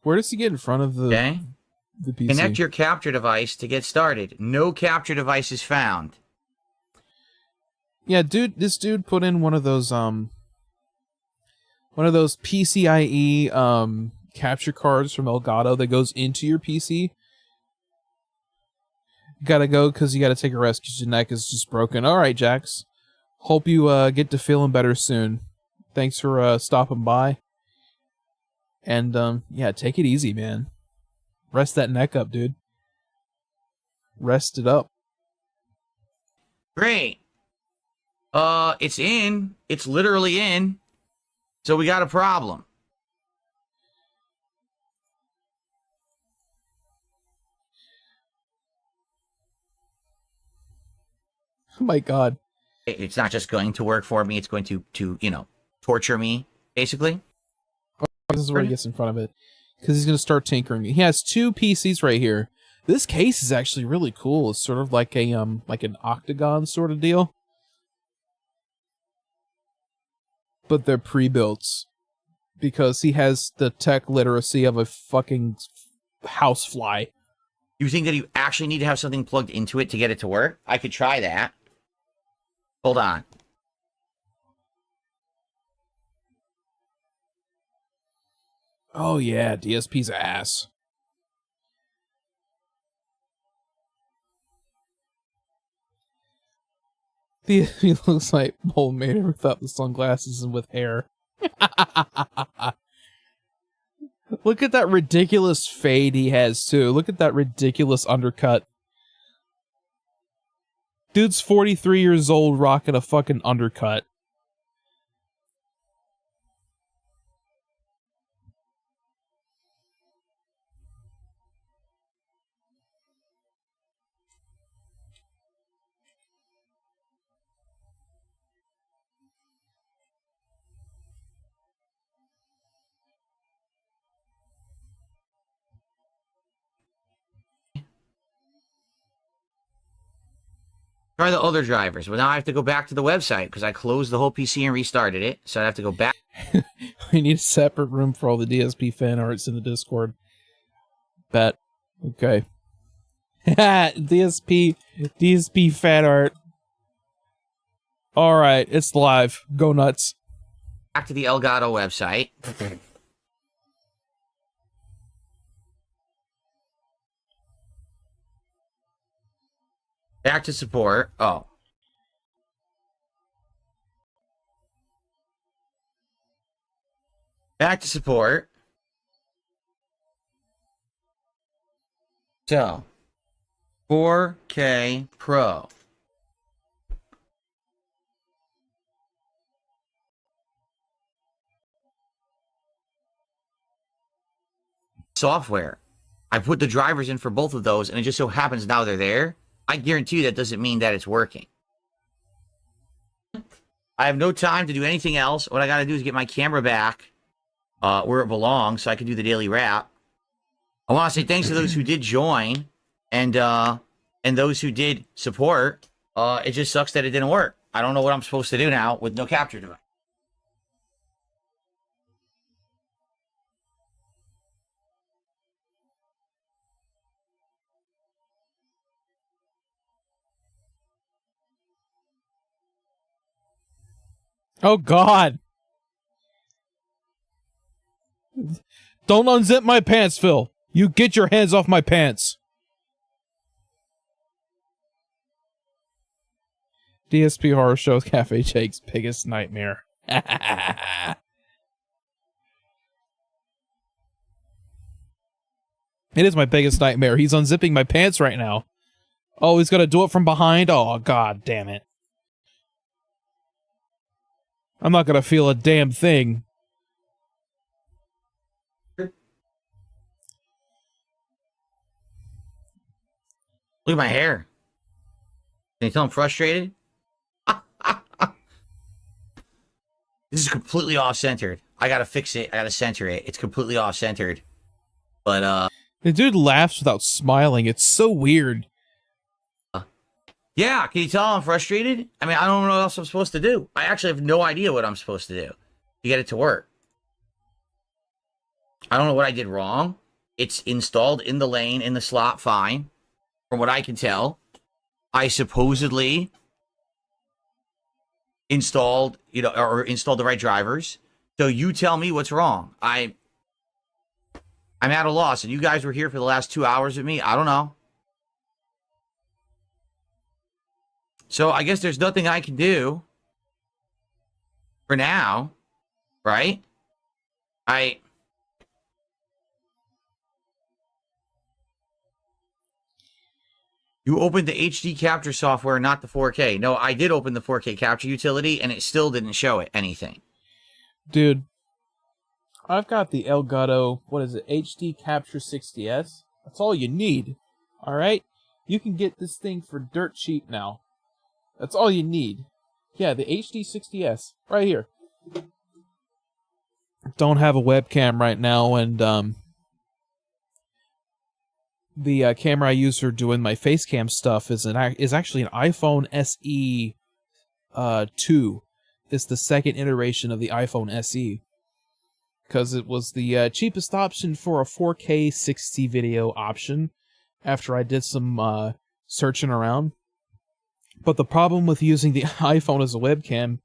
Where does he get in front of the Okay. the PC? Connect your capture device to get started. No capture device is found. Yeah, dude, this dude put in one of those PCIe capture cards from Elgato that goes into your PC. Gotta go because you gotta take a rest because your neck is just broken. Alright, Jax. Hope you get to feeling better soon. Thanks for stopping by. And yeah, take it easy, man. Rest that neck up, dude. Rest it up. Great. It's in. It's literally in. So we got a problem. Oh my god. It's not just going to work for me. It's going to torture me, basically. This is where he gets in front of it. Because he's going to start tinkering. He has two PCs right here. This case is actually really cool. It's sort of like a like an octagon sort of deal. But they're pre-built. Because he has the tech literacy of a fucking housefly. You think that you actually need to have something plugged into it to get it to work? I could try that. Hold on. Oh yeah, DSP's ass. He looks like Mole Mater without the sunglasses and with hair. Look at that ridiculous fade he has too. Look at that ridiculous undercut. Dude's 43 years old rocking a fucking undercut. Try the other drivers. Well, now I have to go back to the website because I closed the whole PC and restarted it. So I have to go back. We need a separate room for all the DSP fan arts in the Discord. Bet. Okay. DSP fan art. Alright, it's live. Go nuts. Back to the Elgato website. Back to support. Oh. Back to support. So, 4K Pro. Software. I put the drivers in for both of those, and it just so happens now they're there. I guarantee you that doesn't mean that it's working. I have no time to do anything else. What I got to do is get my camera back where it belongs so I can do the daily wrap. I want to say thanks to those who did join and those who did support. It just sucks that it didn't work. I don't know what I'm supposed to do now with no capture device. Oh god! Don't unzip my pants, Phil! You get your hands off my pants! DSP Horror Show Cafe Jake's biggest nightmare. It is my biggest nightmare. He's unzipping my pants right now. Oh, he's gonna do it from behind? Oh, god damn it. I'm not gonna feel a damn thing. Look at my hair. Can you tell I'm frustrated? This is completely off-centered. I gotta fix it. I gotta center it. It's completely off-centered. But, The dude laughs without smiling. It's so weird. yeah, can you tell I'm frustrated? I mean, I don't know what else I'm supposed to do. I actually have no idea what I'm supposed to do to get it to work. I don't know what I did wrong. It's installed in the lane, in the slot, fine. From what I can tell, I supposedly installed, or installed the right drivers. So you tell me what's wrong. I'm at a loss, and you guys were here for the last 2 hours with me. I don't know. So I guess there's nothing I can do for now, right? You opened the HD capture software, not the 4K. No, I did open the 4K capture utility, and it still didn't show it anything. Dude, I've got the Elgato, what is it, HD Capture 60S? That's all you need, alright? You can get this thing for dirt cheap now. That's all you need. Yeah, the HD 60S, right here. Don't have a webcam right now, and the camera I use for doing my face cam stuff is actually an iPhone SE 2. It's the second iteration of the iPhone SE. Because it was the cheapest option for a 4K 60 video option after I did some searching around. But the problem with using the iPhone as a webcam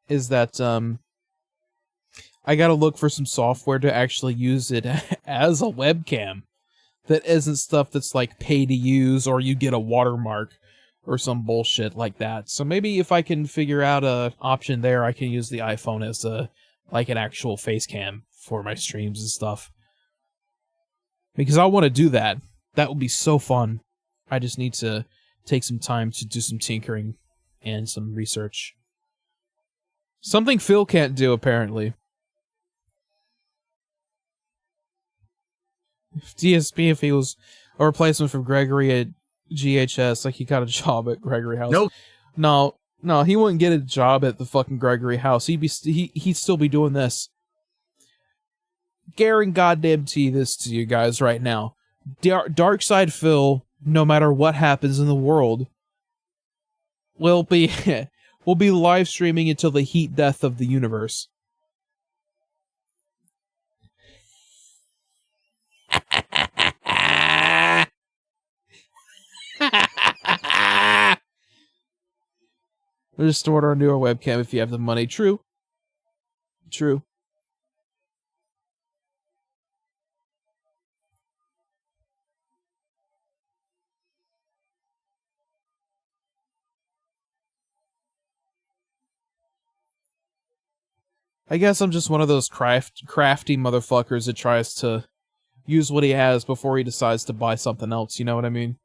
is that I gotta look for some software to actually use it as a webcam. That isn't stuff that's like pay to use or you get a watermark or some bullshit like that. So maybe if I can figure out a option there, I can use the iPhone as an actual face cam for my streams and stuff. Because I want to do that. That would be so fun. I just need to take some time to do some tinkering and some research. Something Phil can't do, apparently. DSP, if he was a replacement for Gregory at GHS, like he got a job at Gregory House. Nope. No, he wouldn't get a job at the fucking Gregory House. He'd still be doing this. Guaranteed goddamn this to you guys right now. Darkside Phil, no matter what happens in the world, will be live streaming until the heat death of the universe. Just order a newer webcam if you have the money. True. I guess I'm just one of those crafty motherfuckers that tries to use what he has before he decides to buy something else, you know what I mean?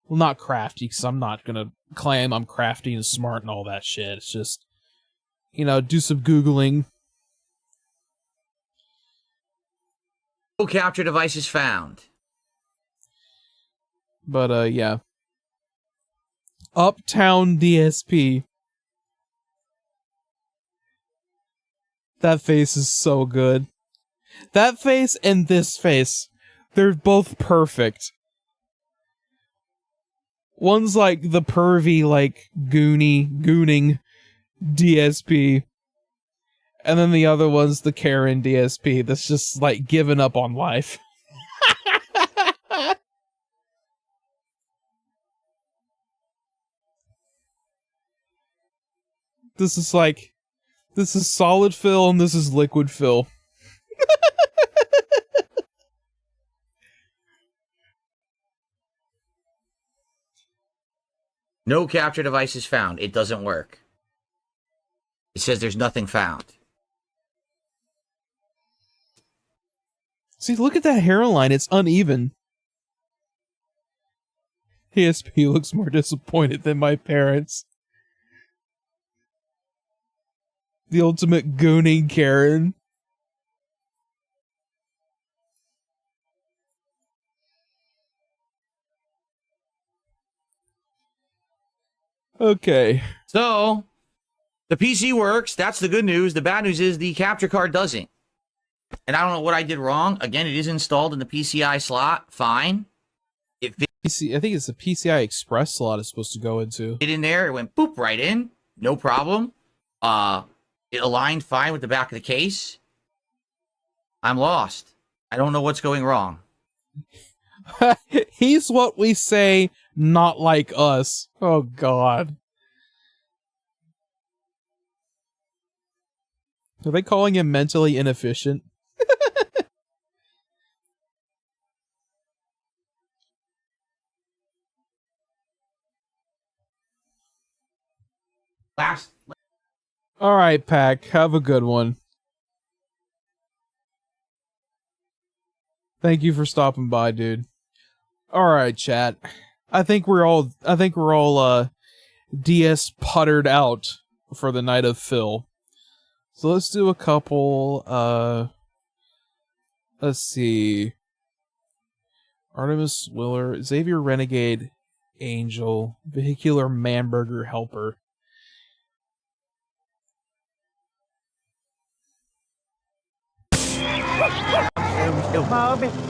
Well, not crafty, because I'm not gonna claim I'm crafty and smart and all that shit. It's just, do some Googling. No capture devices found. But, yeah. Uptown DSP. That face is so good. That face and this face, they're both perfect. One's like the pervy, like, gooning DSP. And then the other one's the Karen DSP that's just, like, giving up on life. This is solid Phil and this is liquid Phil. No capture devices found. It doesn't work. It says there's nothing found. See, look at that hairline. It's uneven. ESP looks more disappointed than my parents. The ultimate gooning Karen. Okay. So, the PC works. That's the good news. The bad news is the capture card doesn't. And I don't know what I did wrong. Again, it is installed in the PCI slot. Fine. It fit I think it's the PCI Express slot it's supposed to go into. in there. It went boop right in. No problem. It aligned fine with the back of the case. I'm lost. I don't know what's going wrong. He's what we say, not like us. Oh, God. Are they calling him mentally inefficient? Last. All right, Pack. Have a good one. Thank you for stopping by, dude. All right, chat. I think we're all DS puttered out for the night of Phil. So let's do a couple. Let's see. Artemis Willer, Xavier Renegade, Angel, Vehicular Manburger Helper.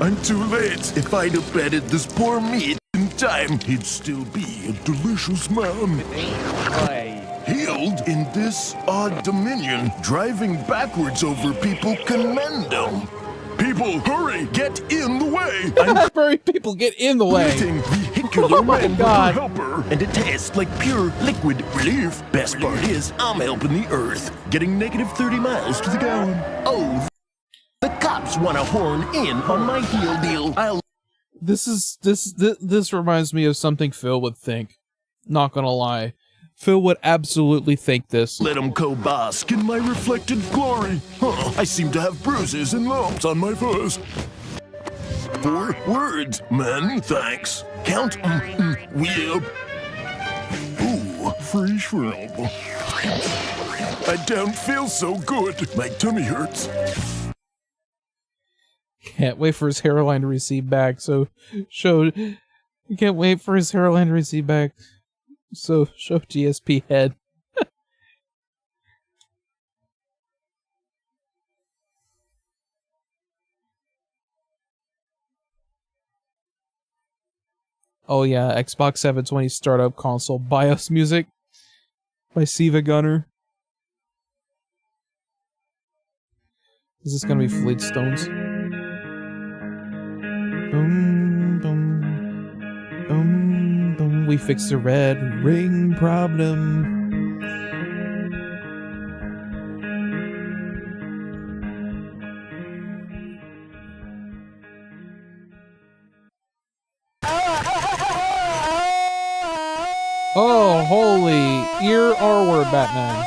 I'm too late. If I'd have betted this poor meat in time, he'd still be a delicious man. Healed in this odd dominion, driving backwards over people can mend them. People, hurry, get in the way. I'm Hurry, people, get in the way. getting vehicular my manburger God. helper, and it tastes like pure liquid relief. Best part is, I'm helping the earth, getting negative 30 miles to the gallon. Oh, the cops want to horn in on my heel deal. I'll This reminds me of something Phil would think. Not gonna lie. Phil would absolutely think this. let them co-bask in my reflected glory. Huh, I seem to have bruises and lumps on my face. 4 words, man, thanks. Count, whip. Ooh, free shrimp. I don't feel so good. My tummy hurts. Can't wait for his hairline to recede back, so show... Can't wait for his hairline to recede back, so show GSP head. Oh yeah, Xbox 720 startup console BIOS music by Siva Gunner. Is this gonna be Fleetstones? Boom, boom, boom, boom. We fixed the red ring problem. Oh, holy ear R word, Batman.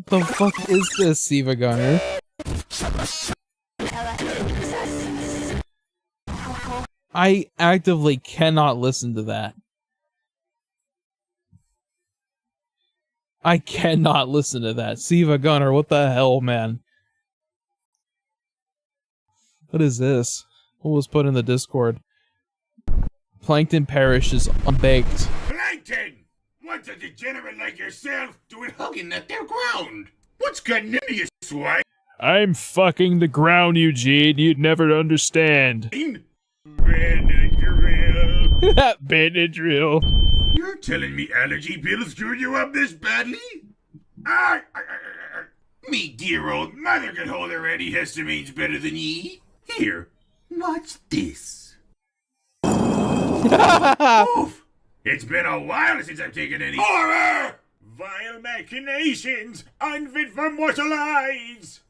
The fuck is this, Siva Gunner? I actively cannot listen to that. I cannot listen to that. Siva Gunner, what the hell, man? What is this? What was put in the Discord? Plankton Parish is unbaked. Plankton! What's a degenerate like yourself doing hugging at their ground? What's gotten into you, swine? I'm fucking the ground, Eugene. You'd never understand. Benadryl. Benadryl. You're telling me allergy pills screwed you up this badly? Me dear old mother can hold her antihistamines better than ye. Here, watch this. Oof! It's been a while since I've taken any horror! Vile machinations, unfit for mortal eyes!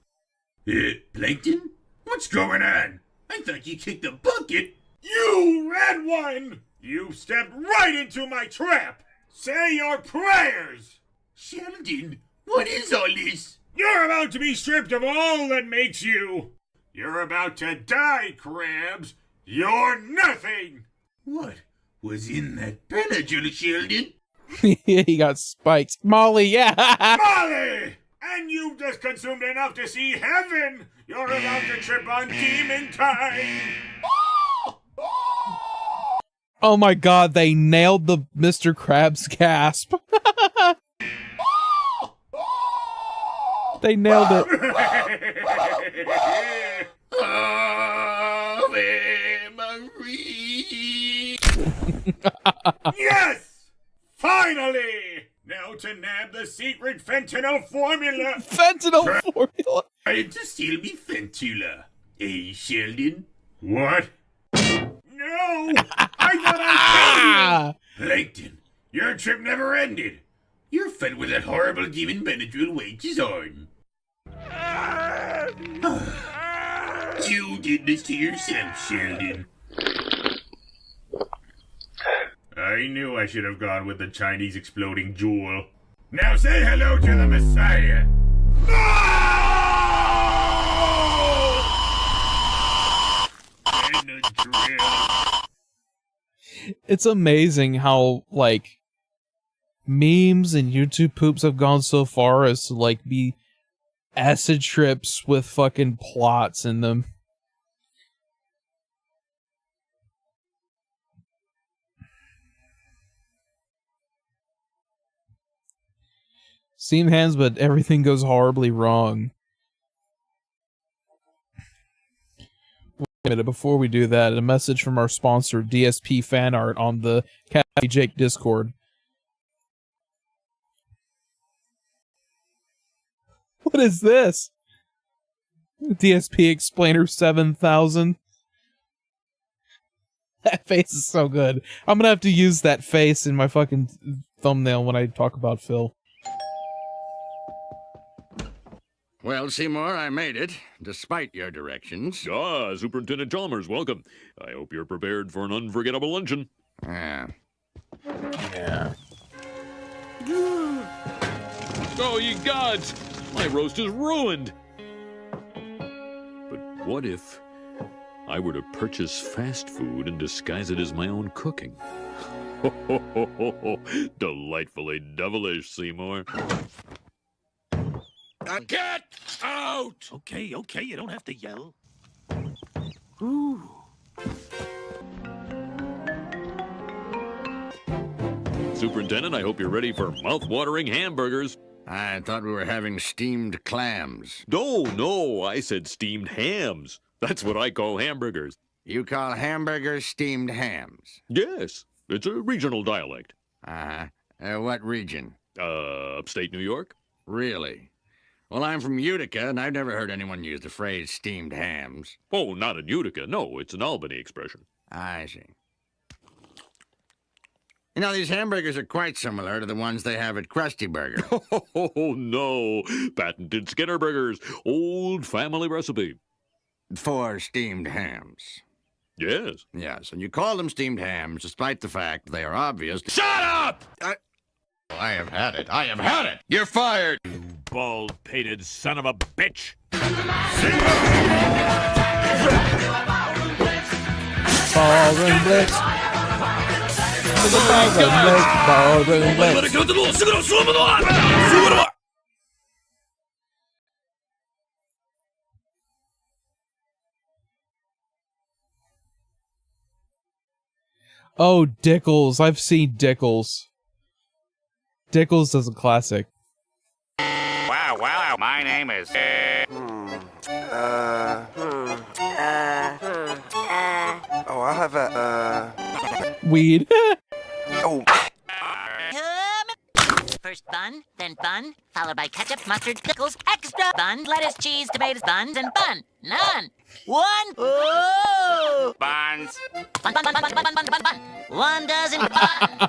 Plankton? What's going on? I thought you kicked the bucket. You red one! You stepped right into my trap! Say your prayers! Sheldon, what is all this? You're about to be stripped of all that makes you You're about to die, Krabs. You're nothing. What was in that Benadryl, Sheldon? He got spiked. Molly, yeah. Molly! And you've just consumed enough to see heaven. You're about to trip on demon time. Oh my god, they nailed the Mr. Krabs gasp. They nailed it. Ave Marie. Yes! Finally! Now to nab the secret fentanyl formula. Fentanyl formula. Trying to steal me fentula. Eh, Sheldon? What? No! I thought I told you! Plankton, your trip never ended. You're fed with that horrible demon Benadryl wages on. You did this to yourself, Sheldon. I knew I should have gone with the Chinese exploding jewel. Now say hello to the Messiah. Benadryl. It's amazing how, like, memes and YouTube poops have gone so far as to, like, be acid trips with fucking plots in them. Steamed hands, but everything goes horribly wrong. Wait a minute, before we do that, a message from our sponsor, DSP Fan Art, on the Cafe Jake Discord. What is this? DSP Explainer 7000. That face is so good. I'm gonna have to use that face in my fucking thumbnail when I talk about Phil. Well, Seymour, I made it, despite your directions. Ah, Superintendent Chalmers, welcome. I hope you're prepared for an unforgettable luncheon. Yeah. Oh, ye gods! My roast is ruined! But what if I were to purchase fast food and disguise it as my own cooking? Ho, ho, ho, ho, ho. Delightfully devilish, Seymour. Get out! Okay, you don't have to yell. Ooh. Superintendent, I hope you're ready for mouth-watering hamburgers. I thought we were having steamed clams. No, I said steamed hams. That's what I call hamburgers. You call hamburgers steamed hams? Yes, it's a regional dialect. What region? Upstate New York. Really? Well, I'm from Utica, and I've never heard anyone use the phrase steamed hams. Oh, not in Utica. No, it's an Albany expression. I see. You know, these hamburgers are quite similar to the ones they have at Krusty Burger. Oh, no. Patented Skinner Burgers. Old family recipe. For steamed hams. Yes. Yes, and you call them steamed hams despite the fact they are obvious. Shut up! I have had it. I have had it. You're fired. You bald-pated son of a bitch. Ballroom Blitz. Ballroom Blitz. Oh, Dickles. I've seen Dickles. Dickles is a classic. Wow, my name is... Oh, I'll have a, Weed. Oh. First bun, then bun, followed by ketchup, mustard, pickles, extra bun, lettuce, cheese, tomatoes, buns, and bun. None. One. Oh. Buns. Bun. 1 dozen bun.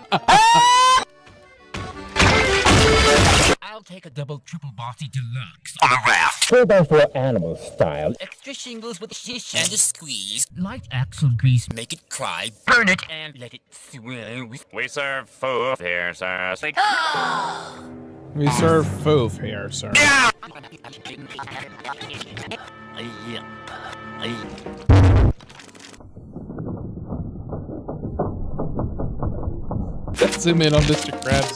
I'll take a double triple bossy deluxe. On a raft. 4x4 animal style. Extra shingles with shish and a squeeze. Light axle grease. Make it cry. Burn it and let it swell. We serve food here, sir. We serve foof here, sir. Yeah. Zoom in on Mr. Krabs.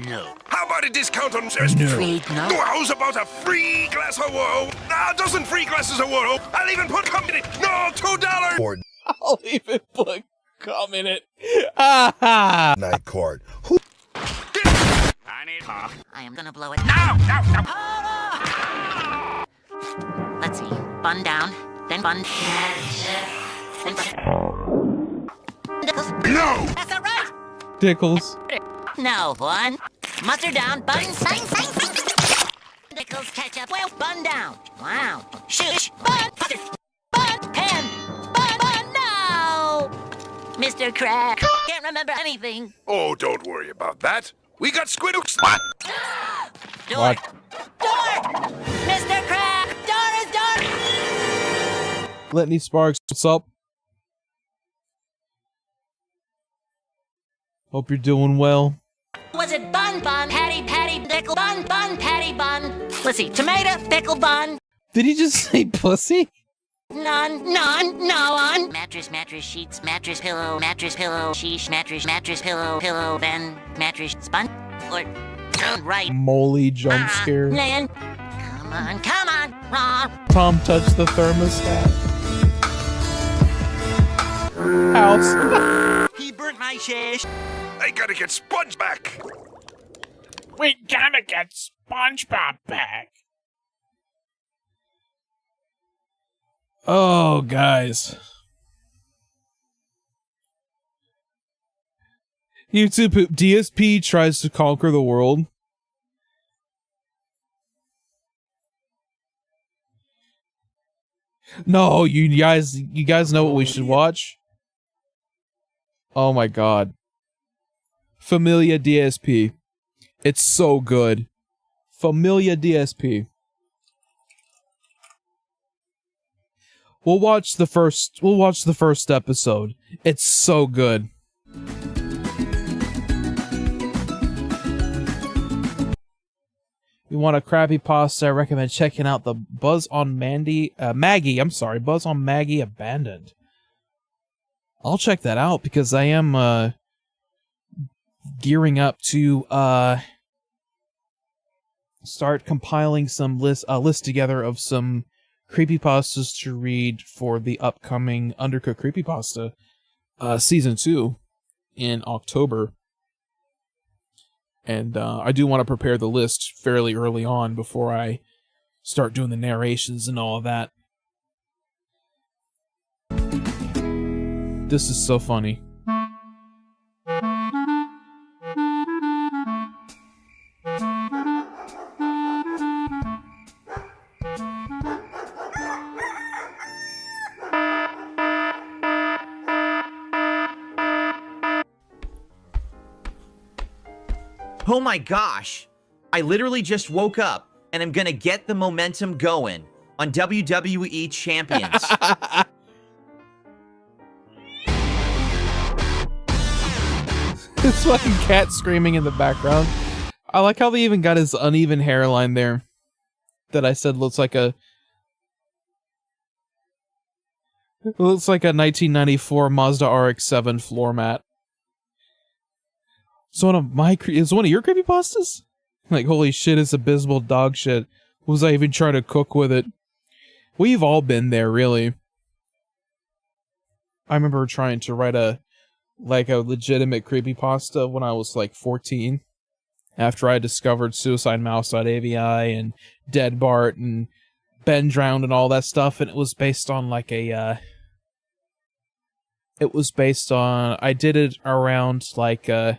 No. How about a discount on just No. How's about a free glass of water? A dozen free glasses of water. I'll even put cum in it. No, $2. I'll even put cum in it. Ah! Night court. I need talk. I am gonna blow it. No! Let's see. Bun down, then bun. Then bun. Dickles. No! That's not right! Dickles. No, one. Mustard down, bun. Dickles, ketchup. Well, bun down. Wow. Shush. Bun. Mustard. Bun. Pen. Bun. No! Mr. Crack. Can't remember anything. Oh, don't worry about that. We got Squidooks. Door. What? Door! Mr. Crack! Door is door! Litany Sparks, what's up? Hope you're doing well. Was it bun, patty, pickle, bun, patty, bun? Let's see, tomato, pickle, bun. Did he just say pussy? None, no on. Mattress, sheets, mattress, pillow, sheesh, mattress, pillow, then mattress, spun, or right. Moly jump scare. Nan. Come on, Ron. Tom touched the thermostat. House. He burnt my shish. I gotta get Sponge back. We gotta get SpongeBob back. Oh, guys. YouTube poop. DSP tries to conquer the world. No, you guys know what we should watch? Oh my god. Familia DSP. It's so good. Familia DSP. We'll watch the first episode. It's so good. You want a crappy pasta? I recommend checking out the Buzz on Maggie. Buzz on Maggie Abandoned. I'll check that out because I am gearing up to start compiling some list together of some creepypastas to read for the upcoming Undercooked Creepypasta season 2 in October. And I do want to prepare the list fairly early on before I start doing the narrations and all of that. This is so funny. Oh my gosh. I literally just woke up and I'm gonna get the momentum going on WWE Champions. This fucking cat screaming in the background. I like how they even got his uneven hairline there. That I said looks like a... It looks like a 1994 Mazda RX-7 floor mat. Is one of your creepypastas? Like, holy shit, it's abysmal dog shit. Was I even trying to cook with it? We've all been there, really. I remember trying to write a legitimate creepypasta when I was like 14. After I discovered SuicideMouse.avi and Dead Bart and Ben Drowned and all that stuff, and it was based on like a I did it around like a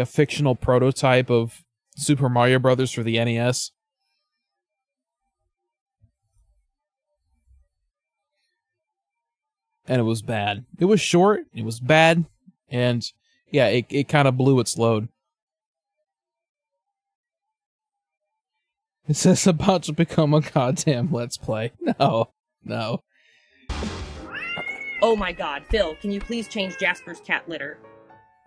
fictional prototype of Super Mario Brothers for the NES. And it was bad. It was short, it was bad, and yeah, it kind of blew its load. It says about to become a goddamn Let's Play. No. Oh my god, Phil, can you please change Jasper's cat litter?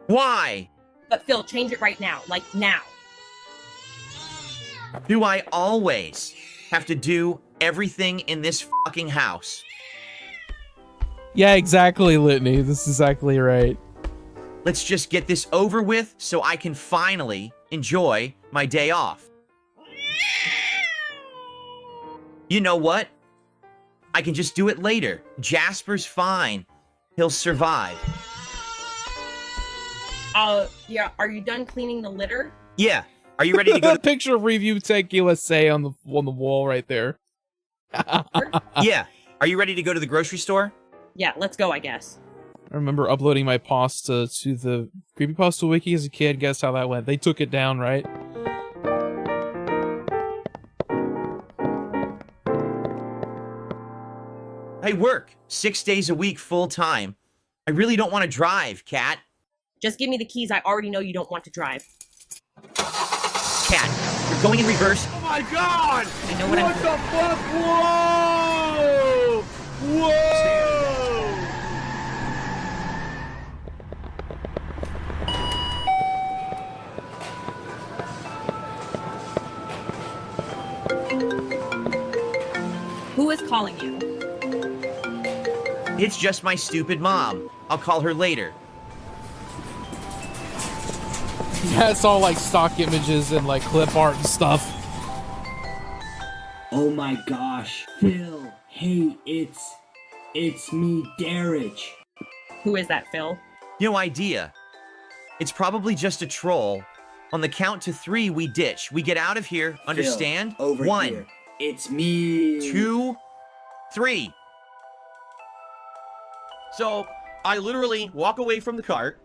Why? But Phil, change it right now. Like, now. Do I always have to do everything in this fucking house? Yeah, exactly, Litany. This is exactly right. Let's just get this over with so I can finally enjoy my day off. You know what? I can just do it later. Jasper's fine. He'll survive. Yeah, are you done cleaning the litter? Yeah. Are you ready to go? Picture of Review Tech USA on the wall right there. Yeah. Are you ready to go to the grocery store? Yeah, let's go, I guess. I remember uploading my pasta to the Creepypasta Wiki as a kid. Guess how that went? They took it down, right? I work 6 days a week full time. I really don't want to drive, Cat. Just give me the keys. I already know you don't want to drive. Cat, you're going in reverse. Oh my god! I know what I'm the fuck? Whoa! Whoa! Who is calling you? It's just my stupid mom. I'll call her later. Yeah, it's all like stock images and like clip art and stuff. Oh my gosh, Phil. Hey, it's me, Darich. Who is that, Phil? No idea. It's probably just a troll. On the count to 3, we ditch. We get out of here. Understand? Phil, over 1. here. It's me. 2, 3. So, I literally walk away from the cart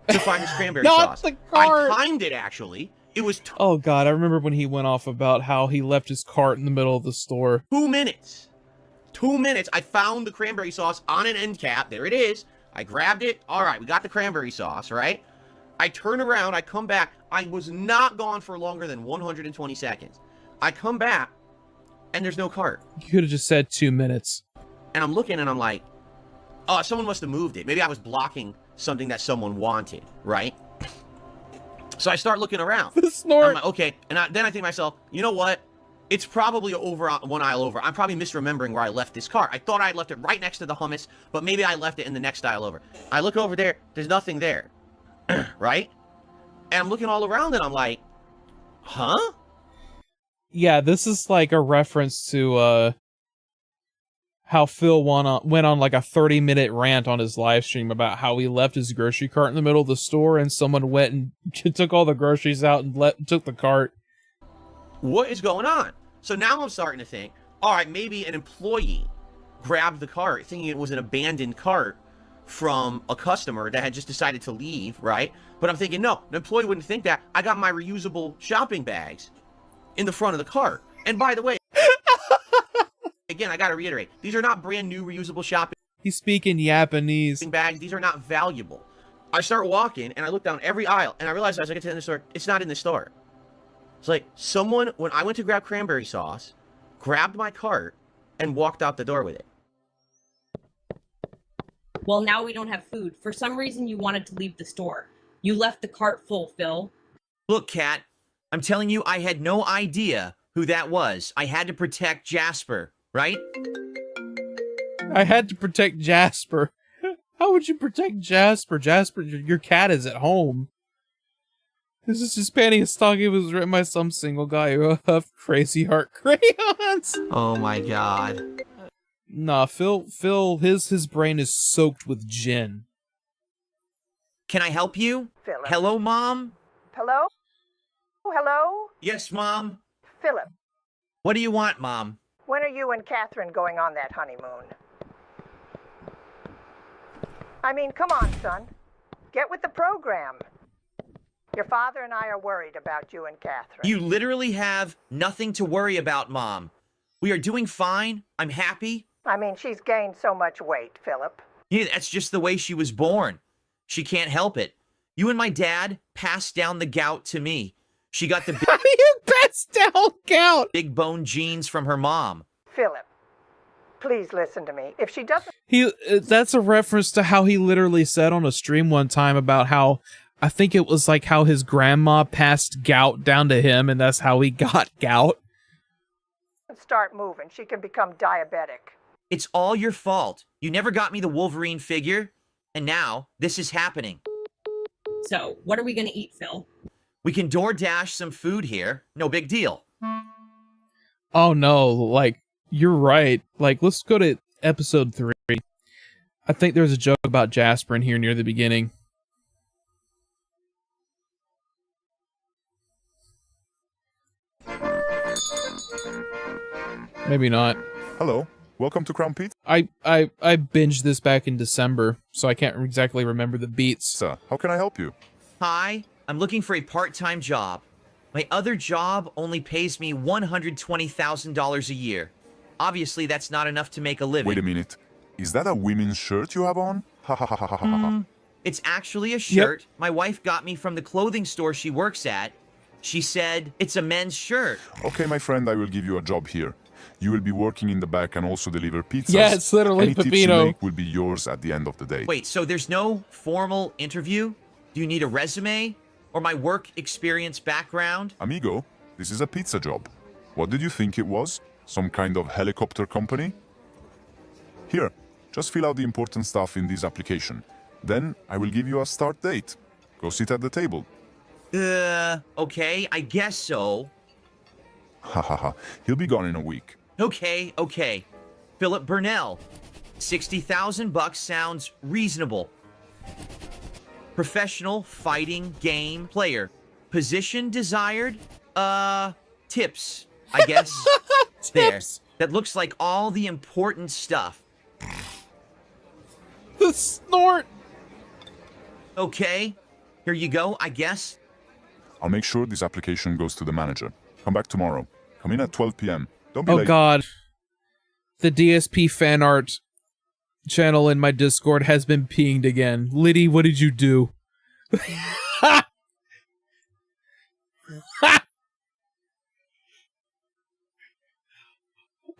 to find this cranberry Not sauce. the cart! I timed it, actually. It was Oh god, I remember when he went off about how he left his cart in the middle of the store. 2 minutes. 2 minutes. I found the cranberry sauce on an end cap. There it is. I grabbed it. All right, we got the cranberry sauce, right? I turn around. I come back. I was not gone for longer than 120 seconds. I come back, and there's no cart. You could have just said 2 minutes. And I'm looking, and I'm like, oh, someone must have moved it. Maybe I was blocking something that someone wanted, right? So I start looking around. The snort. I'm like, okay, and then I think to myself, you know what? It's probably over one aisle over. I'm probably misremembering where I left this cart. I thought I left it right next to the hummus, but maybe I left it in the next aisle over. I look over there. There's nothing there, right? And I'm looking all around, and I'm like, huh? Yeah, this is like a reference to how Phil went on like a 30-minute rant on his live stream about how he left his grocery cart in the middle of the store and someone went and took all the groceries out and took the cart. What is going on? So now I'm starting to think, all right, maybe an employee grabbed the cart thinking it was an abandoned cart from a customer that had just decided to leave, right? But I'm thinking, no, an employee wouldn't think that. I got my reusable shopping bags in the front of the cart. And by the way, again, I gotta reiterate, these are not brand new reusable shopping He's speaking Japanese. bags. These are not valuable. I start walking and I look down every aisle and I realize as I get to the end of the store, it's not in the store. It's like someone, when I went to grab cranberry sauce, grabbed my cart and walked out the door with it. Well, now we don't have food. For some reason, you wanted to leave the store. You left the cart full, Phil. Look, Cat, I'm telling you, I had no idea who that was. I had to protect Jasper, right? I had to protect Jasper. How would you protect Jasper? Jasper, your cat is at home. This is just Panty Stocking was written by some single guy who loved Crazy Heart crayons. Oh my god. Nah, Phil, his brain is soaked with gin. Can I help you? Philip. Hello, Mom? Hello? Hello? Yes, Mom? Philip, What do you want, Mom? when are you and Catherine going on that honeymoon? I mean, come on, son. Get with the program. Your father and I are worried about you and Catherine. You literally have nothing to worry about, Mom. We are doing fine. I'm happy. I mean, she's gained so much weight, Philip. Yeah, that's just the way she was born. She can't help it. You and my dad passed down the gout to me. She got the you passed down gout? Big bone genes from her mom. Philip, please listen to me. If she doesn't... That's a reference to how he literally said on a stream one time about how, I think it was like how his grandma passed gout down to him, and that's how he got gout. Start moving, she can become diabetic. It's all your fault. You never got me the Wolverine figure, and now this is happening. So, what are we gonna eat, Phil? We can DoorDash some food here. No big deal. Oh no, like, you're right. Like, let's go to episode 3. I think there's a joke about Jasper in here near the beginning. Maybe not. Hello, welcome to Crown Pizza. I binged this back in December, so I can't exactly remember the beats. Sir, how can I help you? Hi, I'm looking for a part-time job. My other job only pays me $120,000 a year. Obviously, that's not enough to make a living. Wait a minute. Is that a women's shirt you have on? Ha ha ha ha ha ha. It's actually a shirt my wife got me from the clothing store she works at. She said it's a men's shirt. Okay, my friend, I will give you a job here. You will be working in the back and also deliver pizzas. Yeah, it's literally Any tips you Pepino. make will be yours at the end of the day. Wait, so there's no formal interview? Do you need a resume? Or my work experience background? Amigo, this is a pizza job. What did you think it was? Some kind of helicopter company? Here, just fill out the important stuff in this application. Then I will give you a start date. Go sit at the table. Okay, I guess so. Ha ha ha. He'll be gone in a week. Okay. Philip Burnell. $60,000 sounds reasonable. Professional fighting game player. Position desired? Tips, I guess. Tips. There. That looks like all the important stuff. The snort. Okay. Here you go, I guess. I'll make sure this application goes to the manager. Come back tomorrow. Come in at 12 p.m. Don't be Oh late. god. The DSP fan art channel in my Discord has been pinged again. Liddy, what did you do?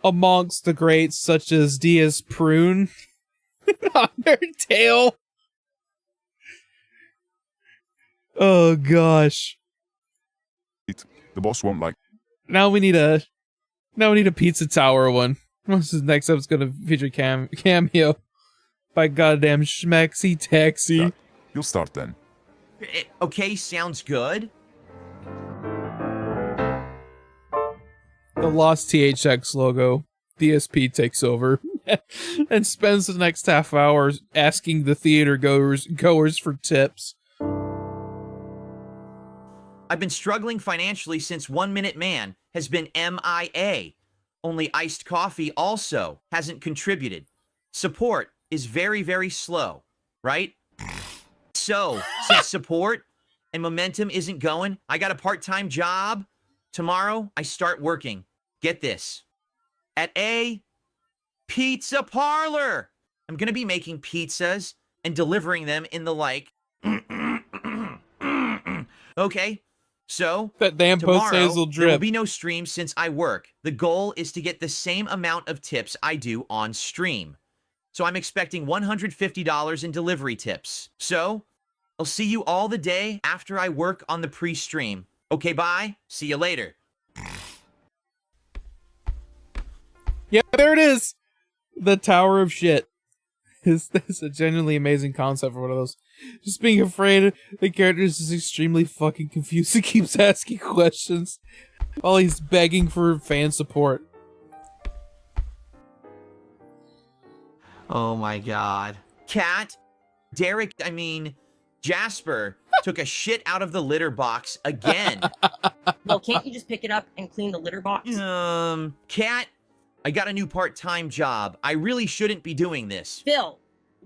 Amongst the greats such as DS Prune, Undertale. Oh gosh. The boss won't like. Now we need a Pizza Tower one. What's this next episode's gonna feature cameo by goddamn Schmexy Taxi. You'll start then. Okay, sounds good. The lost THX logo. DSP takes over and spends the next half hour asking the theater goers for tips. I've been struggling financially since 1 Minute Man has been MIA. Only iced coffee also hasn't contributed. Support is very, very slow, right? So, since support and momentum isn't going, I got a part-time job. Tomorrow, I start working. Get this. At a pizza parlor. I'm going to be making pizzas and delivering them in the like. Okay. So, that damn post-nasal there will drip. be no stream since I work. The goal is to get the same amount of tips I do on stream. So I'm expecting $150 in delivery tips. So, I'll see you all the day after I work on the pre-stream. Okay, bye. See you later. Yeah, there it is. The Tower of Shit. It's a genuinely amazing concept for one of those. Just being afraid the character is just extremely fucking confused. He keeps asking questions while he's begging for fan support. Oh my god. Cat, Jasper took a shit out of the litter box again. Well, can't you just pick it up and clean the litter box? Cat, I got a new part-time job. I really shouldn't be doing this. Phil,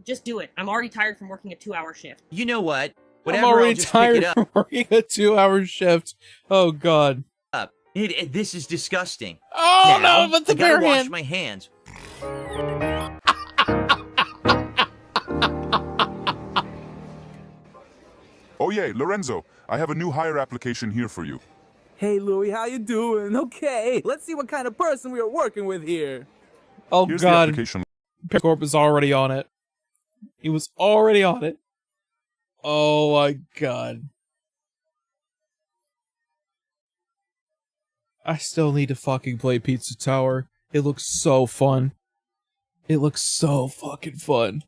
just do it. I'm already tired from working a 2-hour shift. You know what? Whatever, I'm already I'll just pick it tired up. from working a 2-hour shift. Oh god. This is disgusting. Oh Now, no, but the I gotta bare wash hand. my hands. Oh yeah, Lorenzo, I have a new hire application here for you. Hey Louie, how you doing? Okay, let's see what kind of person we are working with here. Oh Here's the god. application. Corp is already on it. He was already on it. Oh my god. I still need to fucking play Pizza Tower. It looks so fun. It looks so fucking fun.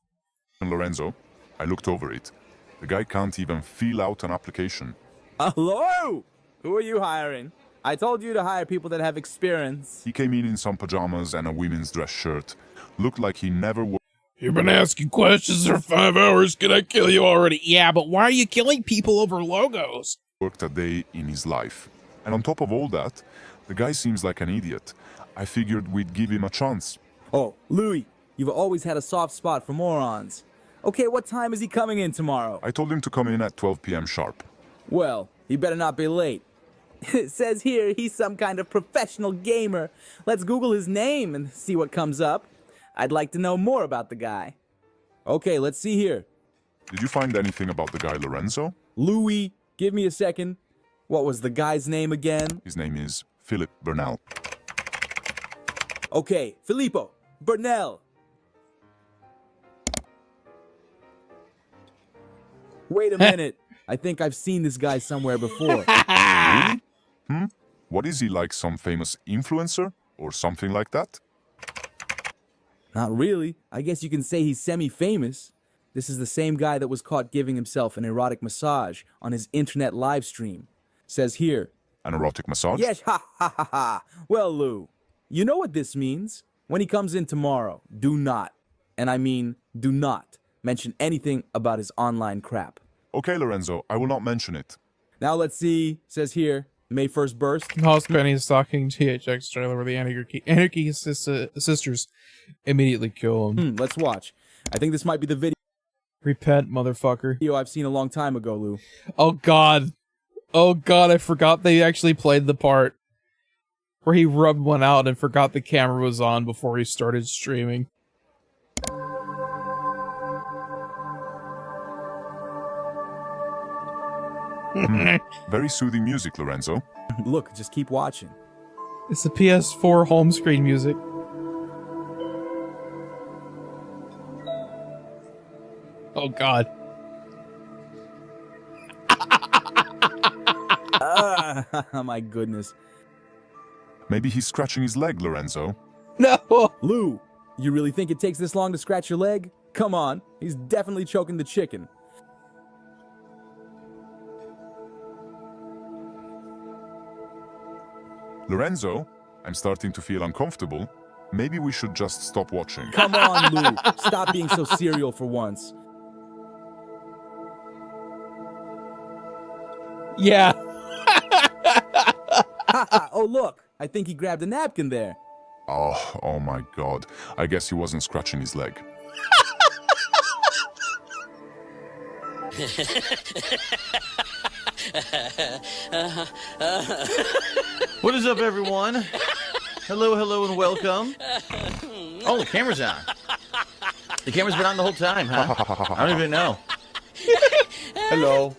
Lorenzo, I looked over it. The guy can't even fill out an application. Hello? Who are you hiring? I told you to hire people that have experience. He came in some pajamas and a women's dress shirt. Looked like he never worked. You've been asking questions for 5 hours. Can I kill you already? Yeah, but why are you killing people over logos? Worked a day in his life. And on top of all that, the guy seems like an idiot. I figured we'd give him a chance. Oh, Louis, you've always had a soft spot for morons. Okay, what time is he coming in tomorrow? I told him to come in at 12 p.m. sharp. Well, he better not be late. It says here he's some kind of professional gamer. Let's Google his name and see what comes up. I'd like to know more about the guy. Okay, let's see here. Did you find anything about the guy Lorenzo? Louis, give me a second. What was the guy's name again? His name is Philip Burnell. Okay, Filippo Burnell. Wait a minute. I think I've seen this guy somewhere before. Really? What is he, like some famous influencer or something like that? Not really. I guess you can say he's semi-famous. This is the same guy that was caught giving himself an erotic massage on his internet live stream. Says here. An erotic massage? Yes, ha ha ha ha. Well, Lou, you know what this means? When he comes in tomorrow, do not, and I mean do not, mention anything about his online crap. Okay, Lorenzo, I will not mention it. Now let's see. Says here, May 1st burst. House Penny is stalking THX trailer where the Anarchy sisters immediately kill him. Let's watch. I think this might be the video Repent, motherfucker. I've seen a long time ago, Lou. Oh god. Oh god, I forgot they actually played the part where he rubbed one out and forgot the camera was on before he started streaming. Very soothing music, Lorenzo. Look, just keep watching. It's the PS4 home screen music. Oh god. My goodness. Maybe he's scratching his leg, Lorenzo. No! Lou, you really think it takes this long to scratch your leg? Come on, he's definitely choking the chicken. Lorenzo, I'm starting to feel uncomfortable. Maybe we should just stop watching. Come on, Lou. Stop being so serial for once. Yeah. Oh, look. I think he grabbed a napkin there. Oh my god. I guess he wasn't scratching his leg. What is up, everyone? Hello, and welcome. Oh, the camera's on. The camera's been on the whole time, huh? I don't even know. Hello.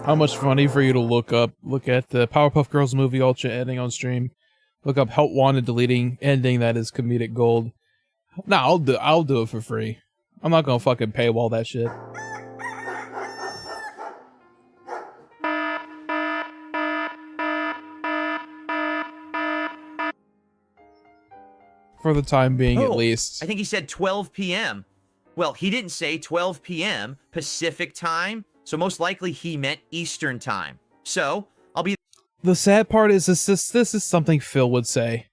How much funny for you to look at the Powerpuff Girls movie Ultra ending on stream. Look up Help Wanted deleting ending that is comedic gold. Nah, I'll do it for free. I'm not gonna fucking paywall that shit. For the time being, at least. I think he said 12 p.m. Well, he didn't say 12 p.m. Pacific time, so most likely he meant Eastern time. So, I'll be The sad part is this is something Phil would say.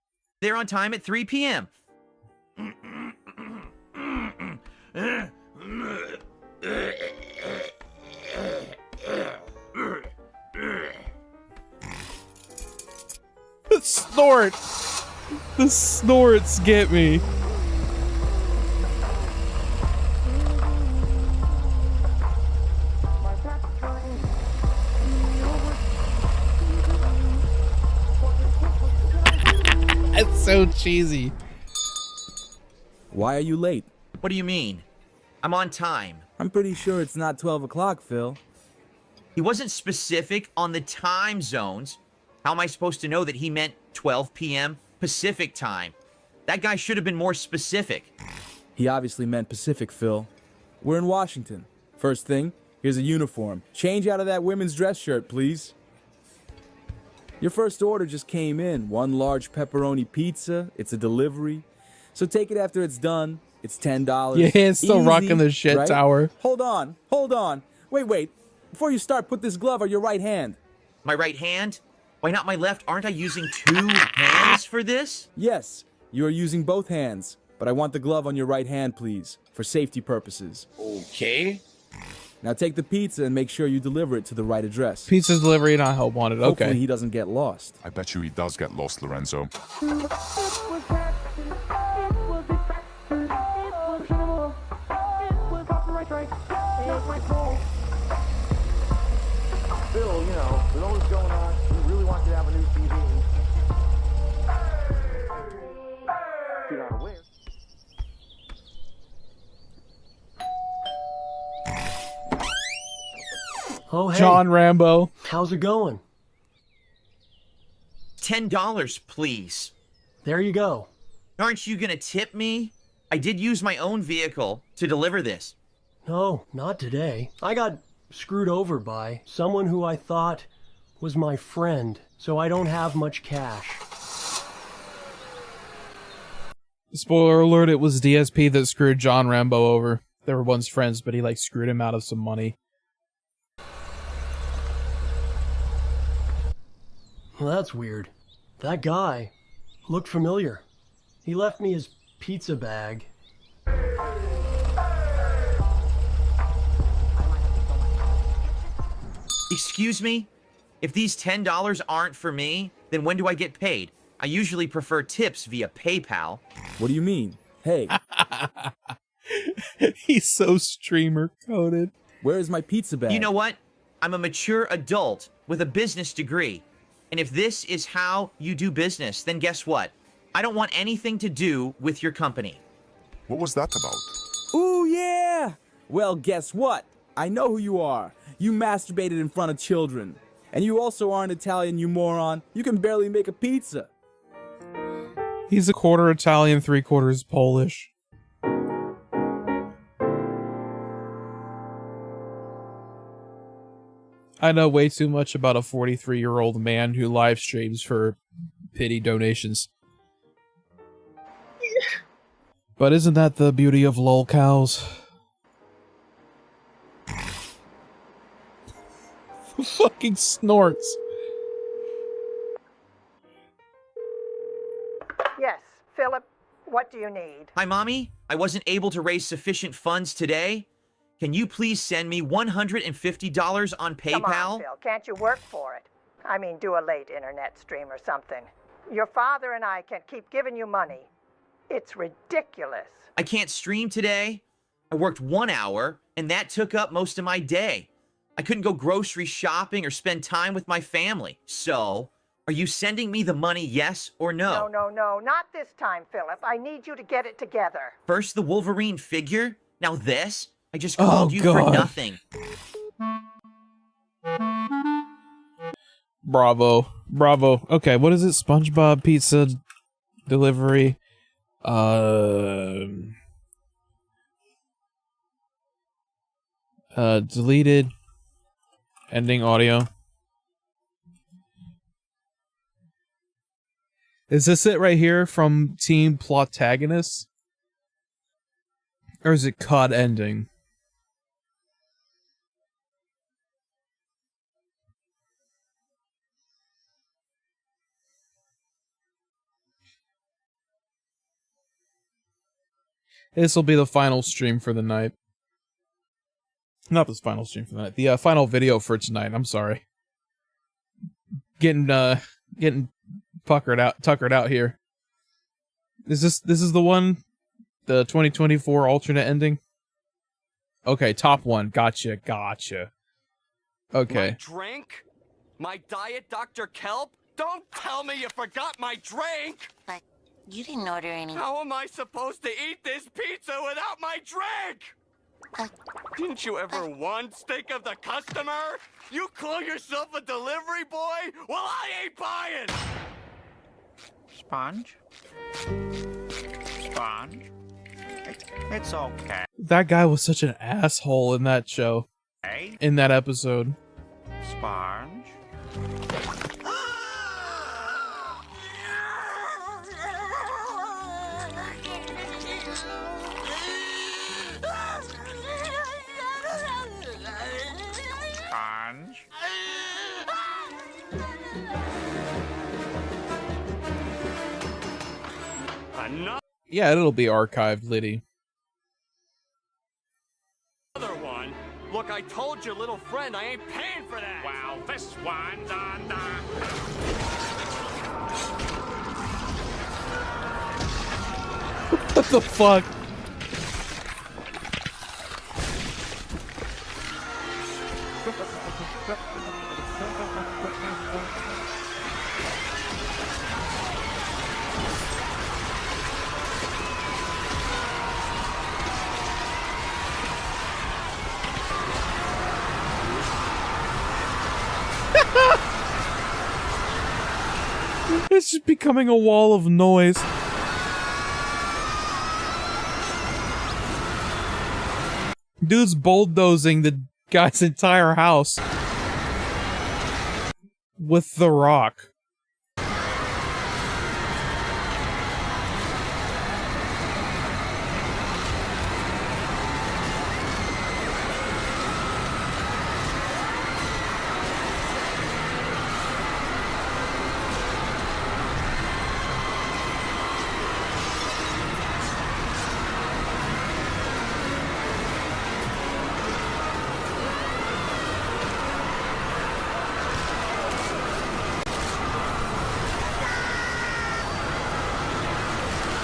there on time at 3 p.m. The snort! The snorts get me. It's so cheesy. Why are you late? What do you mean? I'm on time. I'm pretty sure it's not 12 o'clock, Phil. He wasn't specific on the time zones. How am I supposed to know that he meant 12 p.m. Pacific time? That guy should have been more specific. He obviously meant Pacific, Phil. We're in Washington. First thing, here's a uniform. Change out of that women's dress shirt, please. Your first order just came in. 1 large pepperoni pizza. It's a delivery. So take it after it's done. It's $10. Yeah, it's still Easy, rocking the shit right? tower. Hold on. Wait. Before you start, put this glove on your right hand. My right hand? Why not my left? Aren't I using 2 hands for this? Yes, you are using both hands, but I want the glove on your right hand, please, for safety purposes. Okay. Now take the pizza and make sure you deliver it to the right address. Pizza delivery, not help wanted. Okay. Hopefully he doesn't get lost. I bet you he does get lost, Lorenzo. Phil, you know, with all this going on, we really want you to have a new TV. If you're not aware. Oh, hey. John Rambo. How's it going? $10, please. There you go. Aren't you gonna tip me? I did use my own vehicle to deliver this. No, not today. I got screwed over by someone who I thought was my friend, so I don't have much cash. Spoiler alert, it was DSP that screwed John Rambo over. They were once friends, but he like screwed him out of some money. Well, that's weird. That guy looked familiar. He left me his pizza bag. Excuse me? If these $10 aren't for me, then when do I get paid? I usually prefer tips via PayPal. What do you mean? Hey. He's so streamer coded. Where is my pizza bag? You know what? I'm a mature adult with a business degree. And if this is how you do business, then guess what? I don't want anything to do with your company. What was that about? Ooh, yeah! Well, guess what? I know who you are. You masturbated in front of children. And you also aren't Italian, you moron. You can barely make a pizza. He's a quarter Italian, 3/4 Polish. I know way too much about a 43-year-old man who live streams for pity donations. But isn't that the beauty of lol cows? Fucking snorts. Yes, Philip, what do you need? Hi, Mommy. I wasn't able to raise sufficient funds today. Can you please send me $150 on PayPal? Come on, Phil, can't you work for it? I mean, do a late internet stream or something. Your father and I can keep giving you money. It's ridiculous. I can't stream today. I worked 1 hour, and that took up most of my day. I couldn't go grocery shopping or spend time with my family. So, are you sending me the money, yes or no? No, not this time, Philip. I need you to get it together. First the Wolverine figure, now this? I just called you for nothing. Bravo. Bravo. Okay, what is it? SpongeBob pizza delivery. Deleted. Ending audio. Is this it right here from Team Plotagonist? Or is it COD ending? This will be the final stream for the night. Not this final stream for the night. The final video for tonight. I'm sorry. Getting tuckered out here. This is the one? The 2024 alternate ending? Okay, top one. Gotcha. Okay. My drink? My diet Dr. Kelp? Don't tell me you forgot my drink! But you didn't order any. How am I supposed to eat this pizza without my drink? Didn't you ever once think of the customer? You call yourself a delivery boy? Well, I ain't buying! Sponge? Sponge? It's okay. That guy was such an asshole in that show. In that episode. Sponge? Sponge? Another Yeah, it'll be archived, Liddy. one. Look, I told your little friend I ain't paying for that. Wow, this one's on the... What the fuck? It's just becoming a wall of noise. Dude's bulldozing the guy's entire house with the rock.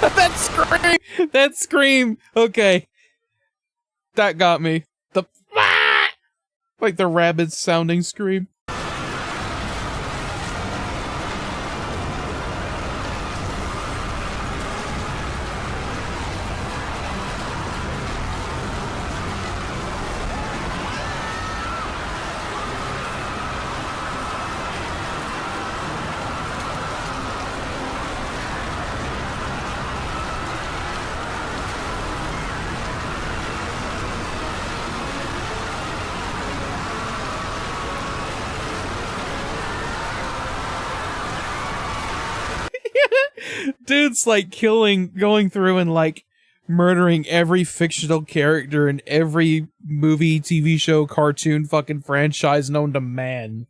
That scream! That scream! Okay. That got me. The like the rabid sounding scream. Dude's like going through and like murdering every fictional character in every movie, TV show, cartoon, fucking franchise known to man.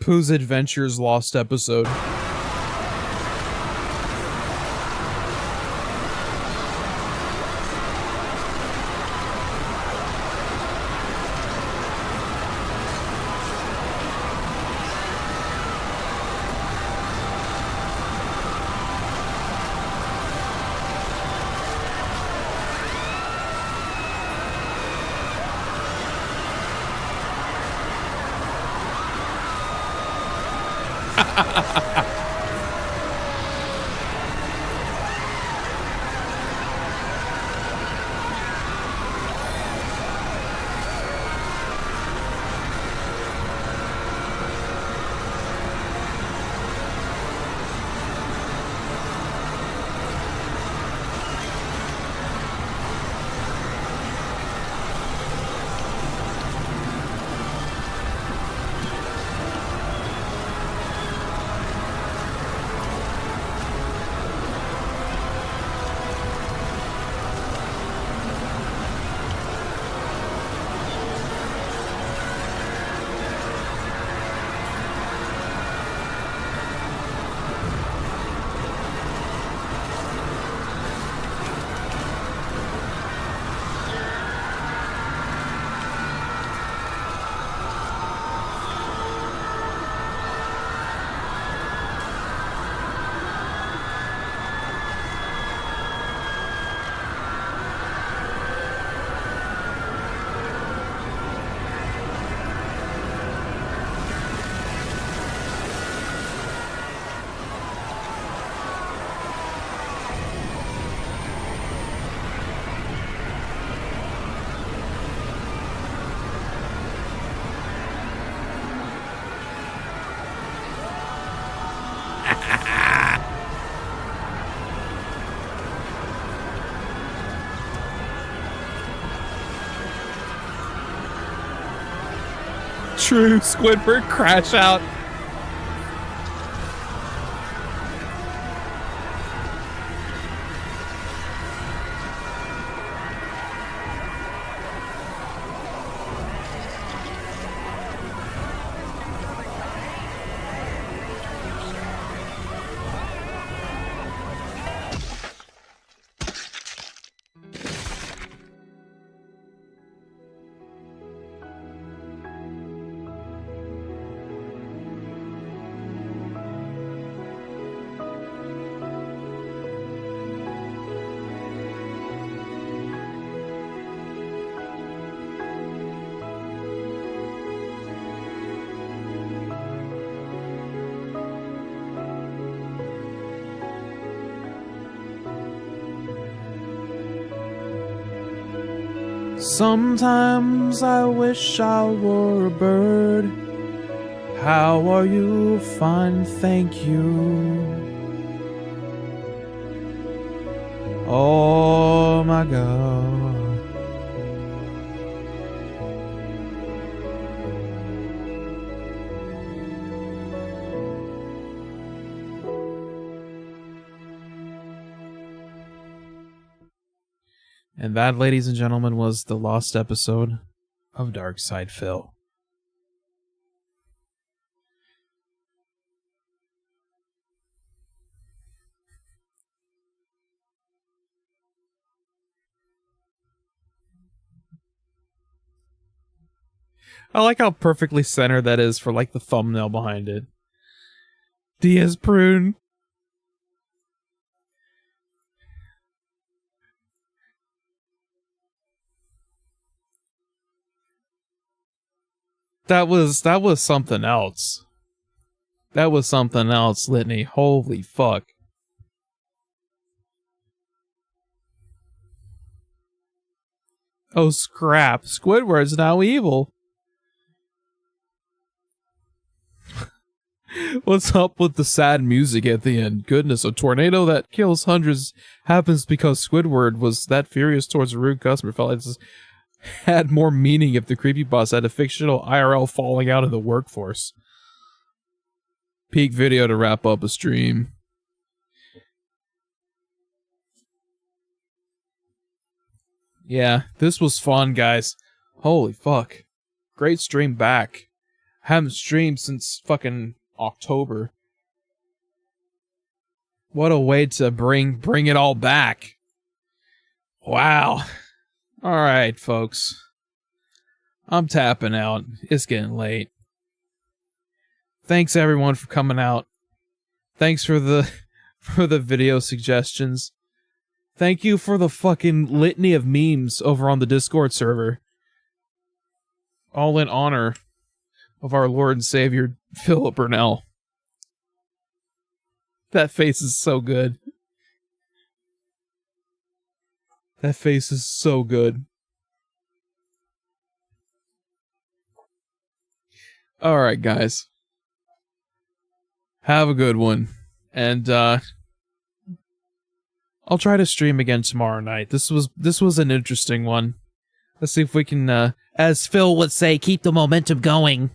Pooh's Adventures Lost episode. True Squidward crash out. Sometimes I wish I were a bird. How are you? Fine, thank you. Oh my God. And that, ladies and gentlemen, was the lost episode of Darkside Phil. I like how perfectly centered that is for, like, the thumbnail behind it. Diaz Prune. That was something else. That was something else, Litany. Holy fuck. Oh, scrap. Squidward's now evil. What's up with the sad music at the end? Goodness, a tornado that kills hundreds happens because Squidward was that furious towards a rude customer. Felt like this had more meaning if the creepypasta had a fictional IRL falling out of the workforce. Peak video to wrap up a stream. Yeah, this was fun, guys. Holy fuck. Great stream back. Haven't streamed since fucking October. What a way to bring it all back. Wow. Alright, folks. I'm tapping out. It's getting late. Thanks everyone for coming out. Thanks for the video suggestions. Thank you for the fucking litany of memes over on the Discord server. All in honor of our Lord and Savior, Philip Burnell. That face is so good. That face is so good. Alright, guys. Have a good one. And, I'll try to stream again tomorrow night. This was an interesting one. Let's see if we can, as Phil would say, keep the momentum going.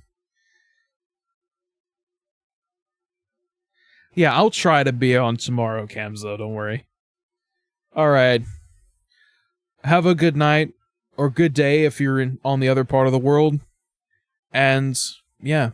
Yeah, I'll try to be on tomorrow, Kamzo, don't worry. Alright. Have a good night, or good day if you're on the other part of the world. And, yeah.